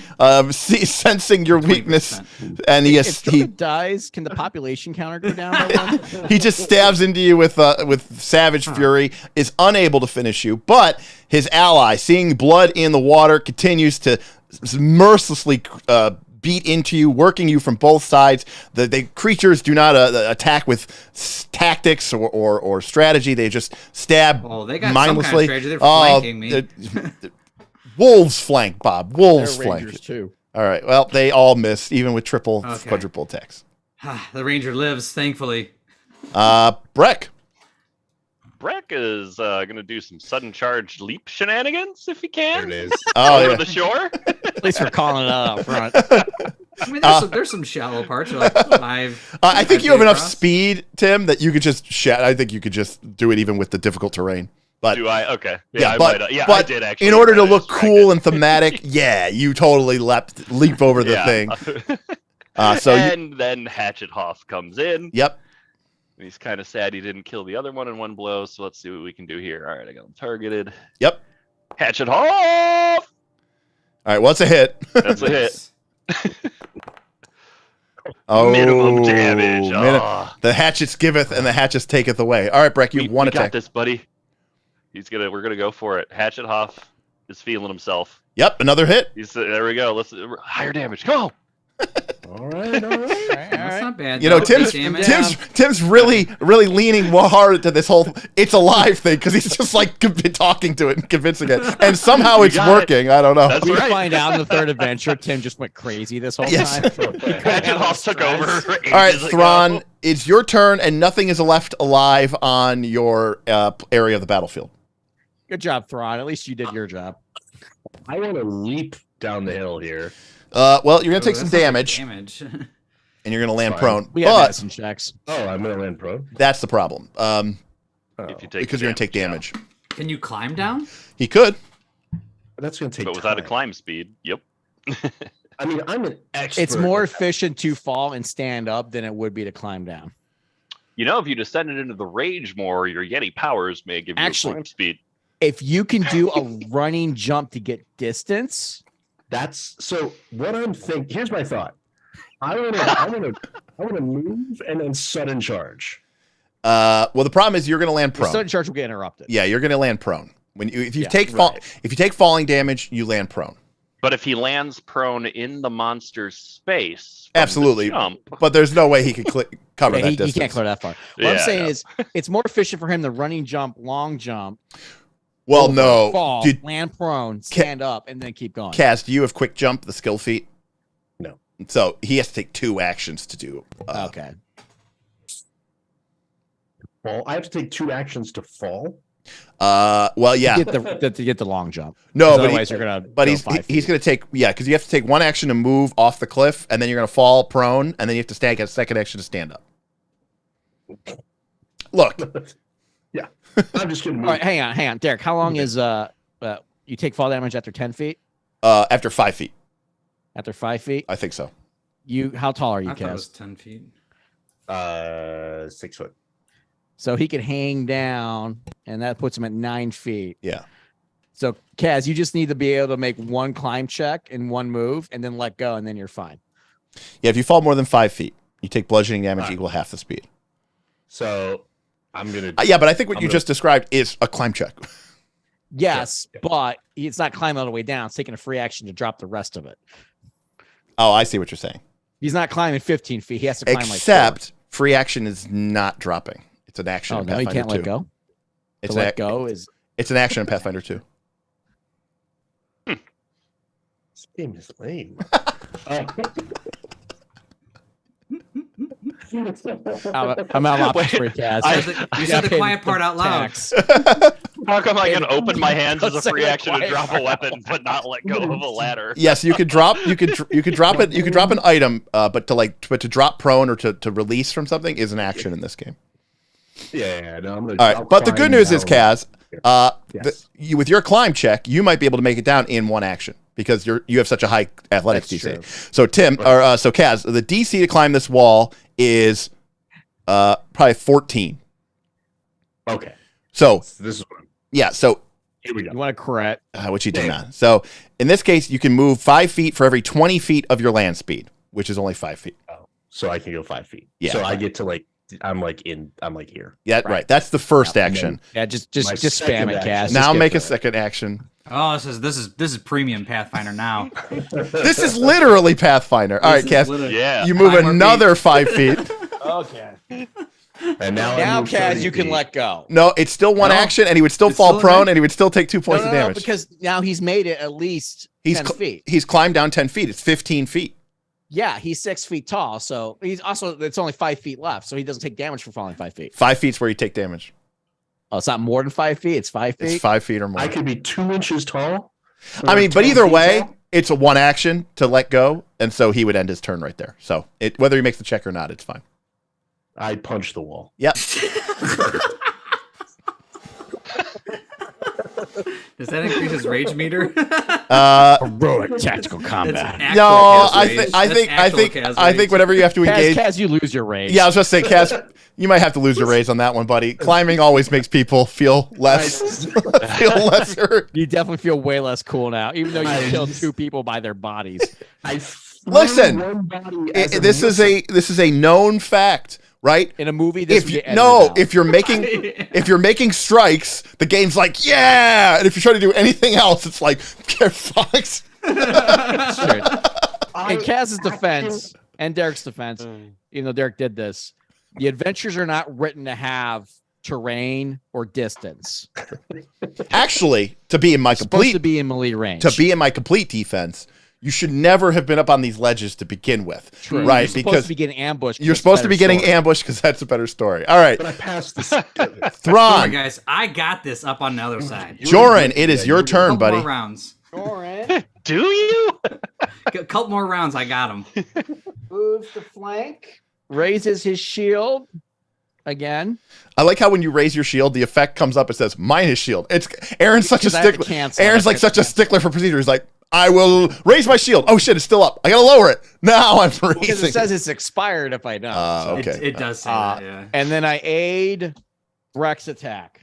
sensing your weakness, and If Droga dies, can the population counter go down by 1? he just stabs into you with savage fury. Is unable to finish you, but his ally, seeing blood in the water, continues to mercilessly beat into you, working you from both sides. The creatures do not attack with tactics or strategy. They just stab Oh, they got mindlessly. some kind of strategy. They're flanking me. Wolves flank, Bob. Wolves They're flank. rangers too. All right. Well, they all miss, even with triple, Okay. quadruple attacks. The ranger lives, thankfully. Brek. Brek is gonna do some sudden charge leap shenanigans if he There can. it is. Oh Over yeah. the shore. At least we're calling it out up front. I mean, there's some shallow parts. Like 5. I think 5 you have feet enough across. speed, Tim, that you could just I think you could just do it even with the difficult terrain. But Do I? Okay. yeah, I but, might. Yeah, but I did actually. in order to try look distract cool it. and thematic, yeah, you totally leap over the thing. So and then Hatchet Hoff comes in. yep. And he's kind of sad he didn't kill the other one in one blow. So let's see what we can do here. All right, I got him targeted. Yep. Hatchet Hoff. All right, what's a hit? That's a hit. Oh, Minimum damage. Ah. The hatchets giveth and the hatchets taketh away. All right, Brek, you have one we got attack. this, buddy. We're gonna go for it. Hatchet Hoff is feeling himself. Yep, another hit. There we go. Let's higher damage. Go. All right. That's not bad. You know, though. Tim's Eight damage. Tim's really leaning more hard to this whole "it's alive" thing because he's just like been talking to it and convincing it, and somehow it's got it. working. I don't know. That's We right. find out in the third adventure, Tim just went crazy this whole Yes. time. Hatchet Hoff took over. All right, Thron, it's your turn, and nothing is left alive on your area of the battlefield. Good job, Thron. At least you did your job. I want to leap down the hill here. Well, you're gonna take Oh, some that's not damage, Damage. and you're gonna land Fine. prone. We have But medicine checks. Oh, I'm gonna land prone. that's the problem. Oh. If you take Because you're gonna take damage. Can you climb down? He could. That's gonna take. But without a time. climb speed. Yep. I mean, I'm an expert. It's more efficient to fall and stand up than it would be to climb down. You know, if you descended into the rage more, your Yeti powers may give you Actually- a climb speed. If you can do a running jump to get distance, That's so. What I'm thinking. Here's my thought. I want to move and then sudden charge. Well, the problem is you're going to land The prone. sudden charge will get interrupted. Yeah, you're going to land prone. If you Yeah, take falling damage, you land prone. But if he lands prone in the monster's space, from the Absolutely. jump, But there's no way he could cover Yeah, that he distance. can't clear that far. What Yeah, I'm saying yeah. is, it's more efficient for him to running jump, long jump, Well, over, no. fall, Dude, land prone, stand up, and then keep going. Kaz, do you have quick jump, the skill feat? No. So he has to take 2 actions to do. Okay. Fall. I have to take 2 actions to fall. Well, yeah. To get the long jump. No, 'Cause but otherwise you're gonna. go he's 5 he's feet. going to take because you have to take 1 action to move off the cliff, and then you're going to fall prone, and then you have to take a second action to stand up. Look, Yeah. I'm just gonna All move. right, hang on, Derek. How long is you take fall damage after 10 feet? after 5 feet, After 5 feet? I think so. How tall are you, I thought it was Kaz? 10 feet. 6 foot. So he could hang down, and that puts him at 9 feet. Yeah. So Kaz, you just need to be able to make 1 climb check and 1 move, and then let go, and then you're fine. Yeah, if you fall more than 5 feet, you take bludgeoning damage Alright. equal half the speed. So I'm gonna. Yeah, but I think what I'm you gonna- just described is a climb check. Yes, Yeah. but it's not climbing all the way down. It's taking a free action to drop the rest of it. Oh, I see what you're saying. He's not climbing 15 feet. He has to climb Except free action is not dropping. It's an action. like 4. Oh in no, you Pathfinder can't 2. let go. It's To an let go is It's an action in Pathfinder 2. This game is lame. I'm out of options for you, Kaz. I- You said the quiet part out loud. Tax. how come I can open my hands as a Say free the action to quiet drop a part weapon, but not let go of a ladder? Yes, you could drop. You could drop it. You could drop an item, but to drop prone or to release from something is an action in this game. Yeah, no, I'm gonna. All right, but the good news is, Kaz, Yes. with your climb check, you might be able to make it down in 1 action because you have such a high athletics That's DC. true. So so Kaz, the DC to climb this wall is probably 14. Okay, So this is what I'm. yeah, so Here we go. You want to correct? which you did not. So in this case, you can move 5 feet for every 20 feet of your land speed, which is only 5 feet. So I can go 5 feet. Yeah. So I get to I'm here. Yeah, right. That's the first action. Yeah, just My spam second it, action. Kaz. Now Just make get a second action. Oh, this is premium Pathfinder now. This is literally Pathfinder. All right, This is Kaz, literally- Yeah. you move Five more another 5 feet. Okay. And now Now, I move Kaz, 30 you can feet. let go. No, it's still 1 No. action, and he would still It's fall still an prone, action. and he would still take 2 points of damage. Because now he's made it at least 10 feet. He's climbed down 10 feet. It's 15 feet. Yeah, he's 6 feet tall, so it's only 5 feet left, so he doesn't take damage for falling 5 feet. 5 feet's where you take damage. Oh, it's not more than 5 feet. It's 5 feet. It's 5 feet or more. I could be 2 inches tall. I mean, but 10 either feet way, tall. it's a 1 action to let go, and so he would end his turn right there. So whether he makes the check or not, it's fine. I punch the wall. Yep. Does that increase his rage meter? Heroic tactical That's combat. actual No, Kaz I rage. think That's actual Kaz I think rage. whenever you have to engage. Kaz, you lose your rage. Yeah, I was just saying, Kaz, you might have to lose your raise on that one, buddy. Climbing always makes people feel less feel less hurt. You definitely feel way less cool now, even though you I killed just- 2 people by their bodies. I Listen, one body as a This is a known fact, right? In a movie, this would get edited out. if you're making strikes, the game's like, yeah, and if you're trying to do anything else, it's like, get fucked. It's true. I- In Kaz's defense and Derek's defense, even though Derek did this, the adventures are not written to have terrain or distance. Actually, to be in my It's supposed to complete be in melee range. defense, you should never have been up on these ledges to begin with, True. right? You're supposed Because to be getting ambushed. you're supposed to be getting ambushed because that's a better story. All right, But I passed this. Don't worry, Thron, guys. I got this up on the other side. Joren, it is your turn, Couple more buddy. rounds. Joren Do you? Couple more rounds. I got him. moves to flank, raises his shield again. I like how when you raise your shield, the effect comes up. It says minus shield. It's Aaron's such a Because I have to stickler. cancel Aaron's it. like such a stickler for procedure. He's like, I will raise my shield. Oh shit, it's still up. I gotta lower it. Now I'm Because raising. it says it's expired if I don't. so. Okay. It does say that. Yeah. And then I aid Brek's attack.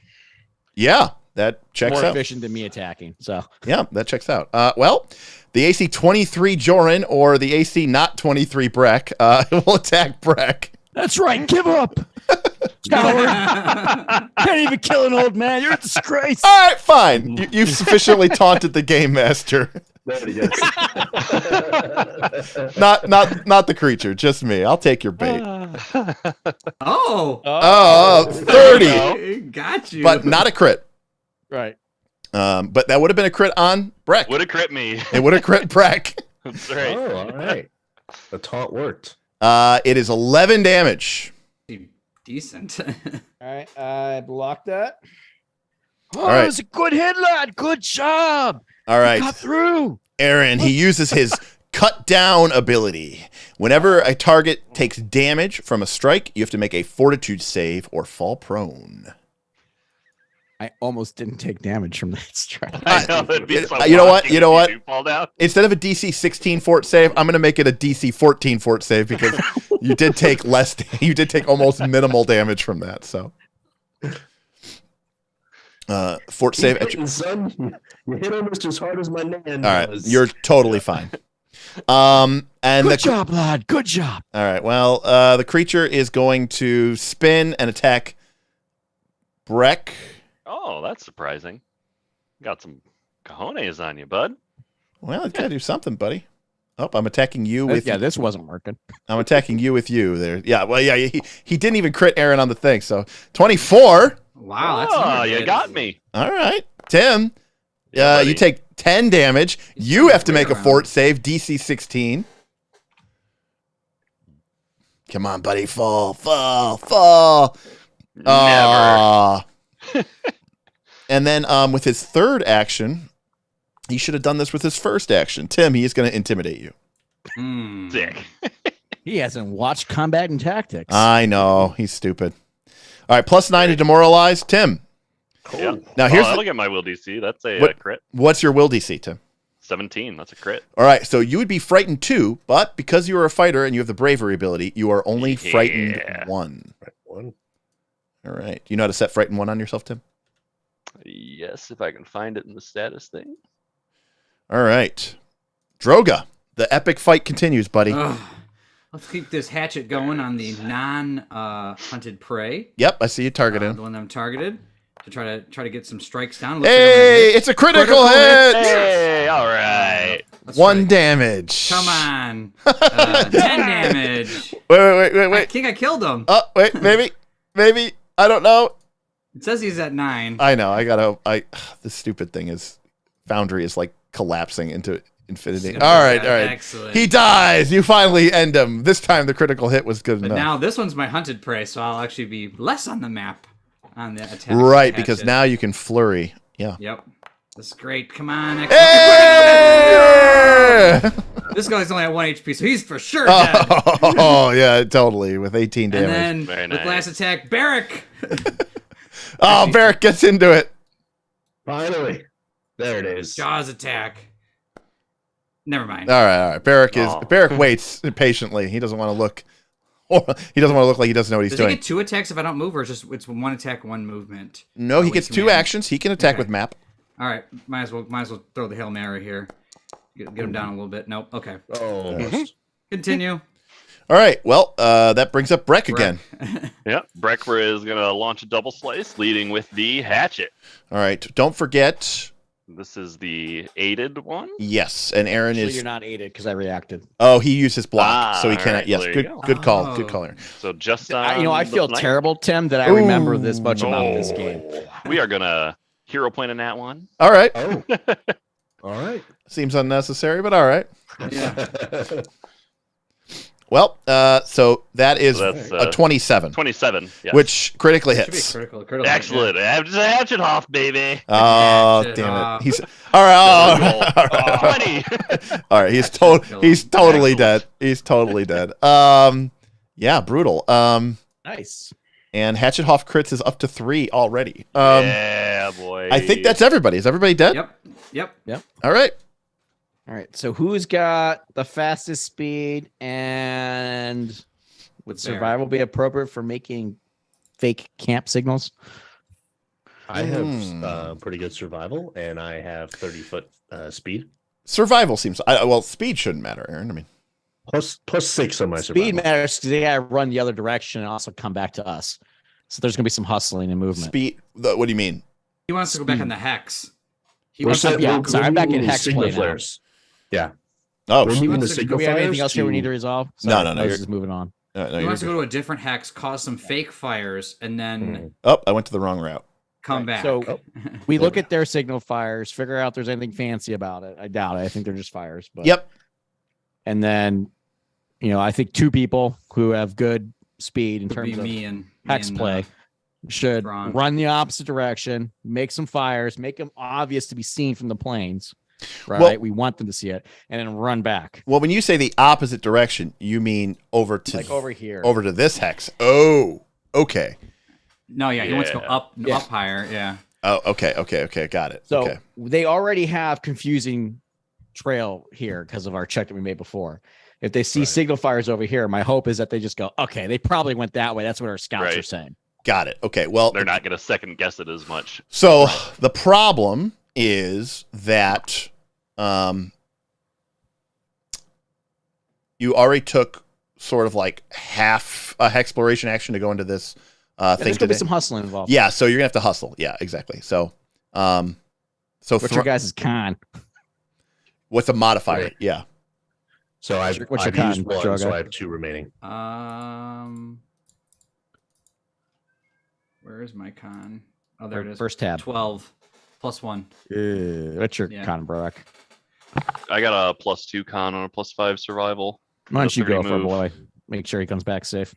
Yeah, that checks More out. efficient than me attacking. So Yeah, that checks out. Well, the AC 23 Joren or the AC not 23 Brek will attack Brek. That's right. Give up. Coward. Can't even kill an old man. You're a disgrace. All right, fine. You've sufficiently taunted the game master. There he is. Not the creature, just me. I'll take your bait. Oh, 30, got you. but not a crit. Right. But that would have been a crit on Brek. Would have crit me. It would have crit Brek. That's right. Oh, all right. The taunt worked. It is 11 damage. Decent. All right. I blocked that. Oh, All right. That was a good hit, lad. Good job. All right. Got through. Aaron, he uses his cut down ability. Whenever a target takes damage from a strike, you have to make a fortitude save or fall prone. I almost didn't take damage from that strike. I know, it'd be so You know what? watching You know if what? do fall down. Instead of a DC 16 fort save, I'm going to make it a DC 14 fort save because you did take less. You did take almost minimal damage from that. So, fort save. Son, you hit almost as hard as my nan. All right, does. you're totally fine. And Good job, lad. Good job. All right. Well, the creature is going to spin and attack Brek. Oh, that's surprising. Got some cojones on you, bud. Well, it's got to do something, buddy. Oh, I'm attacking you with. Yeah, this wasn't working. I'm attacking you with you there. Yeah. Well, yeah. He didn't even crit Aaron on the thing. So 24. Wow, that's Oh, weird. you got me. All right, Tim. Yeah, You buddy. take 10 damage. You have to make a around. fort save, DC 16. Come on, buddy. Fall. Never. Aw. And then with his third action, he should have done this with his first action. Tim, he is going to intimidate you. Hmm. Sick. He hasn't watched Combat and Tactics. I know. He's stupid. All right, +9 to demoralize. Tim, Yeah. now here's that'll get my will DC. That's a What- crit. what's your will DC, Tim? 17. That's a crit. All right, so you would be frightened 2, but because you are a fighter and you have the bravery ability, you are only frightened Yeah. 1. Right, one. All right. You know how to set frightened 1 on yourself, Tim? Yes, if I can find it in the status thing. All right. Droga, the epic fight continues, buddy. Ugh. Let's keep this hatchet going on the non-hunted prey. Yep, I see you targeted The him. one that I'm targeted to try to get some strikes down. Looks like I'm Hey, gonna hit. it's a critical Critical hit! hit. Hey, all right. Let's 1 try. damage. Come on. 10 damage. Wait. I think I killed him. Oh, wait, maybe. I don't know. It says he's at 9. I know. This stupid thing is, Foundry is like collapsing into infinity. All right. Excellent. He dies. You finally end him. This time the critical hit was good But enough. now this one's my hunted prey, so I'll actually be less on the map on the attack. Right, because now you can flurry. Yeah. Yep. This is great. Come on. Hey! This guy's only at 1 HP, so he's for sure dead. Oh, yeah, totally. With 18 damage. And then Very with nice. last attack, Barrick. Oh, Barrick gets into it. Finally. There it is. Jaws attack. Never mind. All right. Barrick Oh. waits patiently. He doesn't want to look. He doesn't want to look like he doesn't know what he's Does doing. he get 2 attacks if I don't move, or it's 1 attack, 1 movement? No, he Oh, gets with 2 command. actions. He can attack Okay. with map. All right, might as well throw the Hail Mary here. Get him down a little bit. Nope. Okay. Oh, almost. Continue. All right. Well, that brings up Brek again. Yep. Brecker is going to launch a double slice, leading with the hatchet. All right. Don't forget. This is the aided one. Yes, and Aaron So is. you're not aided because I reacted. Oh, he used his block, Ah, so he all cannot. right, Yes, there you good, go. good call, good Oh. call, Aaron. So just I feel on the night, terrible, Tim, that I remember this much about this Ooh. game. We are going to hero point in that one. All right. Oh. All right. Seems unnecessary, but all right. Yeah. Well, so that is So that's, a 27, 27. Yes. which critically Should be hits. critical. Excellent. Hatchet off, baby. Oh, Hatchet damn it! off. He's all right. All right. 20. All right. He's Kill him. he's totally Excellent. dead. He's totally dead. Yeah, brutal. Nice. And Hatchet Hoff crits is up to 3 already. Yeah, boy. I think that's everybody. Is everybody dead? Yep. All right. All right. So who's got the fastest speed, and would Barrick. survival be appropriate for making fake camp signals? I have pretty good survival, and I have 30-foot speed. Survival seems. Well, speed shouldn't matter, Aaron. I mean, plus 6 on my Speed survival. matters because they gotta run the other direction and also come back to us. So there's gonna be some hustling and movement. Speed. What do you mean? He wants to go back on the hex. He We're wants to set- yeah, we're- sorry, we're I'm back in moving the hex signal play now. flares. Yeah. Oh, We're moving the Do signal Do we have anything flares else here we to- need to resolve? No, no, I was you're- just moving on. no, he you're wants to good. go to a different hex, cause some fake fires, and then Oh, I went to the wrong route. come Right, back. so- We look at their signal fires, figure out if there's anything fancy about it. I doubt it. I think they're just fires. But Yep. And then, I think 2 people who have good speed in Would be terms of me and hex me and, play should Thron. run the opposite direction, make some fires, make them obvious to be seen from the planes. Right, Well- we want them to see it, and then run back, Well, when you say the opposite direction, you mean over to like over here. over to this hex. Oh, okay. No, yeah, he wants to go Yeah. up Yeah. up higher. Yeah. Oh, okay. Got it. So okay. they already have confusing trail here because of our check that we made before. If they see Right. signal fires over here, my hope is that they just go, okay, they probably went that way. That's what our scouts are Right. saying. Got it. Okay. Well, They're not going to second guess it as much. so the problem is that you already took sort of like half a exploration action to go into this And thing there's gonna be today. some hustling involved. Yeah, so you're gonna have to hustle. Yeah, exactly. So, What's your guys' con? what's a modifier? Right. Yeah. So I've What's your used con, 1, so Droga? I have 2 remaining. Where is my con? Oh, there it is. First tab. 12 plus 1. What's your Yeah. con, Brek? I got a +2 con on a +5 survival. Why don't The you go 30 for a move. boy? Make sure he comes back safe.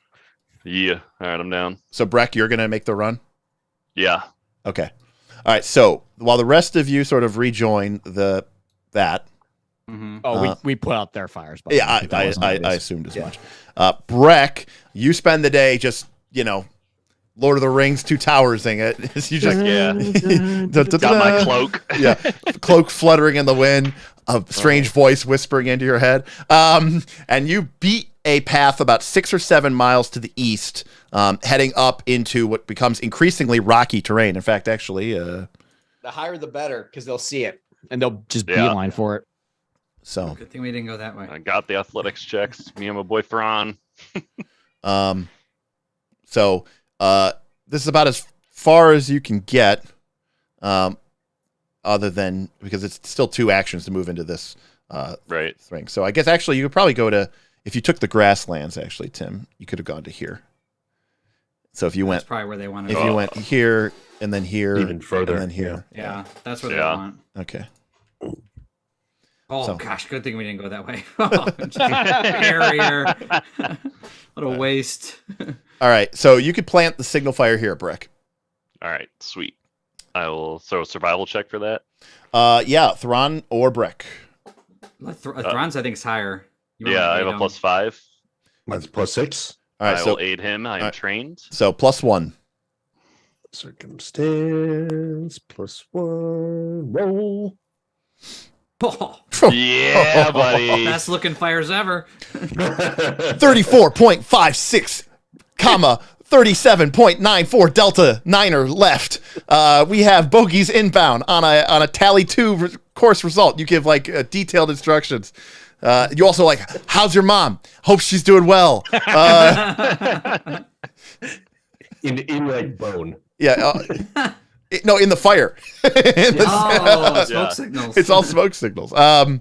Yeah. All right, I'm down. So Brek, you're gonna make the run. Yeah. Okay. All right. So while the rest of you sort of rejoin that, Mm-hmm. Oh, we put out their fires. But yeah, that I wasn't I obvious. assumed as Yeah. much. Brek, you spend the day just Lord of the Rings, 2 Towersing it. You just Yeah. Da-da-da. Got my cloak. Yeah, cloak fluttering in the wind, a strange voice whispering into your head. And you beat a path about 6 or 7 miles to the east, heading up into what becomes increasingly rocky terrain. In fact, actually, The higher the better, because they'll see it and they'll just Yeah. beeline for it. so Good thing we didn't go that way. I got the athletics checks. Me and my boy Thron. so this is about as far as you can get, other than because it's still 2 actions to move into this Right. thing. So I guess actually you could probably go to, if you took the grasslands, actually, Tim, you could have gone to here. So if you That's went, probably where they want to if go. you went here and then here, Even further, and then here, Yeah, that's what they Yeah. want. okay. Oh So- gosh, good thing we didn't go that way. Barrier. What a waste. All right, so you could plant the signal fire here, Brek. All right. Sweet. I will throw a survival check for that. Yeah, Thron or Brek. Thron's, I think, is higher. You might Yeah, wanna I have aid a him. +5. Mine's +6. All right, I so will aid him. I am right. trained. so +1. Circumstance +1. Roll. Oh, Yeah, buddy. best looking fires ever. 34.56, comma 37.94 Delta Niner left. We have bogeys inbound on a tally 2 course result. You give like detailed instructions. You also like, how's your mom? Hope she's doing well. in like bone. Yeah. No, in the fire. In the- Oh, smoke Yeah. signals. It's all smoke signals. All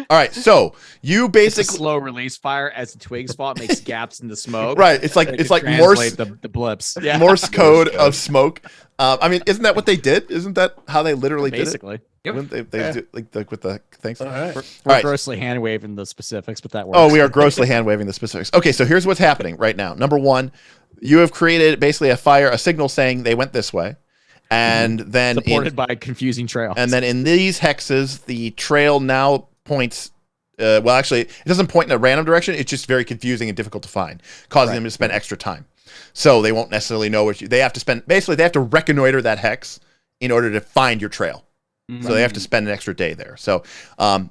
right, so you It's a basically slow release fire as the twigs fall, it makes gaps in the smoke. right. It's like They it's can like translate Morse the blips. Yeah, Morse code of smoke. I mean, isn't that what they did? Isn't that how they literally basically. Yep. did it? They Yeah. do, like with the things. All right. We're right. grossly hand waving the specifics, but that works. Oh, we are grossly hand waving the specifics. Okay, so here's what's happening right now. Number 1, you have created basically a signal saying they went this way, and then supported by confusing trails. and then in these hexes, the trail now points. Well, actually, it doesn't point in a random direction. It's just very confusing and difficult to find, causing them to spend extra time. So they won't necessarily know what they have to spend. Basically, they have to reconnoiter that hex in order to find your trail. So they have to spend an extra day there. So but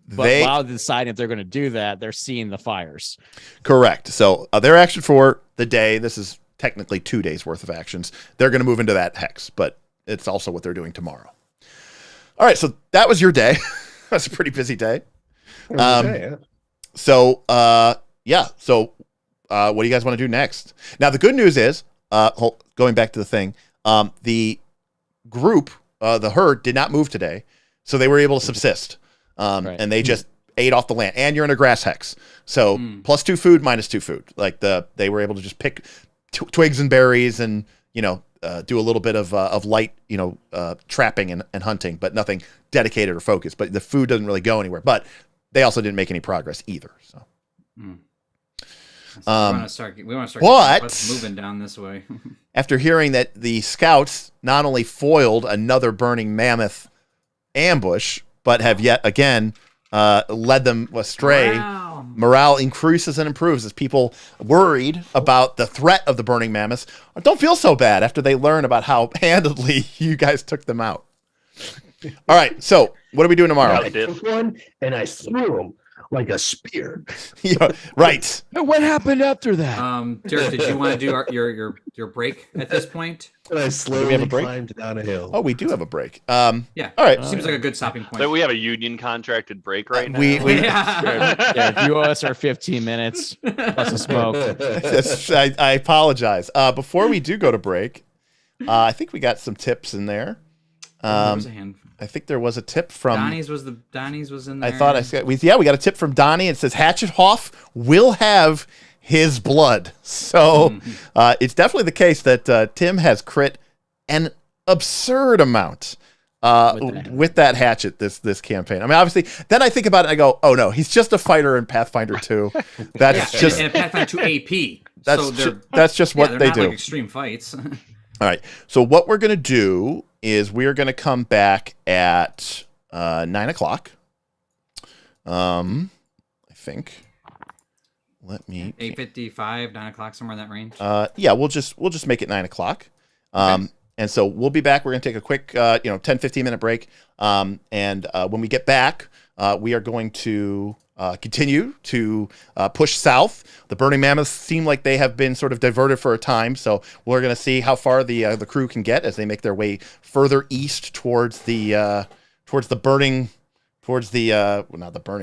they while they're deciding if they're going to do that, they're seeing the fires. correct. So their action for the day. This is technically 2 days worth of actions. They're going to move into that hex, but it's also what they're doing tomorrow. All right. So that was your day. That's a pretty busy day. Okay, yeah. So yeah. So what do you guys want to do next? Now the good news is going back to the thing. The group, the herd, did not move today, so they were able to subsist, and they just ate off the land. And you're in a grass hex, so +2 food, -2 food. Like they were able to just pick twigs and berries, and do a little bit of light, trapping and hunting, but nothing dedicated or focused. But the food doesn't really go anywhere. But they also didn't make any progress either. So. We want to start But moving down this way. after hearing that the scouts not only foiled another burning mammoth ambush, but have yet again led them astray, morale increases and improves as people worried about the threat of the burning mammoths don't feel so bad after they learn about how handedly you guys took them out. All right, so what are we doing tomorrow? I took one and I threw him like a spear. Yeah, right. What happened after that? Derek, did you want to do your break at this point? And I Do slowly we have a break? climbed down a hill. Oh, we do have a break. Yeah. All right. Seems like a good stopping point. So we have a union contracted break right now. We Yeah, you owe us our 15 minutes plus a smoke. I apologize. Before we do go to break, I think we got some tips in there. There was a hand. I think there was a tip from Donnie's was in there. I thought I said we got a tip from Donnie. It says Hatchethoff will have his blood. So it's definitely the case that Tim has crit an absurd amount with that hatchet this campaign. I mean, obviously, then I think about it and I go, oh no, he's just a fighter in Pathfinder 2. That's just and Pathfinder 2 AP. That's just what they're they not do. like extreme fights. All right. So what we're gonna do is we are gonna come back at 9:00. I think. Let me 8:55, 9 o'clock, somewhere in that range. yeah, we'll just make it 9:00. And so we'll be back. We're gonna take a quick 10-15 minute break. And when we get back, we are going to continue to push south. The Burning Mammoths seem like they have been sort of diverted for a time, so we're going to see how far the crew can get as they make their way further east towards the not the Burning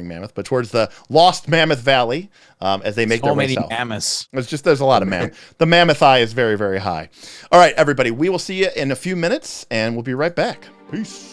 Mammoth, but towards the Lost Mammoth Valley as they make their way south. Mammoths. There's a lot of mammoth. The mammoth eye is very, very high. All right, everybody, we will see you in a few minutes, and we'll be right back. Peace.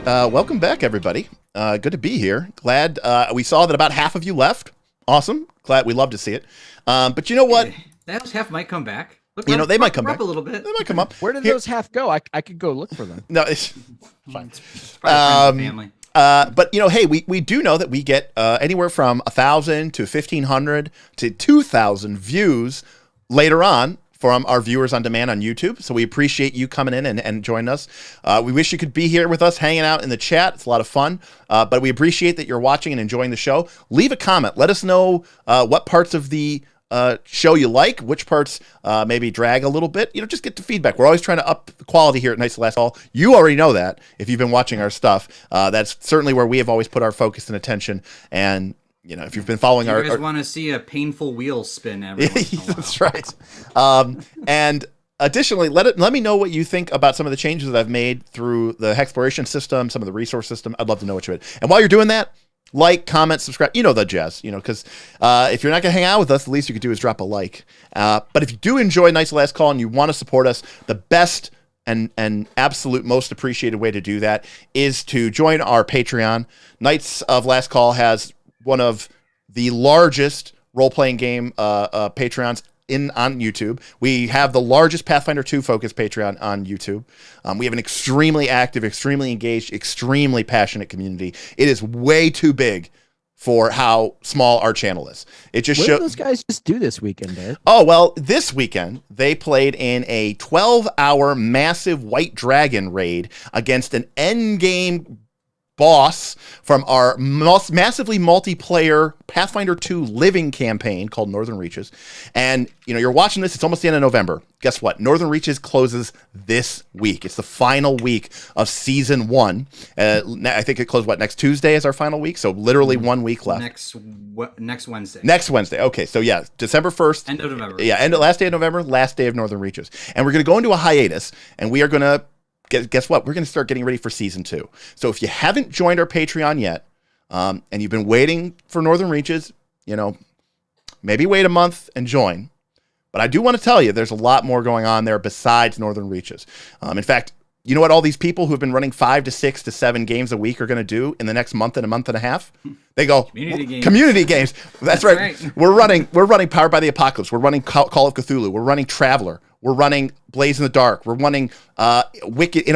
Welcome back, everybody. Good to be here. Glad we saw that about half of you left. Awesome. Glad. We love to see it. But you know what? That half might come back. Look, You know, they might come up back a little bit. They might come up. Where did Here- those half go? I could go look for them. No, it's fine. It's probably friends and family. But you know, hey, we do know that we get anywhere from 1,000 to 1,500 to 2,000 views later on from our viewers on demand on YouTube. So we appreciate you coming in and joining us. We wish you could be here with us, hanging out in the chat. It's a lot of fun. But we appreciate that you're watching and enjoying the show. Leave a comment. Let us know what parts of the show you like, which parts maybe drag a little bit. You know, just get the feedback. We're always trying to up the quality here at Knights of the Last Call. You already know that if you've been watching our stuff. That's certainly where we have always put our focus and attention. And you know, if you've been following You our, guys want to see a painful wheel spin every once in a while. that's right. And additionally, let me know what you think about some of the changes that I've made through the exploration system, some of the resource system. I'd love to know what you did. And while you're doing that, like, comment, subscribe. You know the jazz. You know, because if you're not gonna hang out with us, the least you could do is drop a like. But if you do enjoy Knights of the Last Call and you want to support us, the best and absolute most appreciated way to do that is to join our Patreon. Knights of Last Call has one of the largest role-playing game Patreons on YouTube. We have the largest Pathfinder 2 focused Patreon on YouTube. We have an extremely active, extremely engaged, extremely passionate community. It is way too big for how small our channel is. It just What shows. did those guys just do this weekend, Dave? Oh, well, this weekend, they played in a 12-hour massive White Dragon raid against an endgame boss from our massively multiplayer Pathfinder 2 living campaign called Northern Reaches. And, you know, you're watching this, it's almost the end of November. Guess what? Northern Reaches closes this week. It's the final week of season 1. I think it closed, next Tuesday is our final week. So literally 1 week left. Next Wednesday. Next Wednesday. Okay, so yeah, December 1st. End of November. Yeah, last day of November, last day of Northern Reaches. And we're going to go into a hiatus, and we are going to guess what? We're going to start getting ready for season 2. So if you haven't joined our Patreon yet, and you've been waiting for Northern Reaches, you know, maybe wait a month and join. But I do want to tell you, there's a lot more going on there besides Northern Reaches. In fact, you know what all these people who have been running 5 to 6 to 7 games a week are going to do in the next month and a month and a half? They go community games. That's right. We're running Powered by the Apocalypse. We're running Call of Cthulhu. We're running Traveler. We're running Blaze in the Dark. We're running Wicked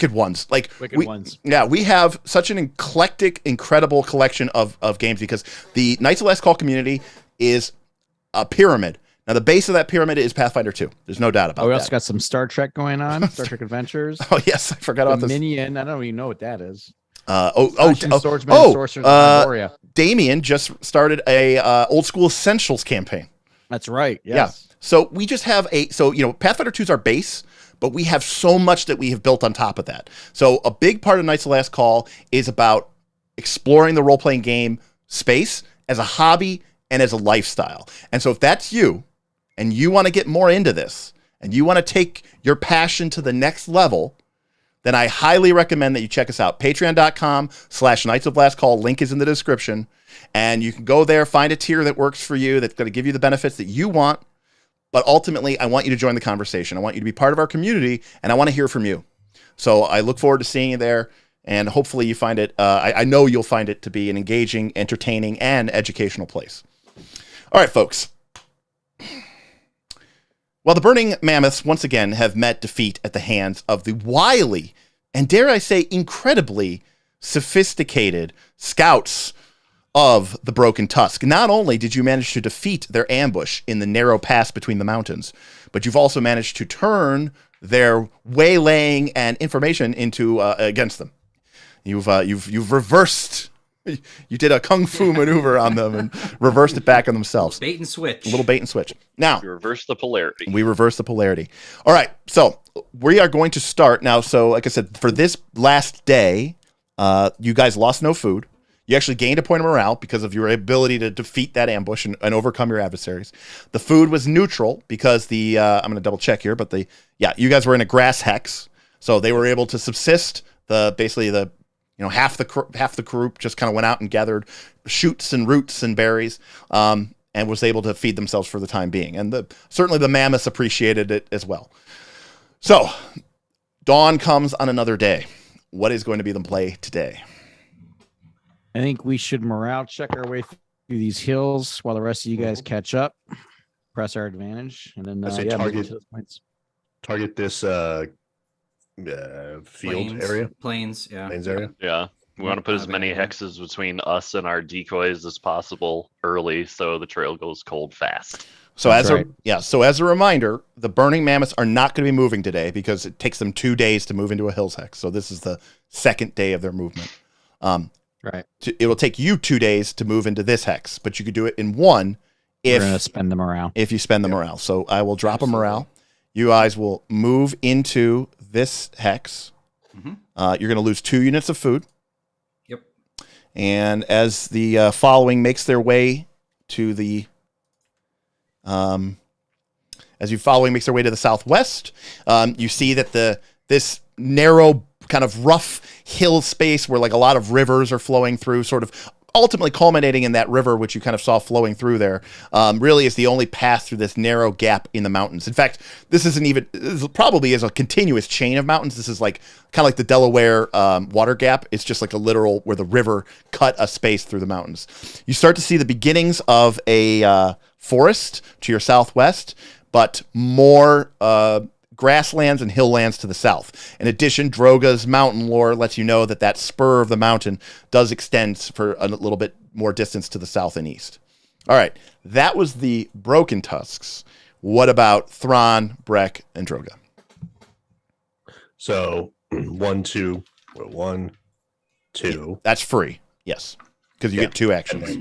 Ones. Ones. Yeah, we have such an eclectic, incredible collection of games because the Knights of Last Call community is a pyramid. Now, the base of that pyramid is Pathfinder 2. There's no doubt about that. We also got some Star Trek going on, Star Trek Adventures. Oh, yes, I forgot about this. Minion, I don't even know what that is. Swordsman, Damien just started a old school Essentials campaign. That's right, yes. Yeah. So we just have Pathfinder 2 is our base, but we have so much that we have built on top of that. So a big part of Knights of the Last Call is about exploring the role-playing game space as a hobby and as a lifestyle. And so if that's you, and you want to get more into this, and you want to take your passion to the next level, then I highly recommend that you check us out. Patreon.com/Knights of Last Call. Link is in the description. And you can go there, find a tier that works for you, that's going to give you the benefits that you want. But ultimately, I want you to join the conversation. I want you to be part of our community, and I want to hear from you. So I look forward to seeing you there, and hopefully you find it, I know you'll find it to be an engaging, entertaining, and educational place. All right, folks. Well, the Burning Mammoths, once again, have met defeat at the hands of the wily, and dare I say, incredibly sophisticated scouts of the Broken Tusk. Not only did you manage to defeat their ambush in the narrow pass between the mountains, but you've also managed to turn their waylaying and information into against them. You've reversed. You did a kung fu maneuver on them and reversed it back on themselves. Bait and switch. A little bait and switch. Now, We reverse the polarity. we reverse the polarity. All right, so we are going to start now. So, like I said, for this last day, you guys lost no food. You actually gained a point of morale because of your ability to defeat that ambush and overcome your adversaries. The food was neutral because I'm going to double check here, but you guys were in a grass hex, so they were able to subsist. Half the group just kind of went out and gathered shoots and roots and berries, and was able to feed themselves for the time being. And certainly the mammoths appreciated it as well. So dawn comes on another day. what is going to be the play today? I think we should morale check our way through these hills while the rest of you guys catch up. Press our advantage, and then I say move target- into those points. Target this field area, Plains, yeah. plains area. Yeah. We want to put as many hexes between us and our decoys as possible early so the trail goes cold fast. So That's as right. so as a reminder, the Burning Mammoths are not going to be moving today because it takes them 2 days to move into a hills hex. So this is the second day of their movement. Right. It will take you 2 days to move into this hex, but you could do it in one We're gonna spend the morale. if you spend the morale. So I will drop a morale. You guys will move into this hex. Mhm. You're going to lose 2 units of food. Yep. And as the following makes their way to the makes their way to the southwest, you see that this narrow kind of rough hill space where like a lot of rivers are flowing through, sort of ultimately culminating in that river, which you kind of saw flowing through there, really is the only path through this narrow gap in the mountains. In fact, this probably is a continuous chain of mountains. This is like kind of like the Delaware water gap. It's just like a literal where the river cut a space through the mountains. You start to see the beginnings of a forest to your southwest, but more grasslands and hilllands to the south. In addition, Droga's mountain lore lets you know that spur of the mountain does extend for a little bit more distance to the south and east. All right, that was the Broken Tusks. What about Thron, Brek, and Droga? So 1, 2, 1, 2. That's free, yes, because you get 2 actions.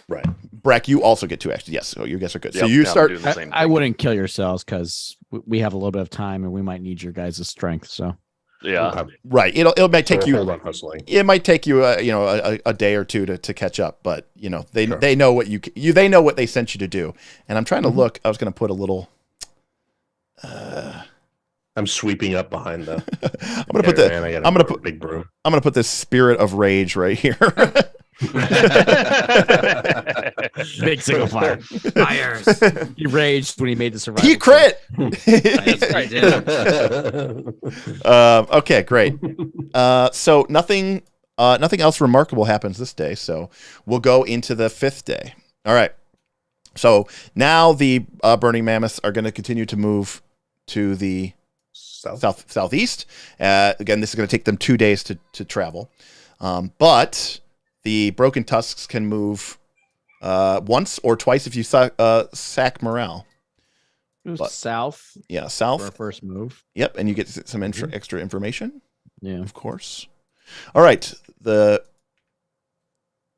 Right. Brek, you also get 2 actions. Yes, so you guys are good. So Yep, you yeah, I'm start. doing the same I thing. wouldn't kill yourselves because we have a little bit of time and we might need your guys' strength. So Yeah. Okay. Right. It might take So you. hold on hustling. It might take you, a day or two to catch up, but they Sure. they know what they know what they sent you to do. And I'm trying to look. I was going to put a little. I'm sweeping up behind the. I'm going to put the. caravan. I got I'm gonna a put- big broom. I'm going to put this spirit of rage right here. big single fire. Fires. He raged when he made the survival. He crit. I did. Okay, great. So nothing else remarkable happens this day. So we'll go into the 5th day. All right. So now the Burning Mammoths are going to continue to move to the southeast. Again, this is going to take them 2 days to travel. But the Broken Tusks can move once or twice if you sack morale. But- South Yeah, for our south. first move. Yep, and you get some extra information, Yeah. of course. All right,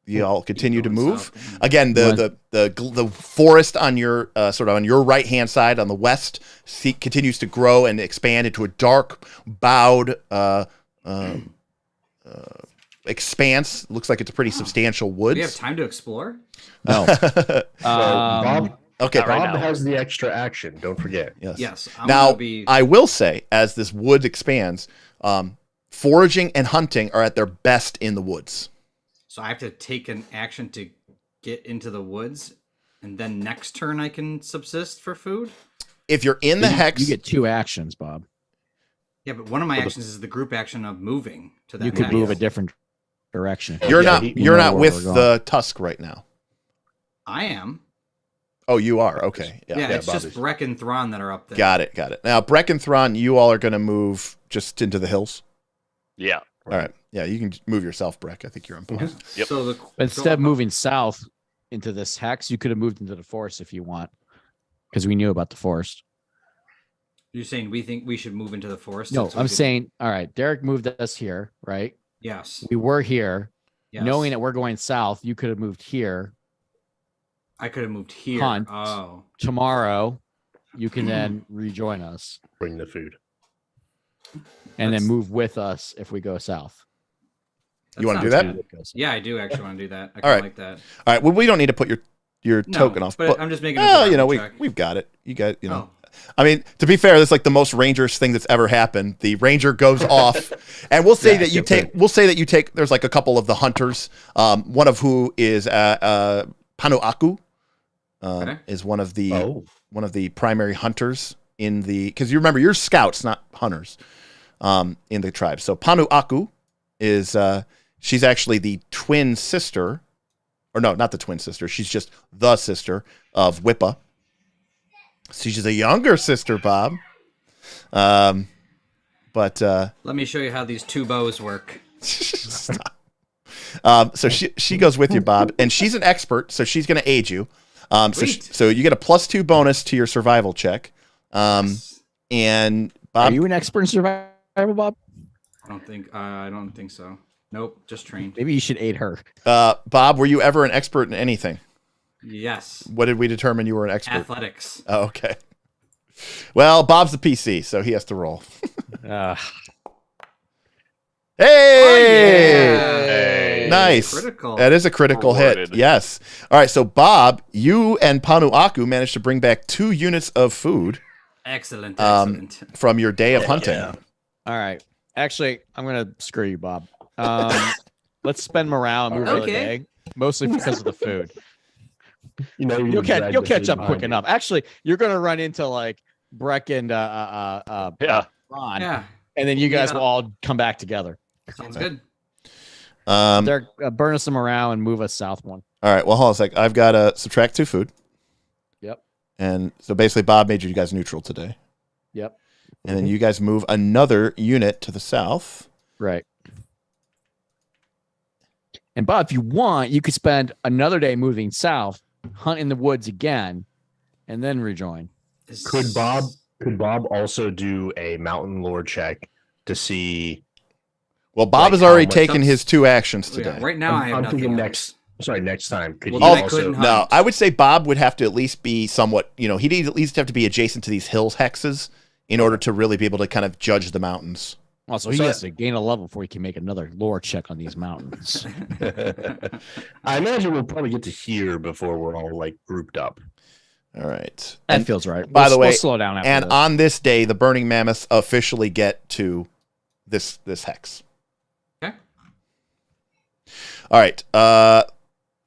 you all continue to Going move. south. Again, the forest on your sort of on your right hand side on the west continues to grow and expand into a dark bowed expanse. Looks like it's a pretty substantial woods. Do we have time to explore? No. Bob, Okay, Not right Bob now. has the extra action. Don't forget. yes. Yes. I'm Now, gonna be. I will say, as this wood expands, foraging and hunting are at their best in the woods. So I have to take an action to get into the woods, and then next turn I can subsist for food. If you're in the hex, You get 2 actions, Bob. Yeah, but one of my actions is the group action of moving to that. You could hex. move a different direction. you're Yeah, not he- you're know not where with we're going. the Tusk right now. I am. Oh, you are. Okay. Yeah, Yeah. it's Bob just is. Brek and Thron that are up there. Got it. Now, Brek and Thron, you all are going to move just into the hills. Yeah. All right. Yeah, you can move yourself, Brek. I think you're on point. Yep. So the But instead of moving south into this hex, you could have moved into the forest if you want, because we knew about the forest. you're saying we think we should move into the forest? No, so we I'm could- saying, all right, Derek moved us here, right? yes. We were here. Yes. Knowing that we're going south, you could have moved here. I could have moved here. Hunt. Oh, Tomorrow, you can then rejoin us Bring the food. and That's- then move with us if we go south. You wanna do sounds that? good. Yeah, I do actually want to do that. I All right. like that. All right. Well, we don't need to put your No, token off. but I'm just making. A Oh, survival check. we've got it. You got, Oh. I mean, to be fair, that's like the most Rangers thing that's ever happened. The Ranger goes off, and we'll say Yeah, that you good take. point. We'll say that you take. There's like a couple of the hunters. One of who is Panuaku, Okay. is one of the Oh, primary hunters in the. Because you remember, you're scouts, not hunters. in the tribe. So Panu Aku is she's actually the twin sister, or no, not the twin sister. She's just the sister of Wippa. So she's a younger sister, Bob. But Let me show you how these two bows work. stop. So she goes with you, Bob, and she's an expert, so she's going to aid you. So you get a +2 bonus to your survival check. And Bob, Are you an expert in survival, Bob? I don't think so. Nope, just trained. Maybe you should aid her. Bob, were you ever an expert in anything? Yes. What did we determine you were an expert? Athletics. Oh, okay. Well, Bob's the PC, so he has to roll. Hey! Hey! Nice. Critical. That is a critical hit. Rewarded. Yes. All right, so Bob, you and Panu Aku managed to bring back 2 units of food Excellent. from your day of hunting. Yeah. All right. Actually, I'm gonna screw you, Bob. Let's spend morale and move Okay. another day, mostly because of the food. You know, You'll catch up quick enough. Actually, you're gonna run into like Brek and Yeah. Thron, Yeah. and then you guys Yeah. will all come back together. Sounds good. They're burn us some morale and move us south one. All right, well, hold on a sec. I've got to subtract 2 food. Yep. And so basically, Bob made you guys neutral today. Yep. And then you guys move another unit to the south. Right. And Bob, if you want, you could spend another day moving south, hunt in the woods again, and then rejoin. Could Bob also do a mountain lore check to see? Well, Bob Like has already how much- taken his 2 actions Oh, yeah, today. right now I have I'm nothing thinking else. next time. Could Well, you then I also? couldn't hunt. No, I would say Bob would have to at least be somewhat, he'd at least have to be adjacent to these hills hexes in order to really be able to kind of judge the mountains. Also, he So- has to gain a level before he can make another lore check on these mountains. I imagine we'll probably get to here before we're all like grouped up. All right. That And, feels right. by the way, we'll slow down after and this. on this day, the Burning Mammoths officially get to this hex. Okay. All right.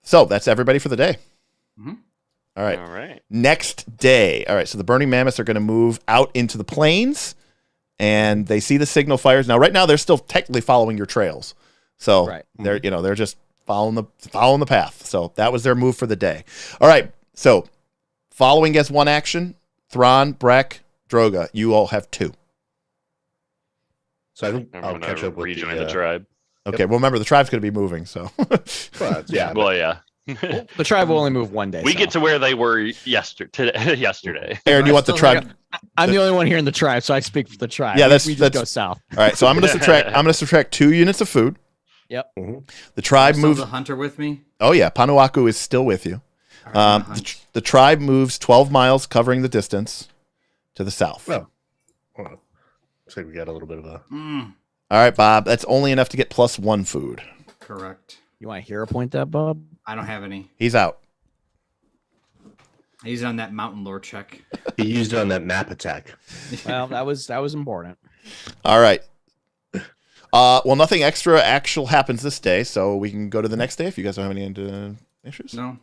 So that's everybody for the day. Mhm. All right. All right. Next day. All right. So the Burning Mammoths are going to move out into the plains, and they see the signal fires. Now, right now, they're still technically following your trails. So Right. they're just following the path. So that was their move for the day. All right. So following as one action, Thron, Brek, Droga, you all have 2. So I think I'm I'll gonna catch up with rejoin the tribe. Okay. Well, remember the tribe's going to be moving. So Yeah, Well, yeah. The tribe will only move one day. We so. get to where they were yesterday. Aaron, you I want the still tribe? I'm the only one here in the tribe, so I speak for the tribe. Yeah, We just that's- go south. All right. So I'm going to subtract 2 units of food. Yep. The tribe Still moves. the hunter with me. Oh yeah, Panuaku is still with you. All right, I'm gonna The tribe moves 12 miles, covering the distance to the south. Well, looks like we got a little bit of a. hunt. All right, Bob. That's only enough to get +1 food. Correct. You want to hero point that, Bob? I don't have any. He's out. He's on that mountain lore check. He used it on that map attack. Well, that was important. All right. Well, nothing actual happens this day, so we can go to the next day if you guys don't have any issues. No.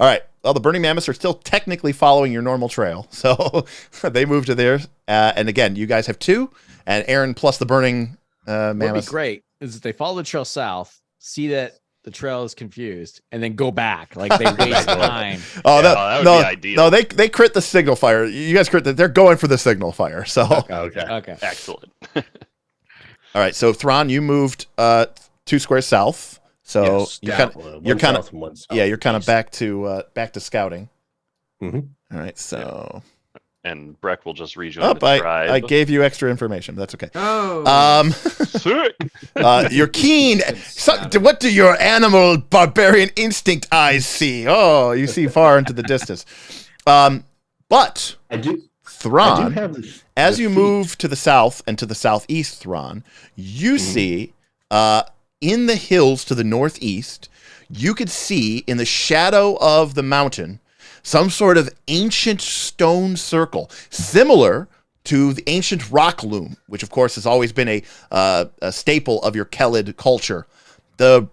All right. Well, the Burning Mammoths are still technically following your normal trail, so they move to theirs. And again, you guys have 2, and Aaron plus the Burning What'd be Mammoths. great is if they follow the trail south, see that the trail is confused, and then go back. Like they waste time. Oh, Yeah, that would be ideal. No, they crit the signal fire. You guys crit that. They're going for the signal fire. So, Okay. Okay. Excellent. all right. So, Thron, you moved 2 squares south. So Yes, you're down, kind of one kind south and one south. yeah, you're kind of East. back to scouting. Mhm. All right. So, And Brek will just rejoin oh, the tribe. I gave you extra information. But that's okay. Oh. Sick. You're keen. What do your animal barbarian instinct eyes see? Oh, you see far into the distance. But I do Thron, have as the you feat. move to the south and to the southeast, Thron, you see in the hills to the northeast, you could see in the shadow of the mountain some sort of ancient stone circle, similar to the ancient rock loom, which of course has always been a staple of your Kellid culture. The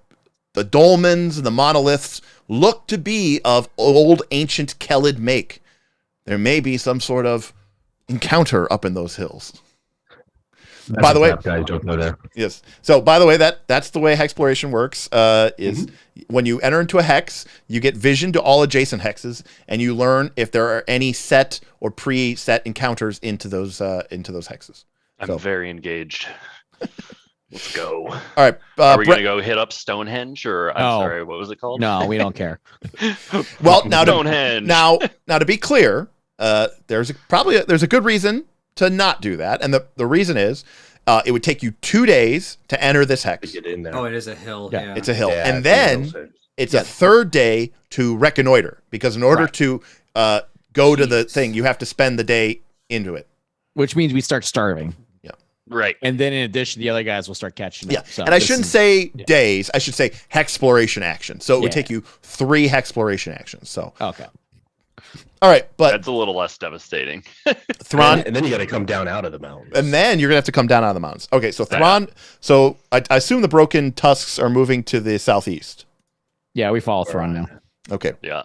dolmens and the monoliths look to be of old ancient Kellid make. There may be some sort of encounter up in those hills. by the way, guys don't go there. yes. So by the way, that's the way hexploration works. Is when you enter into a hex, you get vision to all adjacent hexes, and you learn if there are any set or preset encounters into those hexes. I'm very engaged. Let's go. All right. Are we gonna go hit up Stonehenge, or I'm sorry, what was it called? No, we don't care. Well, now Stonehenge. now to be clear, there's a good reason to not do that, and the reason is it would take you 2 days to enter this hex. Get in there. Oh, it is a hill. Yeah, Yeah. It's a hill, Yeah, and then it's a third day to reconnoiter, because in order to go to the thing, you have to spend the day into it. Which means we start starving. Right. And then in addition, the other guys will start catching Yeah, up. So and I this shouldn't is- say days. I should say hexploration action. So it would Yeah. take you 3 hexploration actions. So Okay. all right, but That's a little less devastating. Thron, And then you got to come down out of the mountains. and then you're gonna have to come down out of the mountains. Okay, so Thron. So I assume the broken tusks are moving to the southeast. Yeah, we follow Thron now. Okay, Yeah.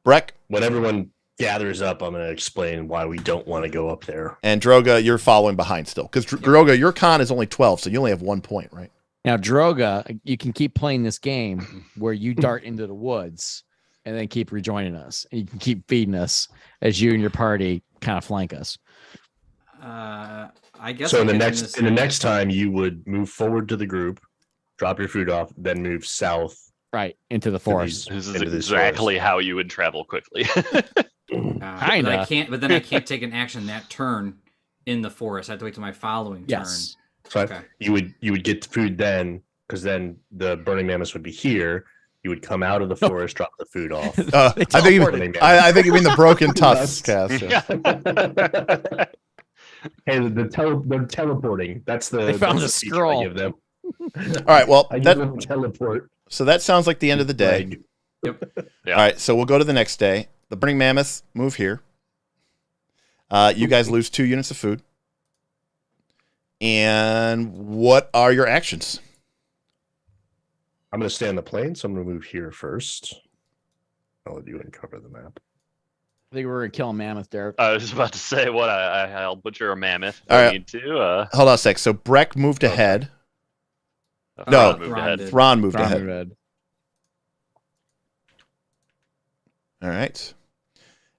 Brek When everyone gathers up, I'm going to explain why we don't want to go up there. and Droga, you're following behind still, because Droga, your con is only 12, so you only have 1 point, right? Now, Droga, you can keep playing this game where you dart into the woods and then keep rejoining us. And you can keep feeding us as you and your party kind of flank us. I guess. So I in the could do next this- in the next time, you would move forward to the group, drop your food off, then move south. Right. Into the forest. This is Into this exactly how you would travel quickly. but I Kinda. can't. But then I can't take an action that turn in the forest. I have to wait till my following Yes. So Okay. you would get the food then, because then the burning mammoths would be here. You would come out of the forest, drop the food off. I think you, teleported. I think you mean the broken tusks cast. Yeah. Hey, they're teleporting. That's the They found that's a the feature scroll. I give them. All right. Well, I give that them teleport. so that sounds like the end of the day. Leg. Yeah. All right, so we'll go to the next day. The burning mammoths move here. You guys lose 2 units of food. And what are your actions? I'm going to stay on the plane, so I'm going to move here first. I'll let you uncover the map. I think we're going to kill a mammoth, Derek. I was about to say what I'll butcher a mammoth. All I right. need to. Hold on a sec. So Brek moved Okay. ahead. Thron No. moved Thron ahead. did. Thron moved Thron ahead. moved. All right.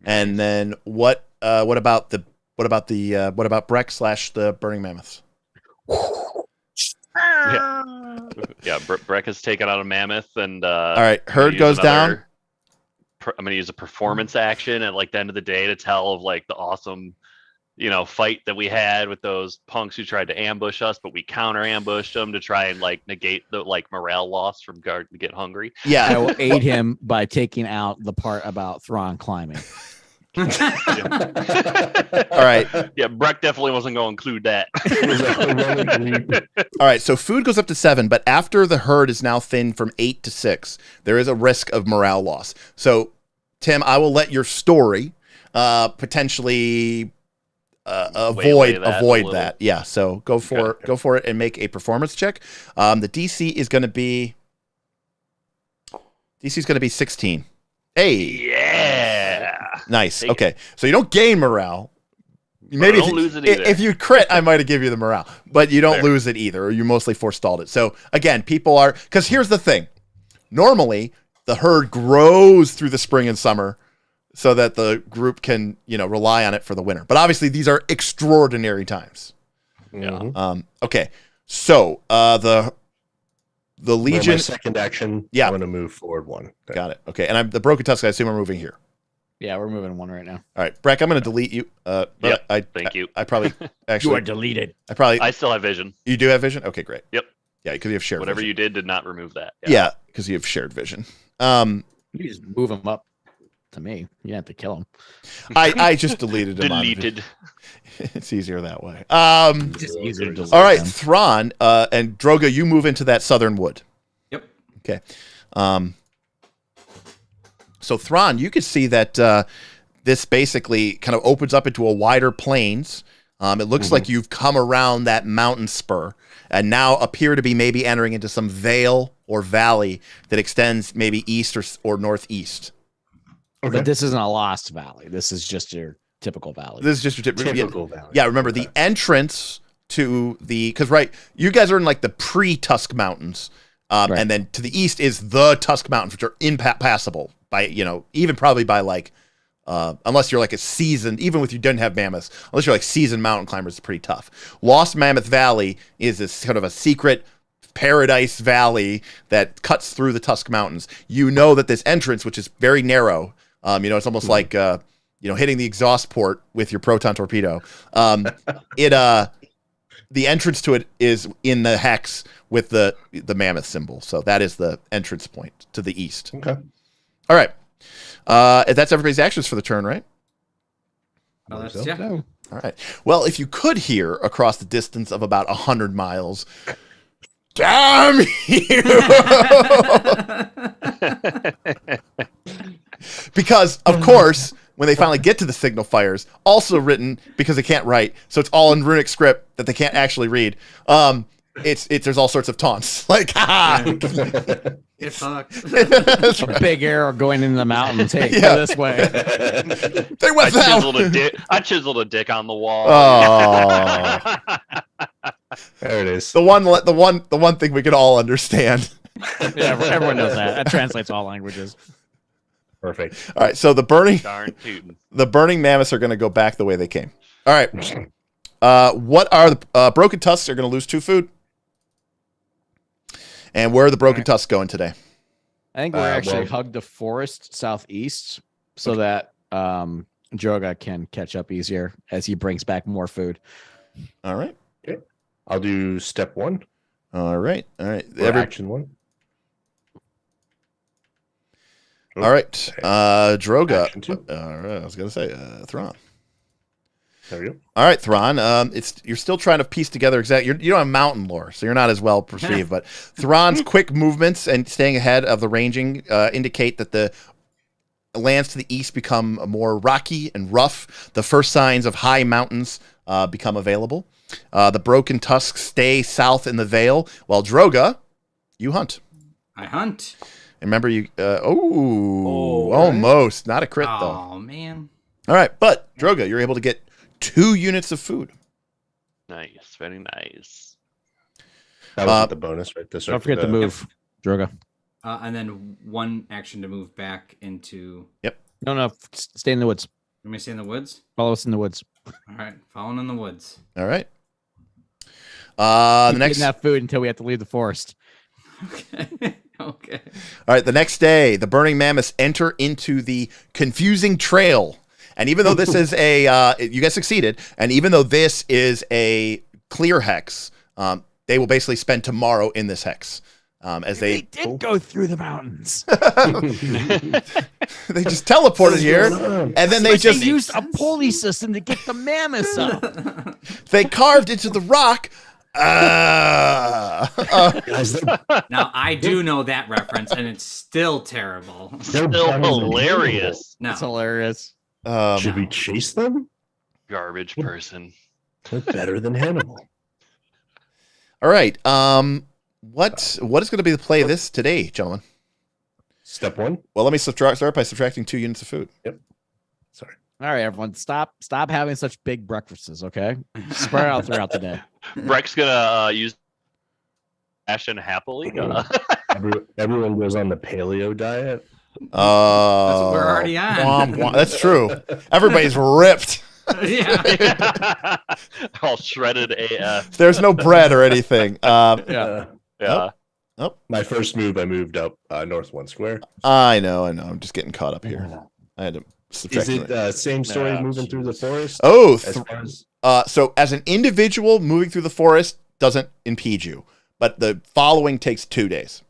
And then what about Brek / the burning mammoths? Yeah, Brek has taken out a mammoth, and All right, I'm gonna herd use goes down. I'm going to use a performance action at like the end of the day to tell of like the awesome, fight that we had with those punks who tried to ambush us, but we counter ambushed them to try and like negate the like morale loss from guard to get hungry. I Yeah. will aid him by taking out the part about Thron climbing. All right. Yeah, Brek definitely wasn't going to include that. All right. So food goes up to 7, but after the herd is now thinned from 8 to 6, there is a risk of morale loss. So, Tim, I will let your story potentially Waylay that a avoid little. that. Yeah. So go for it and make a performance check. The DC is going to be 16. Hey. Yeah. Nice. Take Okay. So you don't gain morale. But Maybe I don't lose it either. if you crit, I might have given you the morale, but you don't Fair. lose it either, or you mostly forestalled it. So again, people are, because here's the thing. Normally, the herd grows through the spring and summer so that the group can, rely on it for the winter. But obviously, these are extraordinary times. Mhm. Okay. So the For my Legion. second action, Yeah. I'm going to move forward 1. Got it. Okay. And the Broken Tusk, I assume, are moving here. Yeah, we're moving 1 right now. All right, Brek, I'm going to delete you. Yep, I Thank you. I probably actually deleted. I still have vision. you do have vision. Okay, great. Yep. Yeah, because you have shared. Whatever vision. you did not remove that. Yeah, because you have shared vision. You just move him up to me. You don't have to kill him. I just deleted him. Deleted. It's easier that way. Just easier to delete All right, him. Thron and Droga, you move into that southern wood. Yep. Okay. So Thron, you can see that this basically kind of opens up into a wider plains. It looks like you've come around that mountain spur and now appear to be maybe entering into some vale or valley that extends maybe east or northeast. Okay. But this isn't a lost valley. This is just your typical valley. This is just your Typical valley. Yeah, remember the entrance to the because you guys are in like the pre-Tusk Mountains, and then to the east is the Tusk Mountains, which are impassable by even probably by like unless you're like a seasoned, even if you didn't have mammoths, unless you're like seasoned mountain climbers, it's pretty tough. Lost Mammoth Valley is this kind of a secret paradise valley that cuts through the Tusk Mountains. You know that this entrance, which is very narrow, it's almost like hitting the exhaust port with your proton torpedo. The entrance to it is in the hex with the mammoth symbol. So that is the entrance point to the east. Okay. All right. That's everybody's actions for the turn, right? Oh, that's, So. yeah. No. All right. Well, if you could hear across the distance of about 100 miles, damn you! Because, of course, when they finally get to the signal fires, also written because they can't write, so it's all in runic script that they can't actually read. There's all sorts of taunts like, ha! It fucked. A big arrow going into the mountains. Hey, go this way. They went I chiseled a dick on the wall. Oh, There it is. the one thing we can all understand. Yeah, everyone knows that. That translates all languages. Perfect. All right, so the burning mammoths are going to go back the way they came. All right. What are the broken tusks are going to lose 2 food? And where are the broken tusks going today? I think we're actually hugged the forest southeast so that Droga can catch up easier as he brings back more food. All right. Okay. I'll do step 1. All right. Action 1. All right. Droga. Action 2. All right. I was going to say Thron. There you go. All right, Thron. You're still trying to piece together exactly. You don't have mountain lore, so you're not as well perceived. But Thron's quick movements and staying ahead of the ranging indicate that the lands to the east become more rocky and rough. The first signs of high mountains become available. The broken tusks stay south in the Vale, while Droga, you hunt. I hunt. And remember, almost not a crit though. Oh man! All right, but Droga, you're able to get 2 units of food. Nice, very nice. That was the bonus, right? Don't forget to move, Droga. And then 1 action to move back into. No, stay in the woods. Let me stay in the woods. Follow us in the woods. All right, following in the woods. All right. The Keep next getting that food until we have to leave the forest. Okay. Okay. All right, the next day, the Burning Mammoths enter into the confusing trail. And even though this is you guys succeeded, and even though this is a clear hex, they will basically spend tomorrow in this hex. As they did go through the mountains. They just teleported here, and then they just used a pulley system to get the mammoths up. They carved into the rock. Now I do know that reference, and it's still terrible. Still hilarious. No. It's hilarious. Should we chase them? Garbage person. They're better than Hannibal. All right. What is going to be the play today, gentlemen? Step 1. Well, let me start by subtracting 2 units of food. Yep. Sorry. All right, everyone, stop having such big breakfasts, okay? Spread out throughout the day. Brek's gonna use Bastion happily. Everyone goes on the paleo diet. We're already on. That's true. Everybody's ripped. Yeah. All shredded AF. There's no bread or anything. Yeah. Yeah. Oh. My first move, I moved up north 1 square. I know. I'm just getting caught up here. I had to subtract. Is it same story moving through the forest? Oh, So as an individual, moving through the forest doesn't impede you, but the following takes 2 days.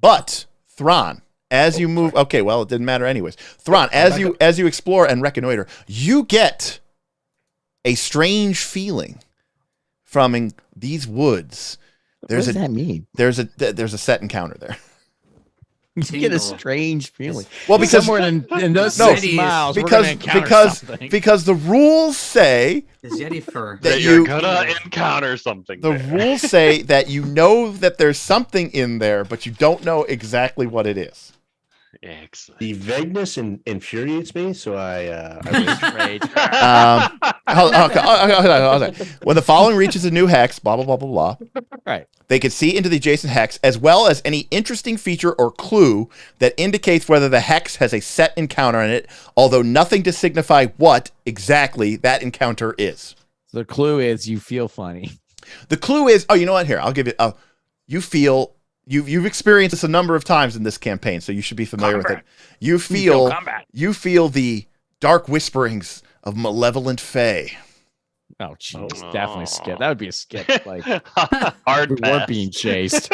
But Thron, as you move, okay, well, it didn't matter anyways. Thron, as you explore and reconnoiter, you get a strange feeling from these woods. What does that mean? There's a set encounter there. You get a strange feeling. Well, because somewhere in those 6 miles, because the rules say Is Yeti fur. that you're gonna encounter something. The rules say that you know that there's something in there, but you don't know exactly what it is. Excellent. The vagueness infuriates me, so I wait. Hold on. When the following reaches a new hex, blah blah blah blah blah. Right. They can see into the adjacent hex, as well as any interesting feature or clue that indicates whether the hex has a set encounter in it, although nothing to signify what exactly that encounter is. So the clue is you feel funny. The clue is, oh, you know what? Here, I'll give it. You feel you've experienced this a number of times in this campaign, so you should be familiar with it. You feel the dark whisperings of malevolent fae. Oh, jeez, definitely skip. That would be a skip. Like Hard we pass. weren't being chased.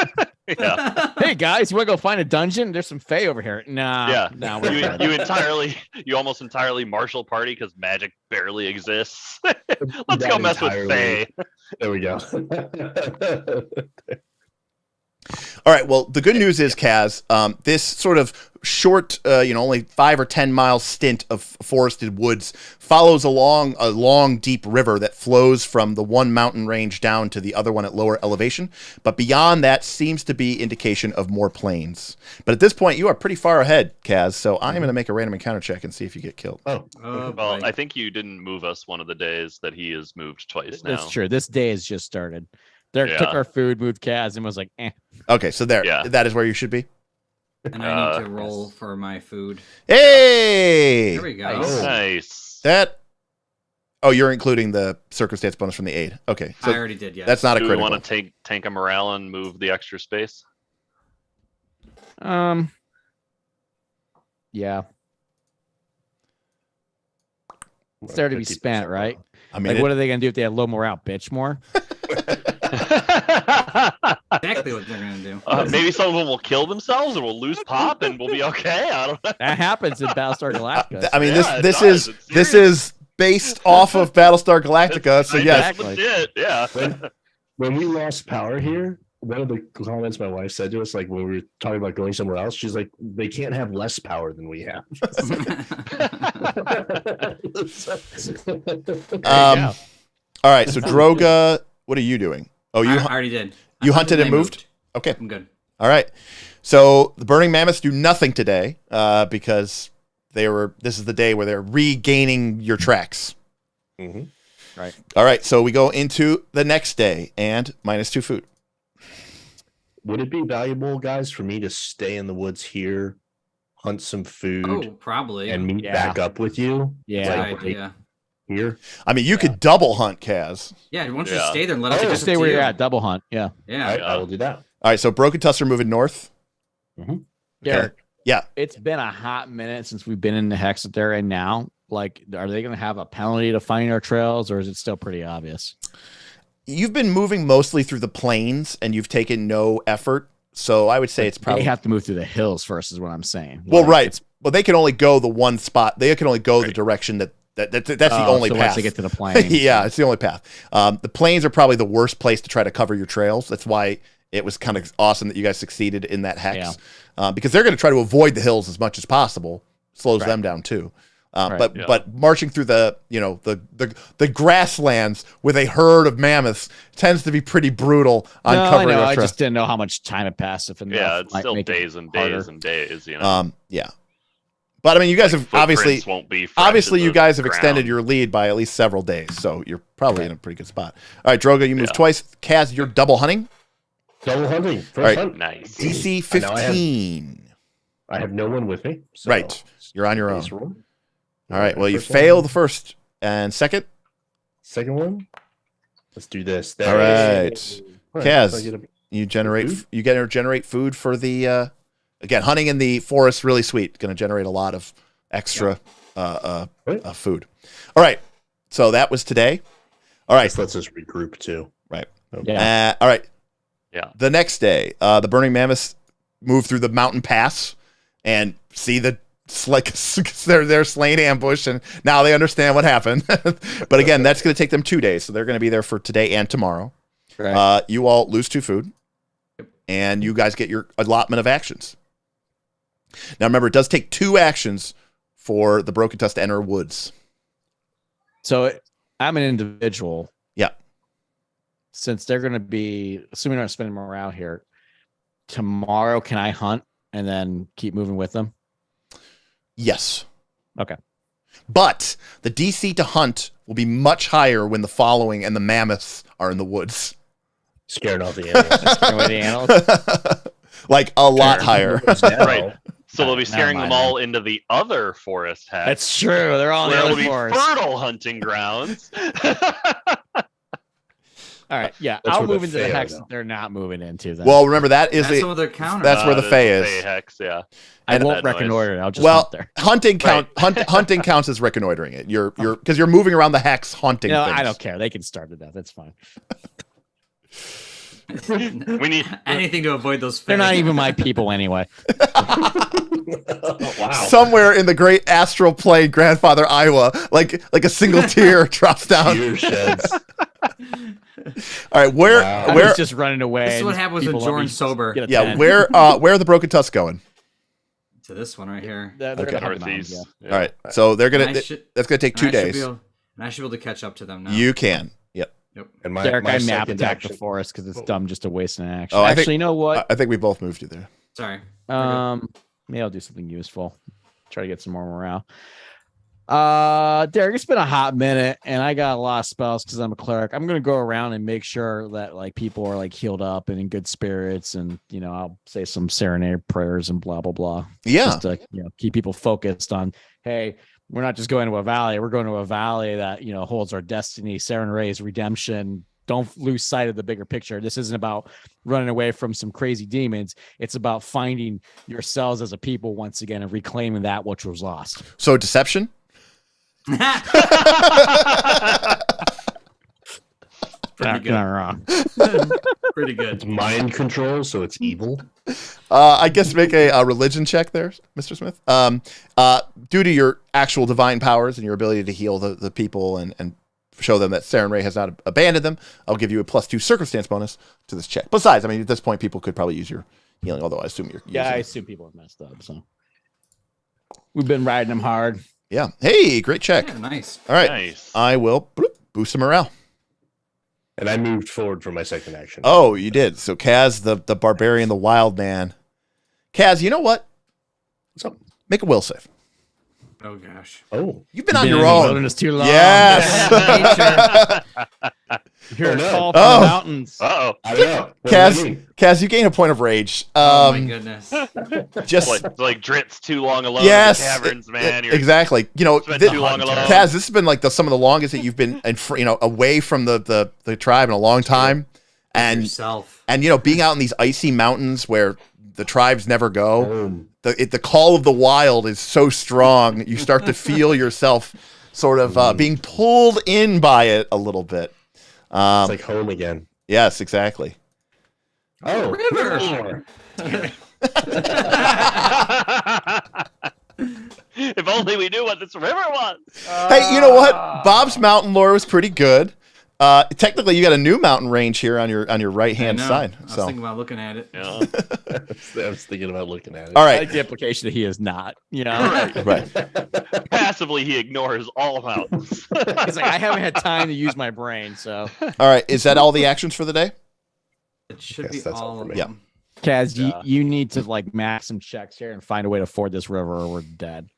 Yeah. Hey guys, you want to go find a dungeon? There's some fae over here. Nah, Yeah. nah, we're good. You almost entirely martial party because magic barely exists. Let's go mess with fae. There we go. All right. Well, the good news is, Kaz, this sort of short, only 5 or 10 mile stint of forested woods follows along a long, deep river that flows from the one mountain range down to the other one at lower elevation. But beyond that seems to be indication of more plains. But at this point, you are pretty far ahead, Kaz. So I'm going to make a random encounter check and see if you get killed. Well, I think you didn't move us one of the days that he has moved twice now. That's true. This day has just started. Took our food, moved Kaz, and was like, eh. Okay, so that is where you should be. And I need to roll for my food. Hey! There we go. Nice. Oh, you're including the circumstance bonus from the aid. Okay, so I already did, yeah. that's not a Do we critical. want to tank a morale and move the extra space? Yeah. It's there to be spent, right? I mean, Like, what are they going to do if they have low morale? Bitch more? Exactly what they're gonna do. Maybe some of them will kill themselves, or we'll lose pop, and we'll be okay. I don't know. That happens in Battlestar Galactica. I mean, Yeah, this it does. is It's this serious. is based off of Battlestar Galactica. So yes, That's legit. Yeah. When we lost power here, one of the comments my wife said to us, like when we were talking about going somewhere else, she's like, they can't have less power than we have. All right, so Droga, what are you doing? Oh, I already did. You hunted and I moved? Okay. I'm good. All right. So the Burning Mammoths do nothing today because this is the day where they're regaining your tracks. Mm-hmm. Right. All right. So we go into the next day and -2 food. Would it be valuable, guys, for me to stay in the woods here, hunt some food, Oh, probably. and meet Yeah. back up with you? Yeah. Good Like, idea. here. I mean, you could double hunt, Kaz. Yeah, why don't you Yeah. stay there and let us Just just stay where you're at. Double hunt. Yeah. Yeah. All right, I will do that. All right. So Broken Tusks are moving north. Derek. Yeah. It's been a hot minute since we've been in the hex that they're in now. Like, are they going to have a penalty to finding our trails, or is it still pretty obvious? You've been moving mostly through the plains and you've taken no effort. So I would say it's probably They have to move through the hills first, is what I'm saying. well, Like, right. it's- But they can only go the one spot. They can only go the direction that's the only so path. once they get to the plains. Yeah, it's the only path. The plains are probably the worst place to try to cover your trails. That's why it was kind of awesome that you guys succeeded in that hex, because they're going to try to avoid the hills as much as possible. Slows them down too. But marching through the grasslands with a herd of mammoths tends to be pretty brutal on No, I covering know. your I trail. just didn't know how much time had passed. If enough Yeah, it's might still make it days and harder. days and days. You know. Yeah. But I mean, you guys have obviously Footprints won't be fresh Obviously, in you the guys have extended ground. your lead by at least several days, so you're probably in a pretty good spot. All right, Droga, you moved twice. Kaz, you're double hunting. Double hunting. First right. hunt. Nice. DC I know I have- 15. I have no one with me. So Right. You're on your own. base roll. All right. Well, you First fail one. the first and second. Second one. Let's do this. All There right. it is. All Kaz. so I get a- You generate. Food? You get to generate food for the. Again, hunting in the forest really sweet. Going to generate a lot of extra food. All right. So that was today. All right. This lets us regroup too. Right. Yeah. All right. Yeah. The next day, the Burning Mammoths move through the mountain pass and see the they're slain ambush, and now they understand what happened. But again, that's going to take them 2 days, so they're going to be there for today and tomorrow. Right. You all lose 2 food, and you guys get your allotment of actions. Now remember, it does take 2 actions for the Broken Tusk to enter woods. So I'm an individual. Yeah. Since they're going to be, assuming they're not spending morale here, tomorrow can I hunt and then keep moving with them? Yes. Okay. But the DC to hunt will be much higher when the following and the mammoths are in the woods. Scaring off the animals. Scaring away the animals. Like a lot higher. Right. So they'll be Never scaring mind, them all into the other forest hex. That's true. They're all in where the it'll other be forest. fertile hunting grounds. All right, yeah, That's I'll where the move into the Fae are, hex though. that they're not moving into. Then. Well, remember that is That's the what they're counting. that's where the there's Fae a is. hex, yeah. I and won't that noise. reconnoiter it. I'll just Well, hunt there. hunting hunting counts as reconnoitering it. You're because you're moving around the hex hunting No, things. I don't care. They can starve to death. That's fine. We need anything to avoid those. They're not Fae. even my people anyway. Wow. Somewhere in the great astral plane, grandfather Iowa, like a single tear drops down. Tear sheds. All right, where Wow. I where was just running away. This is what and happens when people let me Joren's sober. get a yeah, 10. where are the broken tusks going? To this one right here. They're Okay. gonna have the mountains, northeast. yeah. Yeah. All right, so they're gonna And I should- that's gonna take 2 and I should days. be able- and I should be able to catch up to them now. You can. Yep. And my, Derek, my I map second attack the action- forest because it's Oh. dumb just to waste an action. Oh, I Actually, think- you know what? I think we both moved you there. Sorry. Maybe I'll do something useful. Try to get some more morale. Derek, it's been a hot minute, and I got a lot of spells because I'm a cleric. I'm gonna go around and make sure that like people are like healed up and in good spirits, and I'll say some serenade prayers and blah blah blah. Yeah. Just to keep people focused on, hey, we're not just going to a valley. We're going to a valley that holds our destiny, serenades, redemption. Don't lose sight of the bigger picture. This isn't about running away from some crazy demons. It's about finding yourselves as a people once again and reclaiming that which was lost. So deception. Pretty Not good. wrong. Pretty It's good. mind control, so it's evil. I guess make a religion check there, Mr. Smith. Due to your actual divine powers and your ability to heal the people and show them that Saren Ray has not abandoned them, I'll give you a +2 circumstance bonus to this check. Besides, I mean, at this point, people could probably use your healing, although I assume you're Yeah, I using- assume people have messed up. So we've been riding them hard. Yeah. Hey, great check. Yeah, nice. All right. Nice. I will boost some morale. And I moved forward for my second action. Oh, you did. So Kaz, the barbarian, the wild man. Kaz, you know what? What's up? Make a will save. Oh gosh. Oh, You've been on Been your in the own. wilderness too long. Yes. You're Oh, no. tall from Oh. the mountains. Uh-oh. I don't know. What does that Kaz, mean? Kaz, you gain a point of rage. Oh my goodness. Just like Drit's too long alone yes, in the caverns, man. You're exactly. spent too long alone. Kaz, this has been like some of the longest that you've been, away from the tribe in a long time, and Yourself. being out in these icy mountains where the tribes never go. Boom. The call of the wild is so strong. You start to feel yourself sort of being pulled in by it a little bit. It's like home again. Yes, exactly. Oh, River. If only we knew what this river was. Hey, you know what? Bob's mountain lore was pretty good. Technically, you got a new mountain range here on your right hand I know. side. I was So, thinking about looking at it. You know? I was thinking about looking at it. all I right, like the implication that he is not. right. Passively, he ignores all mountains. He's like, I haven't had time to use my brain. So, All right. Is that all the actions for the day? It should Yes, be that's all all for of me. them. Kaz, Yeah. you need to like max some checks here and find a way to ford this river, or we're dead.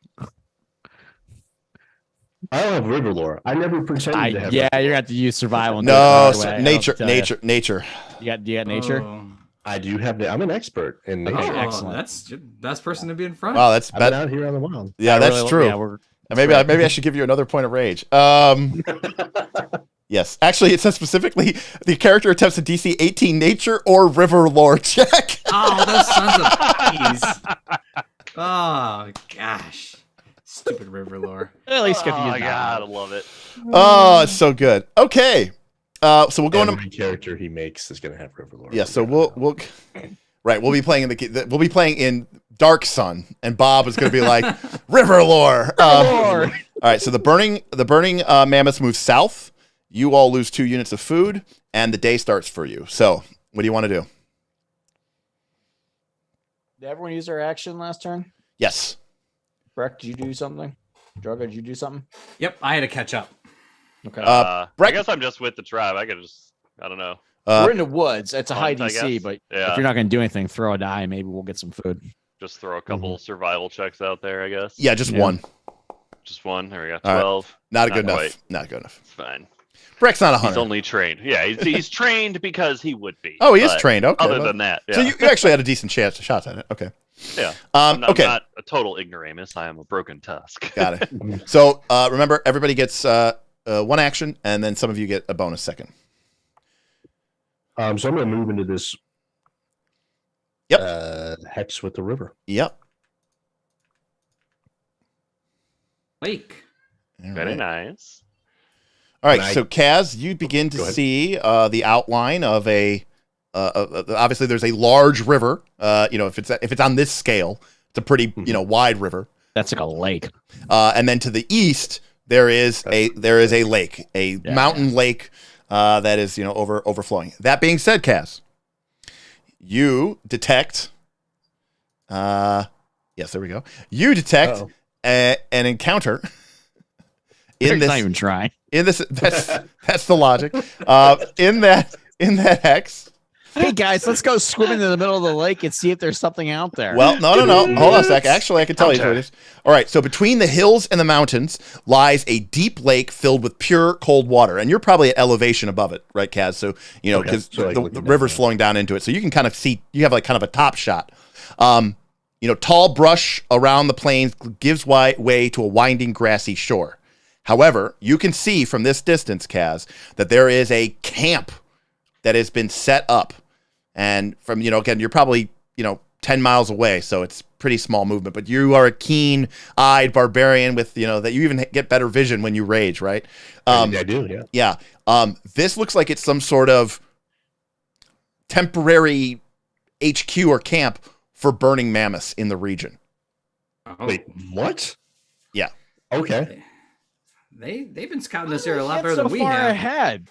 I don't have river lore. I never pretended to have. Yeah, river you're gonna lore. have to use survival. and do No, it the hard way. I don't nature, tell ya. nature. You got nature. Oh, I do have. I'm an expert in nature. Okay, oh, excellent. that's the best person to be in front. Wow, that's I've been that, out here on the wild. yeah, I that's really- true. yeah, we're- Maybe I should give you another point of rage. Yes, actually, it says specifically the character attempts a DC 18 nature or river lore check. Oh, those sons of bees. Oh gosh, stupid river lore. At least get Oh to use my knowledge. god, I love it. Oh, it's so good. Okay, so we'll go into Every character he makes is going to have river lore. yeah. So we'll we'll be playing we'll be playing in Dark Sun, and Bob is going to be like river lore. All right, so the burning mammoths move south. You all lose 2 units of food, and the day starts for you. So, what do you want to do? Did everyone use their action last turn? Yes. Brek, did you do something? Droga, did you do something? Yep, I had to catch up. Okay. I Brek- guess I'm just with the tribe. I don't know. We're in the woods. It's a high Hunt, I DC, guess. but Yeah. if you're not going to do anything, throw a die. Maybe we'll get some food. just throw a couple survival checks out there, I guess. Yeah, just one. Just one. There we go. All right. 12. Not good enough. Quite. Not good enough. It's fine. Brek's not a He's hunter. only trained. Yeah, he's trained because he would be. Oh, he is but trained. Okay. Other than that, yeah. So you actually had a decent shot at it. Okay. yeah. I'm okay. not a total ignoramus. I am a broken tusk. Got it. So remember, everybody gets one action, and then some of you get a bonus second. So I'm going to move into this hex with the river. Yep. Lake. All Very right. nice. All right, And so Kaz, you begin to Go ahead. see the outline of a. Obviously, there's a large river. If it's on this scale, it's a pretty wide river. That's like a lake. And then to the east, there is a lake, a mountain lake that is overflowing. That being said, Kaz, you detect. Yes, there we go. You detect an encounter. It's not even trying. In this, that's the logic. In that hex. Hey guys, let's go swim into the middle of the lake and see if there's something out there. Well, no. Hold on a sec. Actually, I can tell you what it is. All right. So between the hills and the mountains lies a deep lake filled with pure cold water, and you're probably at elevation above it, right, Kaz? So because the river's flowing down into it, so you can kind of see. You have like kind of a top shot. Tall brush around the plains gives way to a winding grassy shore. However, you can see from this distance, Kaz, that there is a camp that has been set up. And from, again, you're probably, 10 miles away, so it's pretty small movement. But you are a keen-eyed barbarian with, that you even get better vision when you rage, right? I do, yeah. Yeah. This looks like it's some sort of temporary HQ or camp for burning mammoths in the region. Oh, Wait, what? Yeah. Okay. they've been scouting this area a lot Get better so than we far have. ahead.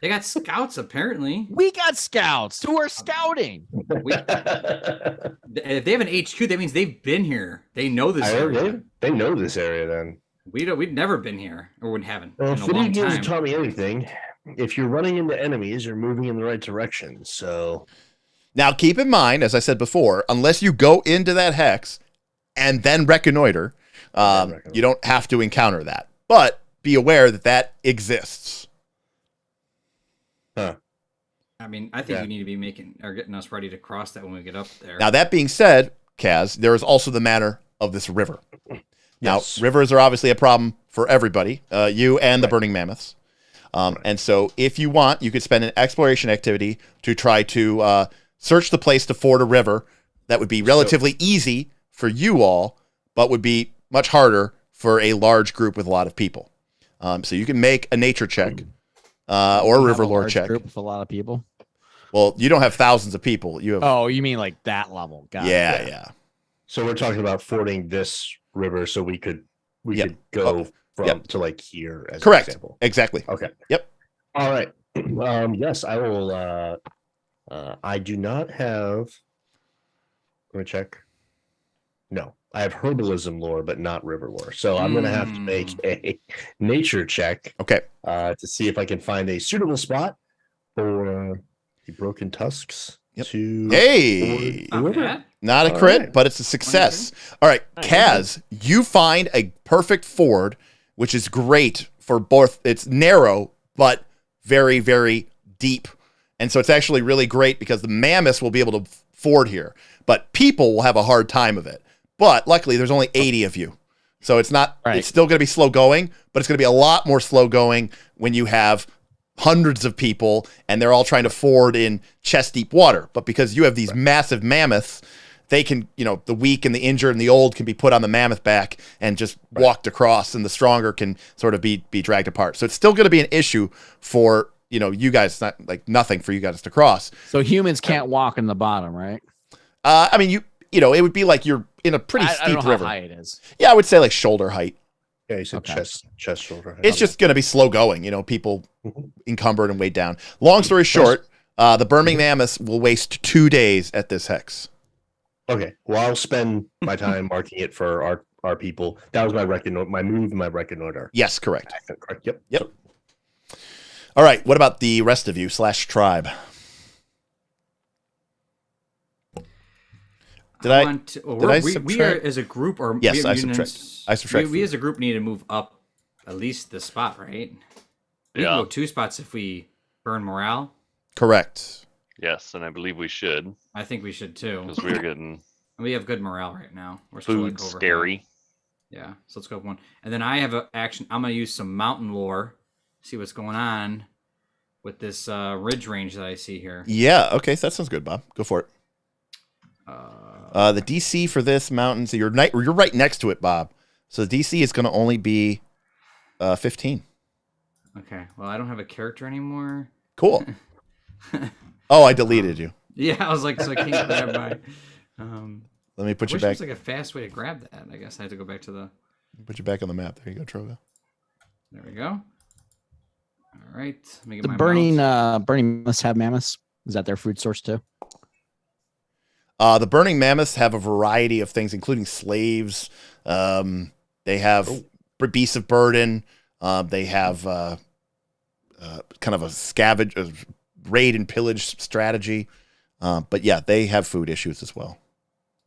They got scouts apparently. We got scouts who are scouting. If they have an HQ, that means they've been here. They know this area. They know this area then. We've never been here, or we haven't Well, in a video long games time. have taught me anything. If you're running into enemies, you're moving in the right direction. So Now, keep in mind, as I said before, unless you go into that hex and then reconnoiter, you don't have to encounter that. But be aware that exists. I mean, I think you need to be getting us ready to cross that when we get up there. Now, that being said, Kaz, there is also the matter of this river. Yes. Now, rivers are obviously a problem for everybody, you and the Burning Mammoths. And so if you want, you could spend an exploration activity to try to search the place to ford a river. That would be relatively easy for you all, but would be much harder for a large group with a lot of people. So you can make a nature check or a river lore check. Group with a lot of people. Well, you don't have thousands of people. You have. Oh, you mean like that level? Got it. Yeah. So we're talking about fording this river so we could go to like here as Correct. an example. Exactly. Okay. Yep. All right. Yes, I will. I do not have. Let me check. No, I have herbalism lore, but not river lore. So I'm going to have to make a nature check. Okay. To see if I can find a suitable spot for the broken tusks. Yep. To Hey. Not bad. Not a All crit, right. but it's a success. All right, Kaz, you find a perfect ford, which is great for both. It's narrow, but very, very deep. And so it's actually really great because the mammoths will be able to ford here, but people will have a hard time of it. But luckily, there's only 80 of you. So it's not, it's still going to be slow going, but it's going to be a lot more slow going when you have hundreds of people and they're all trying to ford in chest deep water. But because you have these massive mammoths, they can, the weak and the injured and the old can be put on the mammoth back and just walked across, and the stronger can sort of be dragged apart. So it's still going to be an issue for, you guys. It's not like nothing for you guys to cross. So humans can't walk in the bottom, right? I mean, it would be like you're in a pretty I steep don't know river. how high it is. Yeah, I would say like shoulder height. Yeah, you said Okay. chest shoulder. It's just going to be slow going, people encumbered and weighed down. Long story short, the Burning Mammoths will waste 2 days at this hex. Okay. Well, I'll spend my time marking it for our people. That was my move, my reconnoiter. Yes, correct. Correct. Yep. Yep. All right. What about the rest of you / tribe? Did I? We are as a group, or yes, I subtract. We as a group need to move up at least this spot, right? We can go 2 spots if we burn morale. Correct. Yes, and I believe we should. I think we should too. Because we're getting. We have good morale right now. We're food still like scary. Yeah, so let's go with 1. And then I have an action. I'm gonna use some mountain lore. See what's going on with this ridge range that I see here. Yeah. Okay, so that sounds good, Bob. Go for it. The DC for this mountain, so you're right next to it, Bob. So the DC is going to only be 15. Okay. Well, I don't have a character anymore. Cool. Oh, I deleted you. Yeah, I was like, so I can't grab my. Let me put you back. There's like a fast way to grab that. I guess I had to go back to the. Put you back on the map. There you go, Droga. There we go. All right. Let me get The my burning must have mammoths. Is that their food source too? The Burning Mammoths have a variety of things, including slaves. They have beasts of burden. They have kind of a scavenge, raid and pillage strategy. But yeah, they have food issues as well.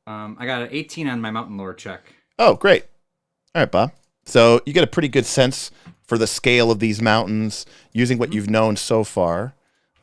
I got an 18 on my mountain lore check. Oh, great. All right, Bob. So you get a pretty good sense for the scale of these mountains using what you've known so far.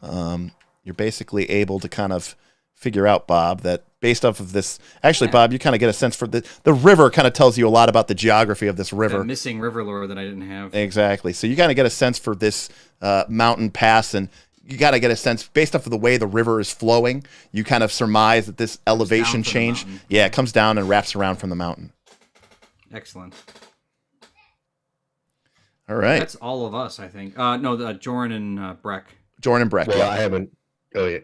You're basically able to kind of figure out, Bob, that based off of this, actually, Bob, you kind of get a sense for the river kind of tells you a lot about the geography of this river. That missing river lore that I didn't have. Exactly. So you kind of get a sense for this mountain pass, and you got to get a sense based off of the way the river is flowing. You kind of surmise that this elevation change, it comes down and wraps around from the mountain. Excellent. All right. That's all of us, I think. No, Joren and Brek. Joren and Brek. Well, I haven't. Oh yeah.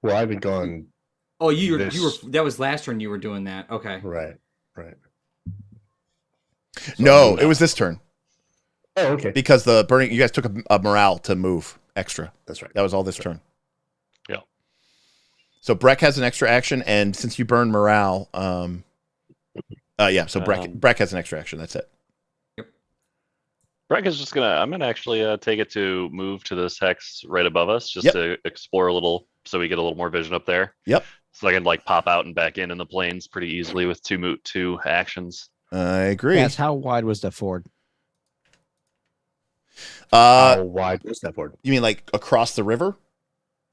Well, I haven't gone. Oh, you were. That was last turn. You were doing that. Okay. Right. So no, it was this turn. Oh, okay. Because you guys took a morale to move extra. That's right. That was all this turn. Yeah. So Brek has an extra action, and since you burn morale, so Brek has an extra action. That's it. Brek is just I'm gonna actually take it to move to this hex right above us, just to explore a little, so we get a little more vision up there. Yep. So I can pop out and back in the plains pretty easily with two actions. I agree. Yes. How wide was the ford? How wide was that ford? You mean like across the river?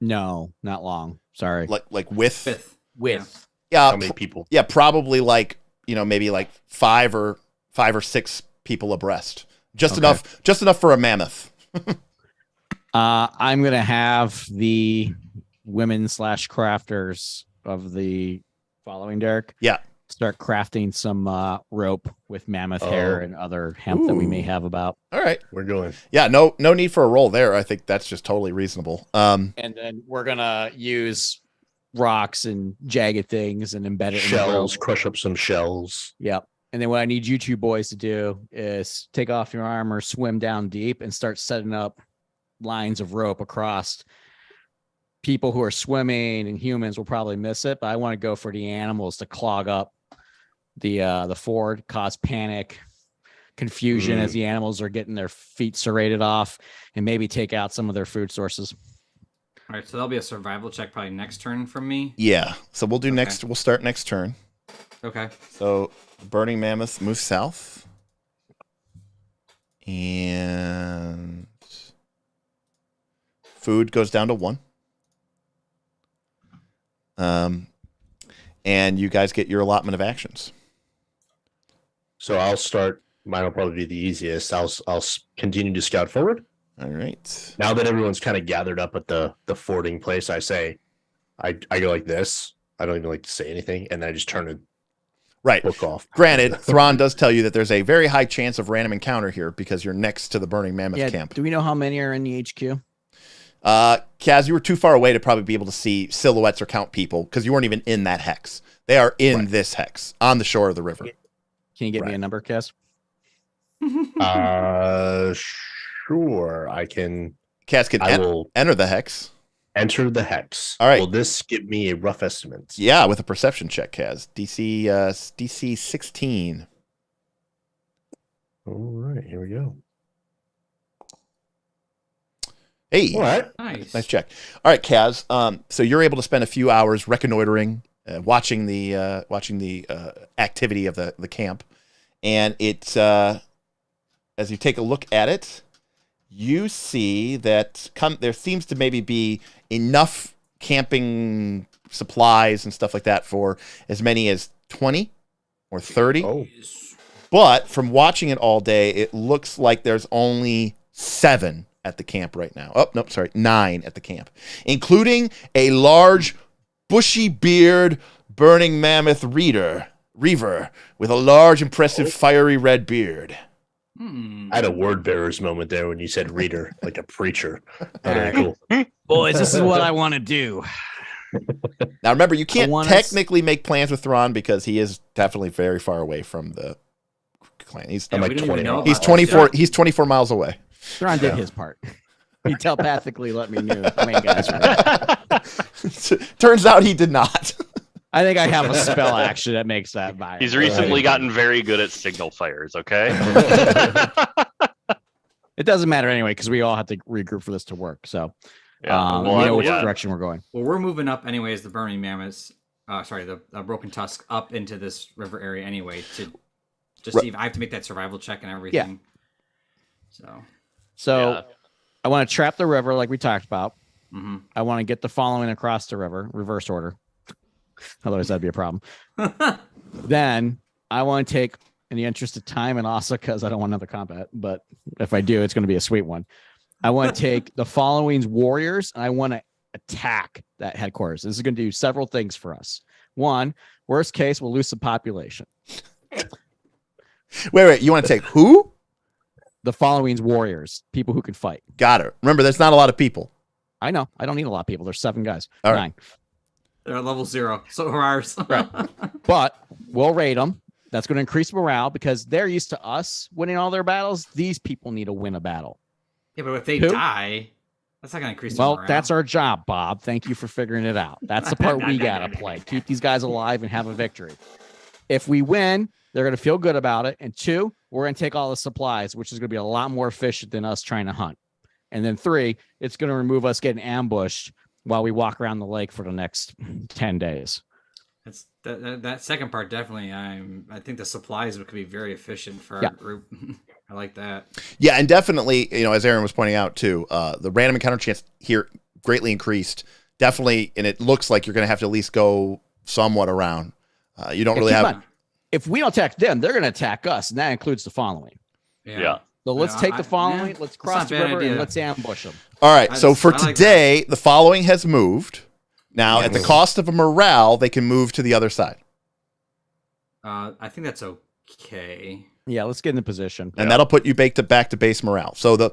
No, not long. Sorry. Like width? Width. Yeah. How many people? Yeah, probably maybe 5 or 6 people abreast. Just enough for a mammoth. I'm gonna have the women / crafters of the following, Derek. Yeah. Start crafting some rope with mammoth hair and other hemp that we may have about. All right. We're going. Yeah, no need for a roll there. I think that's just totally reasonable. And then we're gonna use rocks and jagged things and embed it shells, in crush up some shells. Yep. And then what I need you two boys to do is take off your armor, swim down deep, and start setting up lines of rope across. People who are swimming and humans will probably miss it, but I want to go for the animals to clog up the ford, cause panic, confusion as the animals are getting their feet serrated off, and maybe take out some of their food sources. All right, so that'll be a survival check probably next turn from me. Yeah. So we'll do next. We'll start next turn. Okay. So Burning Mammoth moves south. And food goes down to 1. And you guys get your allotment of actions. So I'll start. Mine will probably be the easiest. I'll continue to scout forward. All right. Now that everyone's kind of gathered up at the fording place, I say, I go like this. I don't even like to say anything, and then I just turn and look off. Granted, Thron does tell you that there's a very high chance of random encounter here because you're next to the Burning Mammoth camp. Do we know how many are in the HQ? Kaz, you were too far away to probably be able to see silhouettes or count people because you weren't even in that hex. They are in this hex on the shore of the river. Can you get me a number, Kaz? Sure. I can. Kaz can enter the hex. Enter the hex. All right. Will this give me a rough estimate? Yeah, with a perception check, Kaz. DC 16. All right, here we go. Hey. All right. Nice. Nice check. All right, Kaz. So you're able to spend a few hours reconnoitering watching the activity of the camp, and it's as you take a look at it, you see that there seems to maybe be enough camping supplies and stuff like that for as many as 20 or 30. Oh. But from watching it all day, it looks like there's only 7 at the camp right now. Oh, no, sorry, 9 at the camp, including a large, bushy-beard, burning mammoth reaver with a large, impressive, fiery red beard. I had a word bearer's moment there when you said reader, like a preacher. Very cool. Boys, this is what I want to do. Now, remember, you can't technically make plans with Thron because he is definitely very far away from the clan. He's like 20. He's 24. He's 24 miles away. Thron did his part. He telepathically let me know the main guys were there. Turns out he did not. I think I have a spell action that makes that vibe. He's recently gotten very good at signal fires, okay? It doesn't matter anyway, because we all have to regroup for this to work. So we know which direction we're going. Well, we're moving up anyways, the Burning Mammoths, the Broken Tusk up into this river area anyway to just see if I have to make that survival check and everything. Yeah. So I want to trap the river like we talked about. Mm-hmm. I want to get the following across the river, reverse order. Otherwise, that'd be a problem. Then I want to take, in the interest of time and also because I don't want another combat, but if I do, it's going to be a sweet one. I want to take the following's warriors and I want to attack that headquarters. This is going to do several things for us. One, worst case, we'll lose some population. Wait. You want to take who? The following's warriors, people who can fight. Got it. Remember, there's not a lot of people. I know. I don't need a lot of people. There's 7 guys. All 9. right. They're at level 0. So are ours. Right. But we'll raid them. That's going to increase morale because they're used to us winning all their battles. These people need to win a battle. Yeah, but if they die, that's not going to increase their morale. That's our job, Bob. Thank you for figuring it out. That's the part we got to play. Keep these guys alive and have a victory. If we win, they're going to feel good about it. And 2, we're going to take all the supplies, which is going to be a lot more efficient than us trying to hunt. And then 3, it's going to remove us getting ambushed while we walk around the lake for the next 10 days. That's that second part definitely. I think the supplies could be very efficient for our group. I like that. Yeah, and definitely, as Aaron was pointing out too, the random encounter chance here greatly increased. Definitely, and it looks like you're going to have to at least go somewhat around. You don't really have. If we don't attack them, they're going to attack us, and that includes the following. Yeah. So let's take the following, let's cross the river, and let's ambush them. All right, so for today, the following has moved. Now, at the cost of a morale, they can move to the other side. I think that's okay. Yeah, let's get in the position. And that'll put you back to base morale. So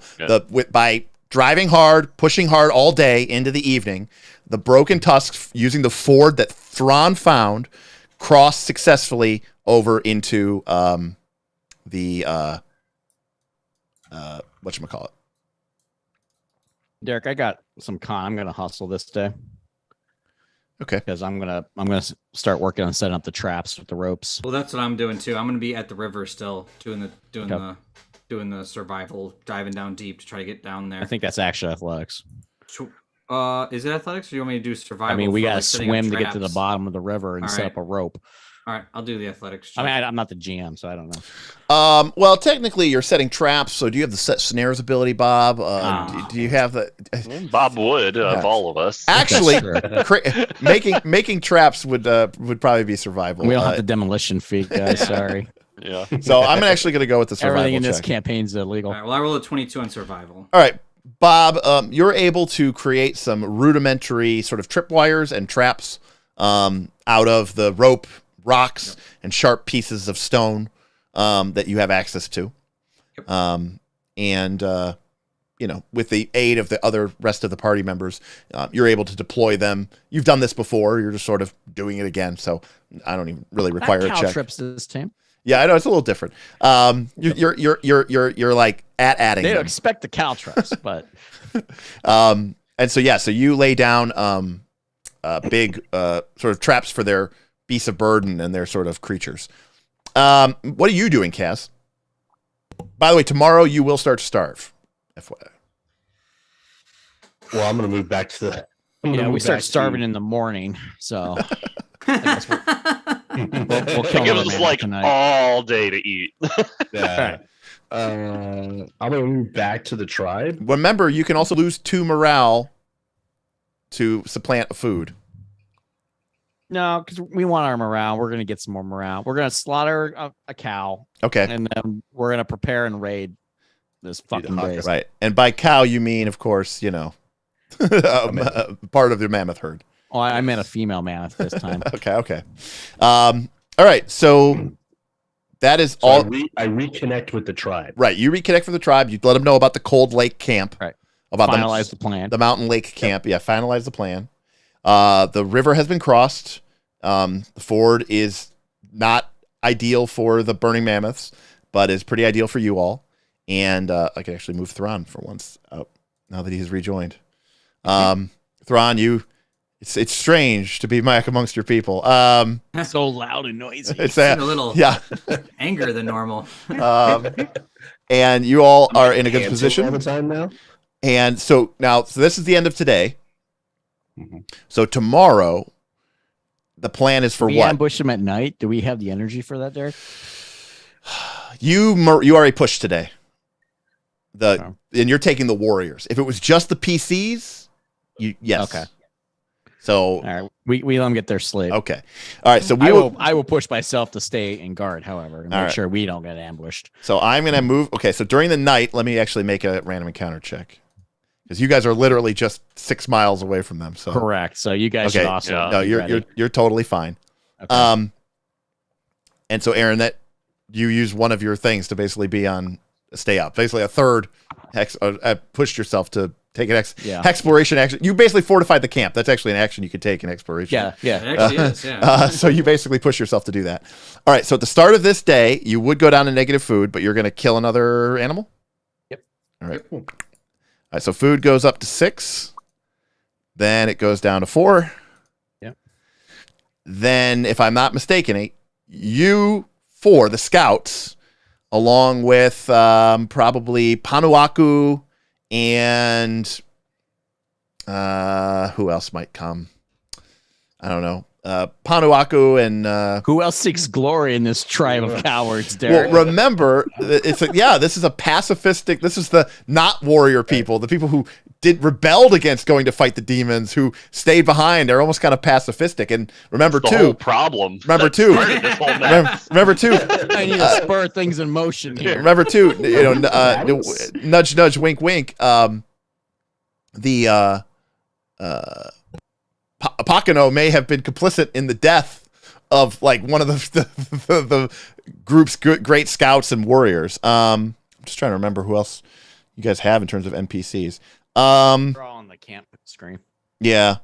by driving hard, pushing hard all day into the evening, the Broken Tusks, using the ford that Thron found, crossed successfully over into whatchamacallit. Derek, I got some I'm gonna hustle this day. Okay. Because I'm gonna start working on setting up the traps with the ropes. Well, that's what I'm doing too. I'm gonna be at the river still, doing the survival, diving down deep to try to get down there. I think that's actually athletics. Is it athletics, or do you want me to do survival? I mean, we gotta swim to get to the bottom of the river and set up a rope. All right, I'll do the athletics. I mean, I'm not the GM, so I don't know. Well, technically, you're setting traps. So, do you have the set snares ability, Bob? Do you have the? Bob would of all of us. Actually, making traps would probably be survival. We don't have the demolition feat, guys. Sorry. Yeah. So I'm actually going to go with the survival. Everything in this check. campaign is illegal. All right, well, I rolled a 22 on survival. All right, Bob, you're able to create some rudimentary sort of tripwires and traps out of the rope, rocks, and sharp pieces of stone that you have access to. And with the aid of the rest of the party members, you're able to deploy them. You've done this before. You're just sort of doing it again. So I don't even really require a check. Trips this team. Yeah, I know it's a little different. You're like adding. They don't them. expect the caltrips, but. And so you lay down big sort of traps for their beasts of burden and their sort of creatures. What are you doing, Cass? By the way, tomorrow you will start to starve. FYI. Well, I'm going to move back to the. We start starving in the morning, so. We'll It kill gives another us mammoth like tonight. all day to eat. Yeah. I'm gonna move back to the tribe. Remember, you can also lose 2 morale to supplant a food. No, because we want our morale. We're gonna get some more morale. We're gonna slaughter a cow, Okay. and then we're gonna prepare and raid this fucking hunt base. Right. And by cow, you mean, of course, part of your mammoth herd. Oh, I meant a female mammoth this time. Okay. All right. So that is So all. I reconnect with the tribe. Right. You reconnect with the tribe. You let them know about the Cold Lake camp. Right. About Finalize the plan. the Mountain Lake camp. Yeah. Finalize the plan. The river has been crossed. The ford is not ideal for the Burning Mammoths, but is pretty ideal for you all. And I can actually move Thron for once now that he's rejoined. Thron, it's strange to be back amongst your people. So loud and noisy. It's a little yeah. anger than normal. And you all are in a good Cancel position. all the time now. And so this is the end of today. Mhm. So tomorrow, the plan is for we what? ambush them at night. Do we have the energy for that, Derek? You already pushed today. Okay. And you're taking the warriors. If it was just the PCs, yes. Okay. So All right, we let them get their slave. okay. All right. So I will push myself to stay in guard, however, and All make right. sure we don't get ambushed. So I'm gonna move. Okay. So during the night, let me actually make a random encounter check because you guys are literally just 6 miles away from them. So Correct. So you guys Okay, should also. yeah. no, be you're ready. you're totally fine. Okay. And so Aaron, that you use one of your things to basically be on stay up. Basically, a third pushed yourself to take an Yeah. exploration action. You basically fortified the camp. That's actually an action you could take in exploration. Yeah. It Yeah. actually is, yeah. So you basically push yourself to do that. All right. So at the start of this day, you would go down to negative food, but you're going to kill another animal. Yep. All right. All right. So food goes up to 6. Then it goes down to 4. Yep. Then, if I'm not mistaken, you 4, the scouts, along with probably Panuaku and who else might come? I don't know. Panuaku and Who else seeks glory in this tribe of cowards, well, Derek? remember, it's like, yeah, this is a pacifistic. This is the not warrior people, the people who rebelled against going to fight the demons, who stayed behind. They're almost kind of pacifistic. And remember That's the whole too, problem. Remember that too, started this whole mess. remember too, I need to spur things in motion here. remember too. Nudge, nudge, wink, wink. Pakano may have been complicit in the death of like one of the group's great scouts and warriors. I'm just trying to remember who else you guys have in terms of NPCs. They're all on the camp screen. Yeah.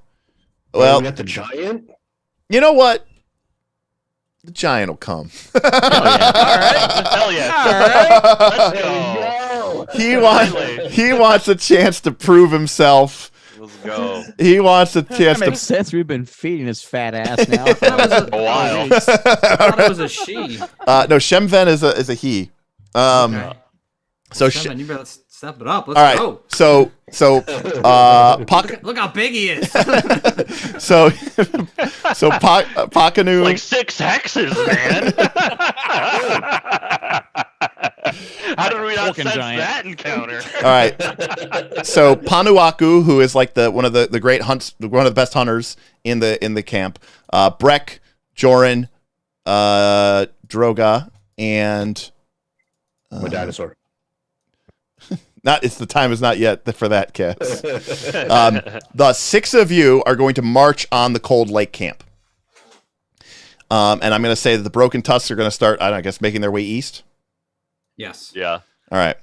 Well, Well, we got the giant. you know what? The giant will come. Hell yeah. Let's go. He wants a chance to prove himself. Let's go. He wants a chance That to makes sense. We've been feeding his fat ass now. That was A while. I thought it was a she. no, Shemven is a he. Okay. So Seven, you better step it up. Let's all right. go. So Look how big he is. Pakanu. Like 6 hexes, man. How did we not Fucking sense giant. that encounter? All right. So Panuaku, who is like one of the great hunts, one of the best hunters in the camp. Brek, Joren, Droga, and My dinosaur. the time is not yet for that, cats. The 6 of you are going to march on the Cold Lake camp. And I'm going to say that the Broken Tusks are going to start, I guess, making their way east. Yes. Yeah. All right.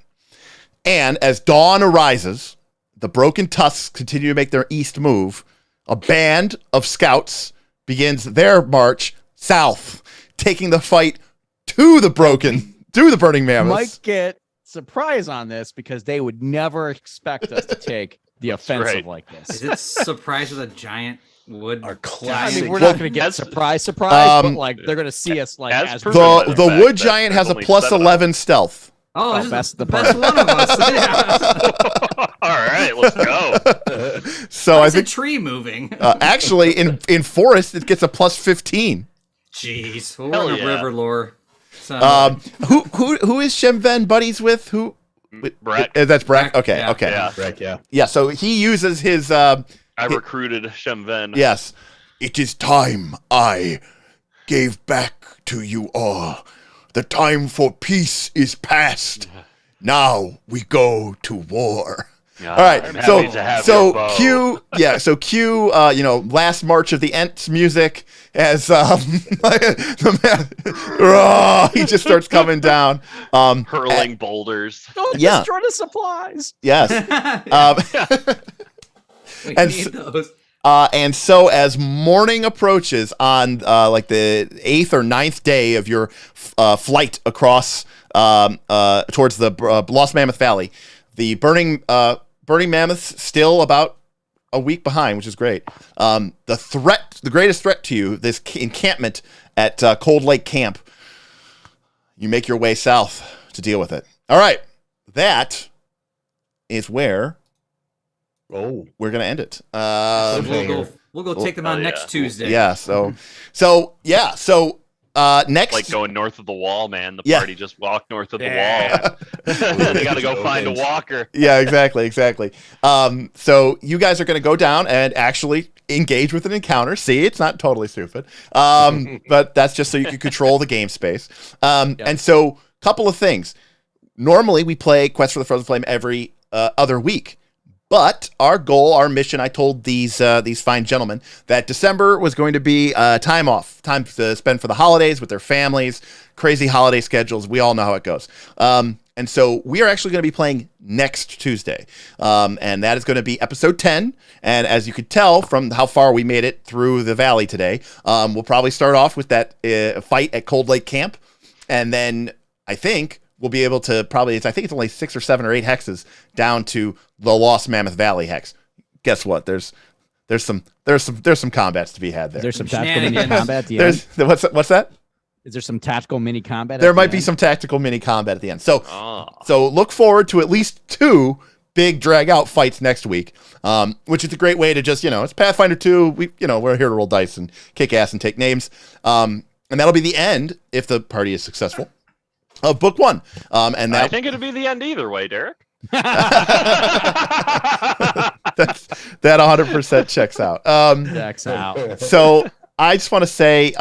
And as dawn arises, the Broken Tusks continue to make their east move. A band of scouts begins their march south, taking the fight to the Burning Mammoths. Might get surprise on this because they would never expect us to take the offensive right. like this. Is it surprise with a giant wood? Our I classic. mean, we're Well, not going to get as- surprise, but Um, like they're going to see us like as as proven The by the fact wood that giant has a there's plus only 7 11 stealth. Oh, this best is the the best one of us. Yeah. All right, let's go. So Why I is a think tree moving? actually in forest it gets a plus 15. Jeez, we're Hell in a yeah. river lore. Who is Shemven buddies with? Who? Brek. That's Brek. Brek, Okay, yeah. okay. Yeah. Right, yeah. Yeah, so he uses his I recruited Shemven. yes. It is time I gave back to you all. The time for peace is past. Now we go to war. Yeah, All right, I'm happy to have your bow. Cue, last March of the Ents music as he just starts coming down. Hurling boulders. Don't Yeah. destroy the supplies. Yes. We and need those. And so as morning approaches on like the 8th or 9th day of your flight across towards the Lost Mammoth Valley, the Burning Mammoths still about a week behind, which is great. The greatest threat to you, this encampment at Cold Lake Camp, you make your way south to deal with it. All right. That is where Oh, we're going to end it. We'll go take them on yeah. next Tuesday. Yeah. So next, Like going north of the wall, man. The Yeah. party just walked north of Yeah. the wall. They got to go find a walker. yeah, exactly. So you guys are going to go down and actually engage with an encounter. See, it's not totally stupid. But that's just so you can control the game space. And so, couple of things. Normally, we play Quest for the Frozen Flame every other week. But our goal, our mission, I told these fine gentlemen that December was going to be time to spend for the holidays with their families, crazy holiday schedules. We all know how it goes. And so we are actually going to be playing next Tuesday. And that is going to be episode 10. And as you could tell from how far we made it through the valley today, we'll probably start off with that fight at Cold Lake Camp. And then I think we'll be able to I think it's only 6 or 7 or 8 hexes down to the Lost Mammoth Valley hex. Guess what? There's some combats to be had there. There's some tactical mini Shenanigans. combat at the end. What's that? Is there some tactical mini combat? There might be some tactical mini combat at the end. So Oh. so look forward to at least 2 big drag out fights next week, which is a great way to just, it's Pathfinder 2. We're here to roll dice and kick ass and take names. And that'll be the end if the party is successful of book 1. And I that think it'd be the end either way, Derek. that 100% checks out. Checks out. So I just want to say,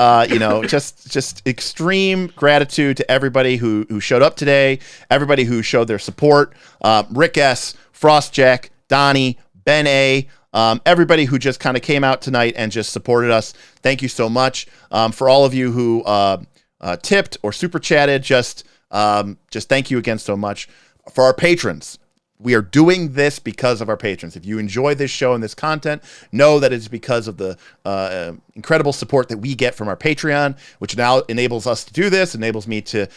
just extreme gratitude to everybody who showed up today, everybody who showed their support, Rick S., Frost Jack, Donnie, Ben A., everybody who just kind of came out tonight and just supported us. Thank you so much. For all of you who tipped or super chatted, just thank you again so much. For our patrons, we are doing this because of our patrons. If you enjoy this show and this content, know that it's because of the incredible support that we get from our Patreon, which now enables us to do this, enables me to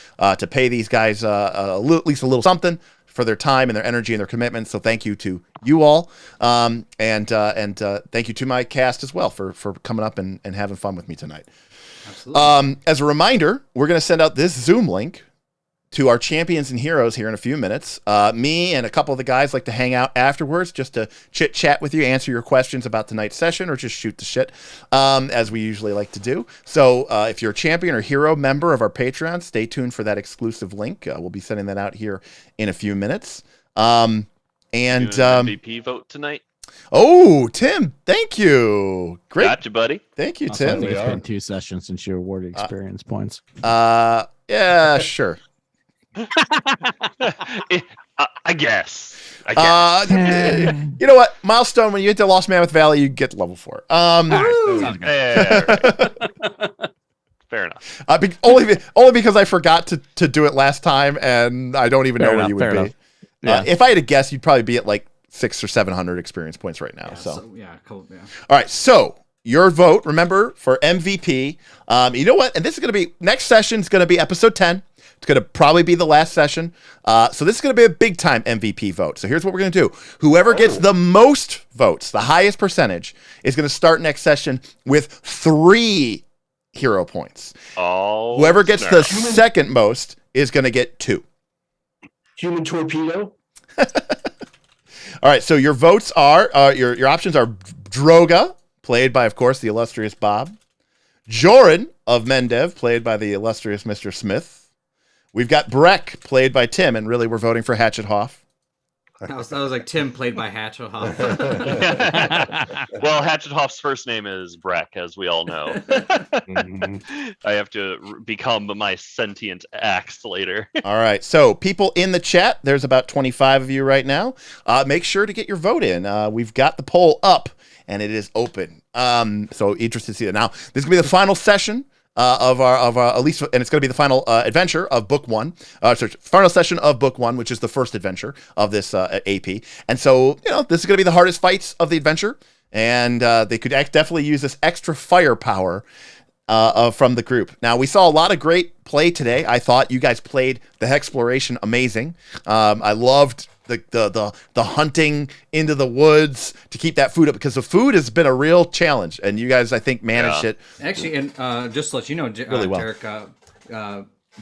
pay these guys at least a little something for their time and their energy and their commitment. So thank you to you all, and thank you to my cast as well for coming up and having fun with me tonight. Absolutely. As a reminder, we're going to send out this Zoom link to our champions and heroes here in a few minutes. Me and a couple of the guys like to hang out afterwards just to chit chat with you, answer your questions about tonight's session, or just shoot the shit, as we usually like to do. So if you're a champion or hero member of our Patreon, stay tuned for that exclusive link. We'll be sending that out here in a few minutes. Doing an MVP vote tonight. Oh, Tim, thank you. Great. Gotcha, buddy. Thank you, Also, I Tim. think it's been 2 sessions since you awarded experience points. Yeah, sure. I guess. You know what? Milestone, when you get to Lost Mammoth Valley, you get level 4. Sounds good. Yeah, right. Fair enough. Only because I forgot to do it last time, and I don't even know where you would be. Yeah. If I had to guess, you'd probably be at like 600 or 700 experience points right now. Cool. All right. So your vote, remember, for MVP. You know what? And this is going to be next session. Is going to be episode 10. It's going to probably be the last session. So this is going to be a big time MVP vote. So here's what we're going to do. Whoever gets the most votes, the highest percentage, is going to start next session with 3 hero points. Oh, Whoever gets the second most is going to get 2. Human torpedo. All All right, so your votes are your options are Droga, played by, of course, the illustrious Bob. Joren of Mendev, played by the illustrious Mr. Smith. We've got Brek, played by Tim, and really we're voting for Hatchet Hoff. That was like Tim played by Hatchet Hoff. Well, Hatchet Hoff's first name is Brek, as we all know. I have to become my sentient axe later. All right, so people in the chat, there's about 25 of you right now. Make sure to get your vote in. We've got the poll up, and it is open. So interested to see it. Now, this is going to be the final session of our at least, and it's going to be the final adventure of book one. Final session of book one, which is the first adventure of this AP. And so, this is going to be the hardest fights of the adventure, and they could definitely use this extra firepower from the group. Now, we saw a lot of great play today. I thought you guys played the Hexploration amazing. I loved the hunting into the woods to keep that food up, because the food has been a real challenge, and you guys, I think, managed it actually. And just to let you know, really well. Derek,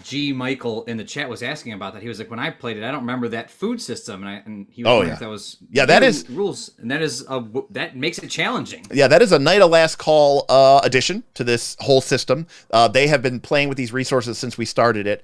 G. Michael in the chat was asking about that. He was like, when I played it, I don't remember that food system, and he was wondering if that was that is rules, and that makes it challenging. Yeah, that is a Night of Last Call addition to this whole system. They have been playing with these resources since we started it.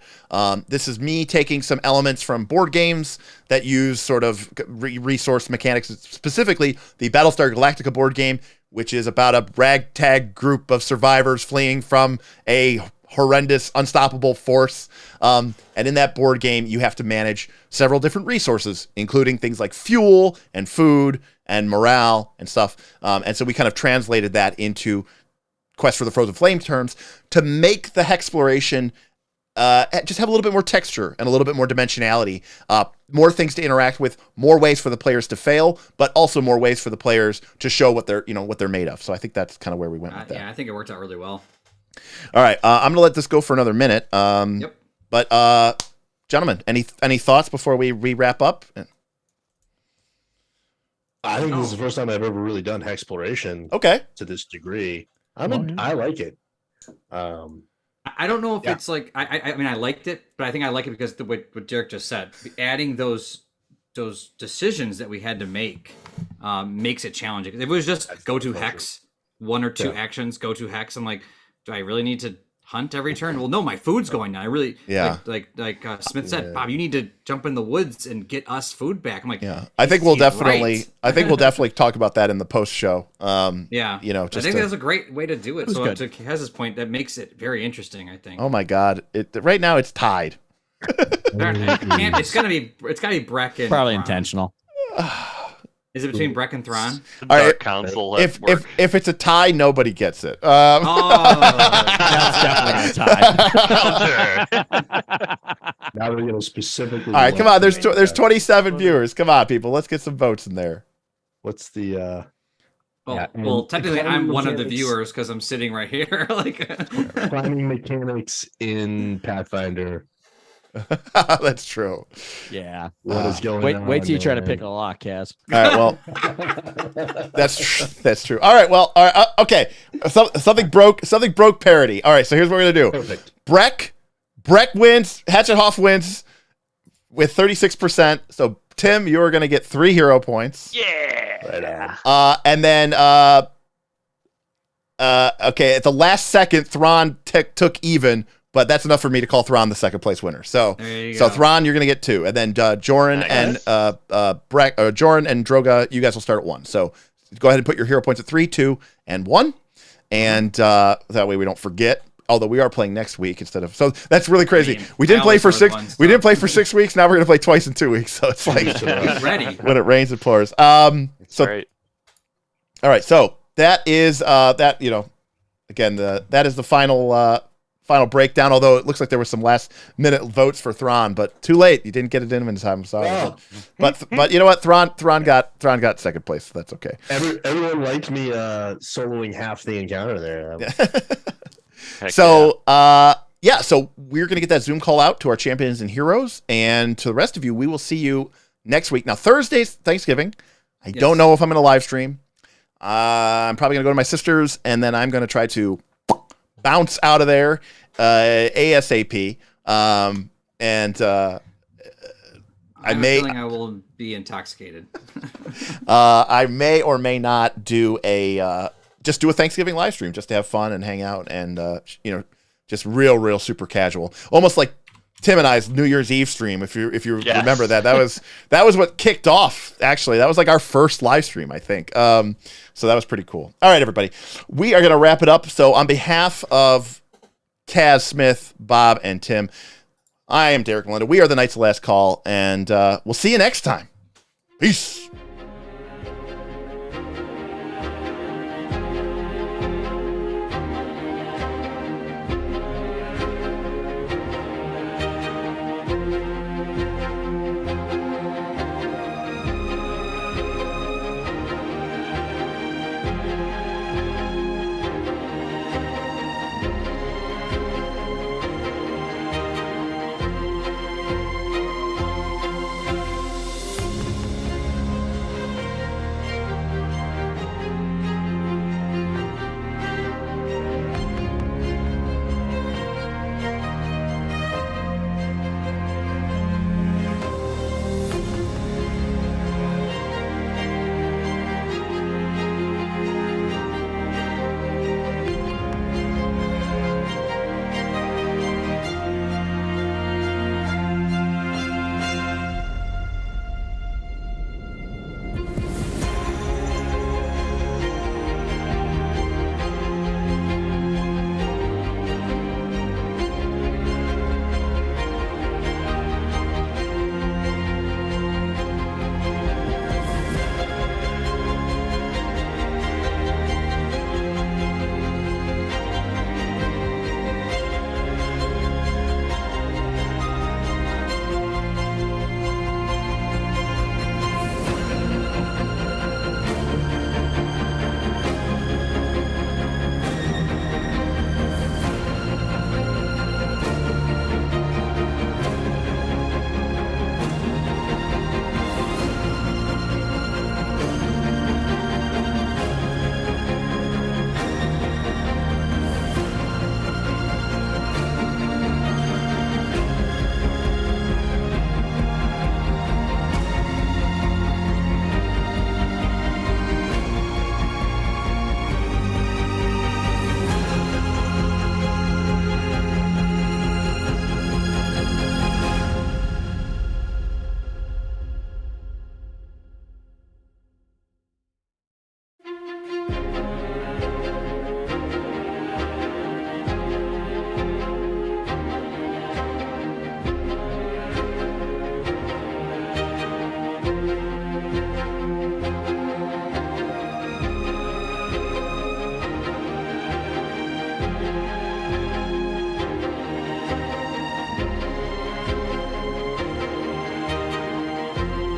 This is me taking some elements from board games that use sort of resource mechanics, specifically the Battlestar Galactica board game, which is about a ragtag group of survivors fleeing from a horrendous, unstoppable force. And in that board game, you have to manage several different resources, including things like fuel and food and morale and stuff. And so we kind of translated that into Quest for the Frozen Flame terms to make the Hexploration just have a little bit more texture and a little bit more dimensionality, more things to interact with, more ways for the players to fail, but also more ways for the players to show what they're made of. So I think that's kind of where we went with that. Yeah, I think it worked out really well. All right, I'm gonna let this go for another minute. Yep. But gentlemen, any thoughts before we wrap up? I think this is the first time I've ever really done Hexploration. Okay. To this degree, I like it. I don't know if it's like I mean I liked it, but I think I like it because what Derek just said, adding those decisions that we had to make makes it challenging. If it was just go to hex, one or two actions, go to hex, I'm like, do I really need to hunt every turn? Well, no, my food's going down. I really, like Smith said, Bob, you need to jump in the woods and get us food back. I'm like, I think we'll definitely talk about that in the post show. I think that's a great way to do it. So to Kez's point, that makes it very interesting, I think. Oh my God. Right now it's tied. It's gotta be Brek and probably Thron. Intentional. Is it between Brek and Thron? Dark Council. If it's a tie, nobody gets it. That's definitely a tie. Now we're going to specifically. All right, come on. There's 27 viewers. Come on, people. Let's get some votes in there. What's the? Well, technically, I'm one of the viewers because I'm sitting right here. Climbing mechanics in Pathfinder. That's true. Yeah. What is going on? Wait till you try to pick a lock, Kaz. All right. Well, that's true. All right. Well. All right. Okay. Something broke parody. All right. So here's what we're gonna do. Perfect. Brek wins. Hatchet Hoff wins with 36%. So Tim, you're gonna get 3 hero points. Yeah. And then okay, at the last second, Thron took even. But that's enough for me to call Thron the second place winner. So Thron, you're gonna get 2, and then Joren and Brek, Joren and Droga, you guys will start at 1. So go ahead and put your hero points at 3, 2, and 1, and that way we don't forget. Although we are playing next week instead of, so that's really crazy. We didn't play for 6. We didn't play for 6 weeks. Now we're gonna play twice in 2 weeks. So it's like Get ready. When it rains, it pours. Right. All right. So that is that again that is the final breakdown, although it looks like there were some last minute votes for Thron, but too late. You didn't get it in time. I'm sorry. Oh. But you know what? Thron got second place, so that's okay. Everyone liked me soloing half the encounter there. So so we're gonna get that Zoom call out to our champions and heroes, and to the rest of you, we will see you next week. Now, Thursday's Thanksgiving. I don't know if I'm gonna live stream. I'm probably gonna go to my sister's, and then I'm gonna try to bounce out of there ASAP. I have a feeling I will be intoxicated. I may or may not do a just do a Thanksgiving live stream just to have fun and hang out and just real super casual, almost like Tim and I's New Year's Eve stream. If you remember that was what kicked off. Actually, that was like our first live stream, I think. So that was pretty cool. All right, everybody, we are gonna wrap it up. So on behalf of Kaz, Smith, Bob, and Tim, I am Derek Melinda. We are the Knights of Last Call, and we'll see you next time. Peace.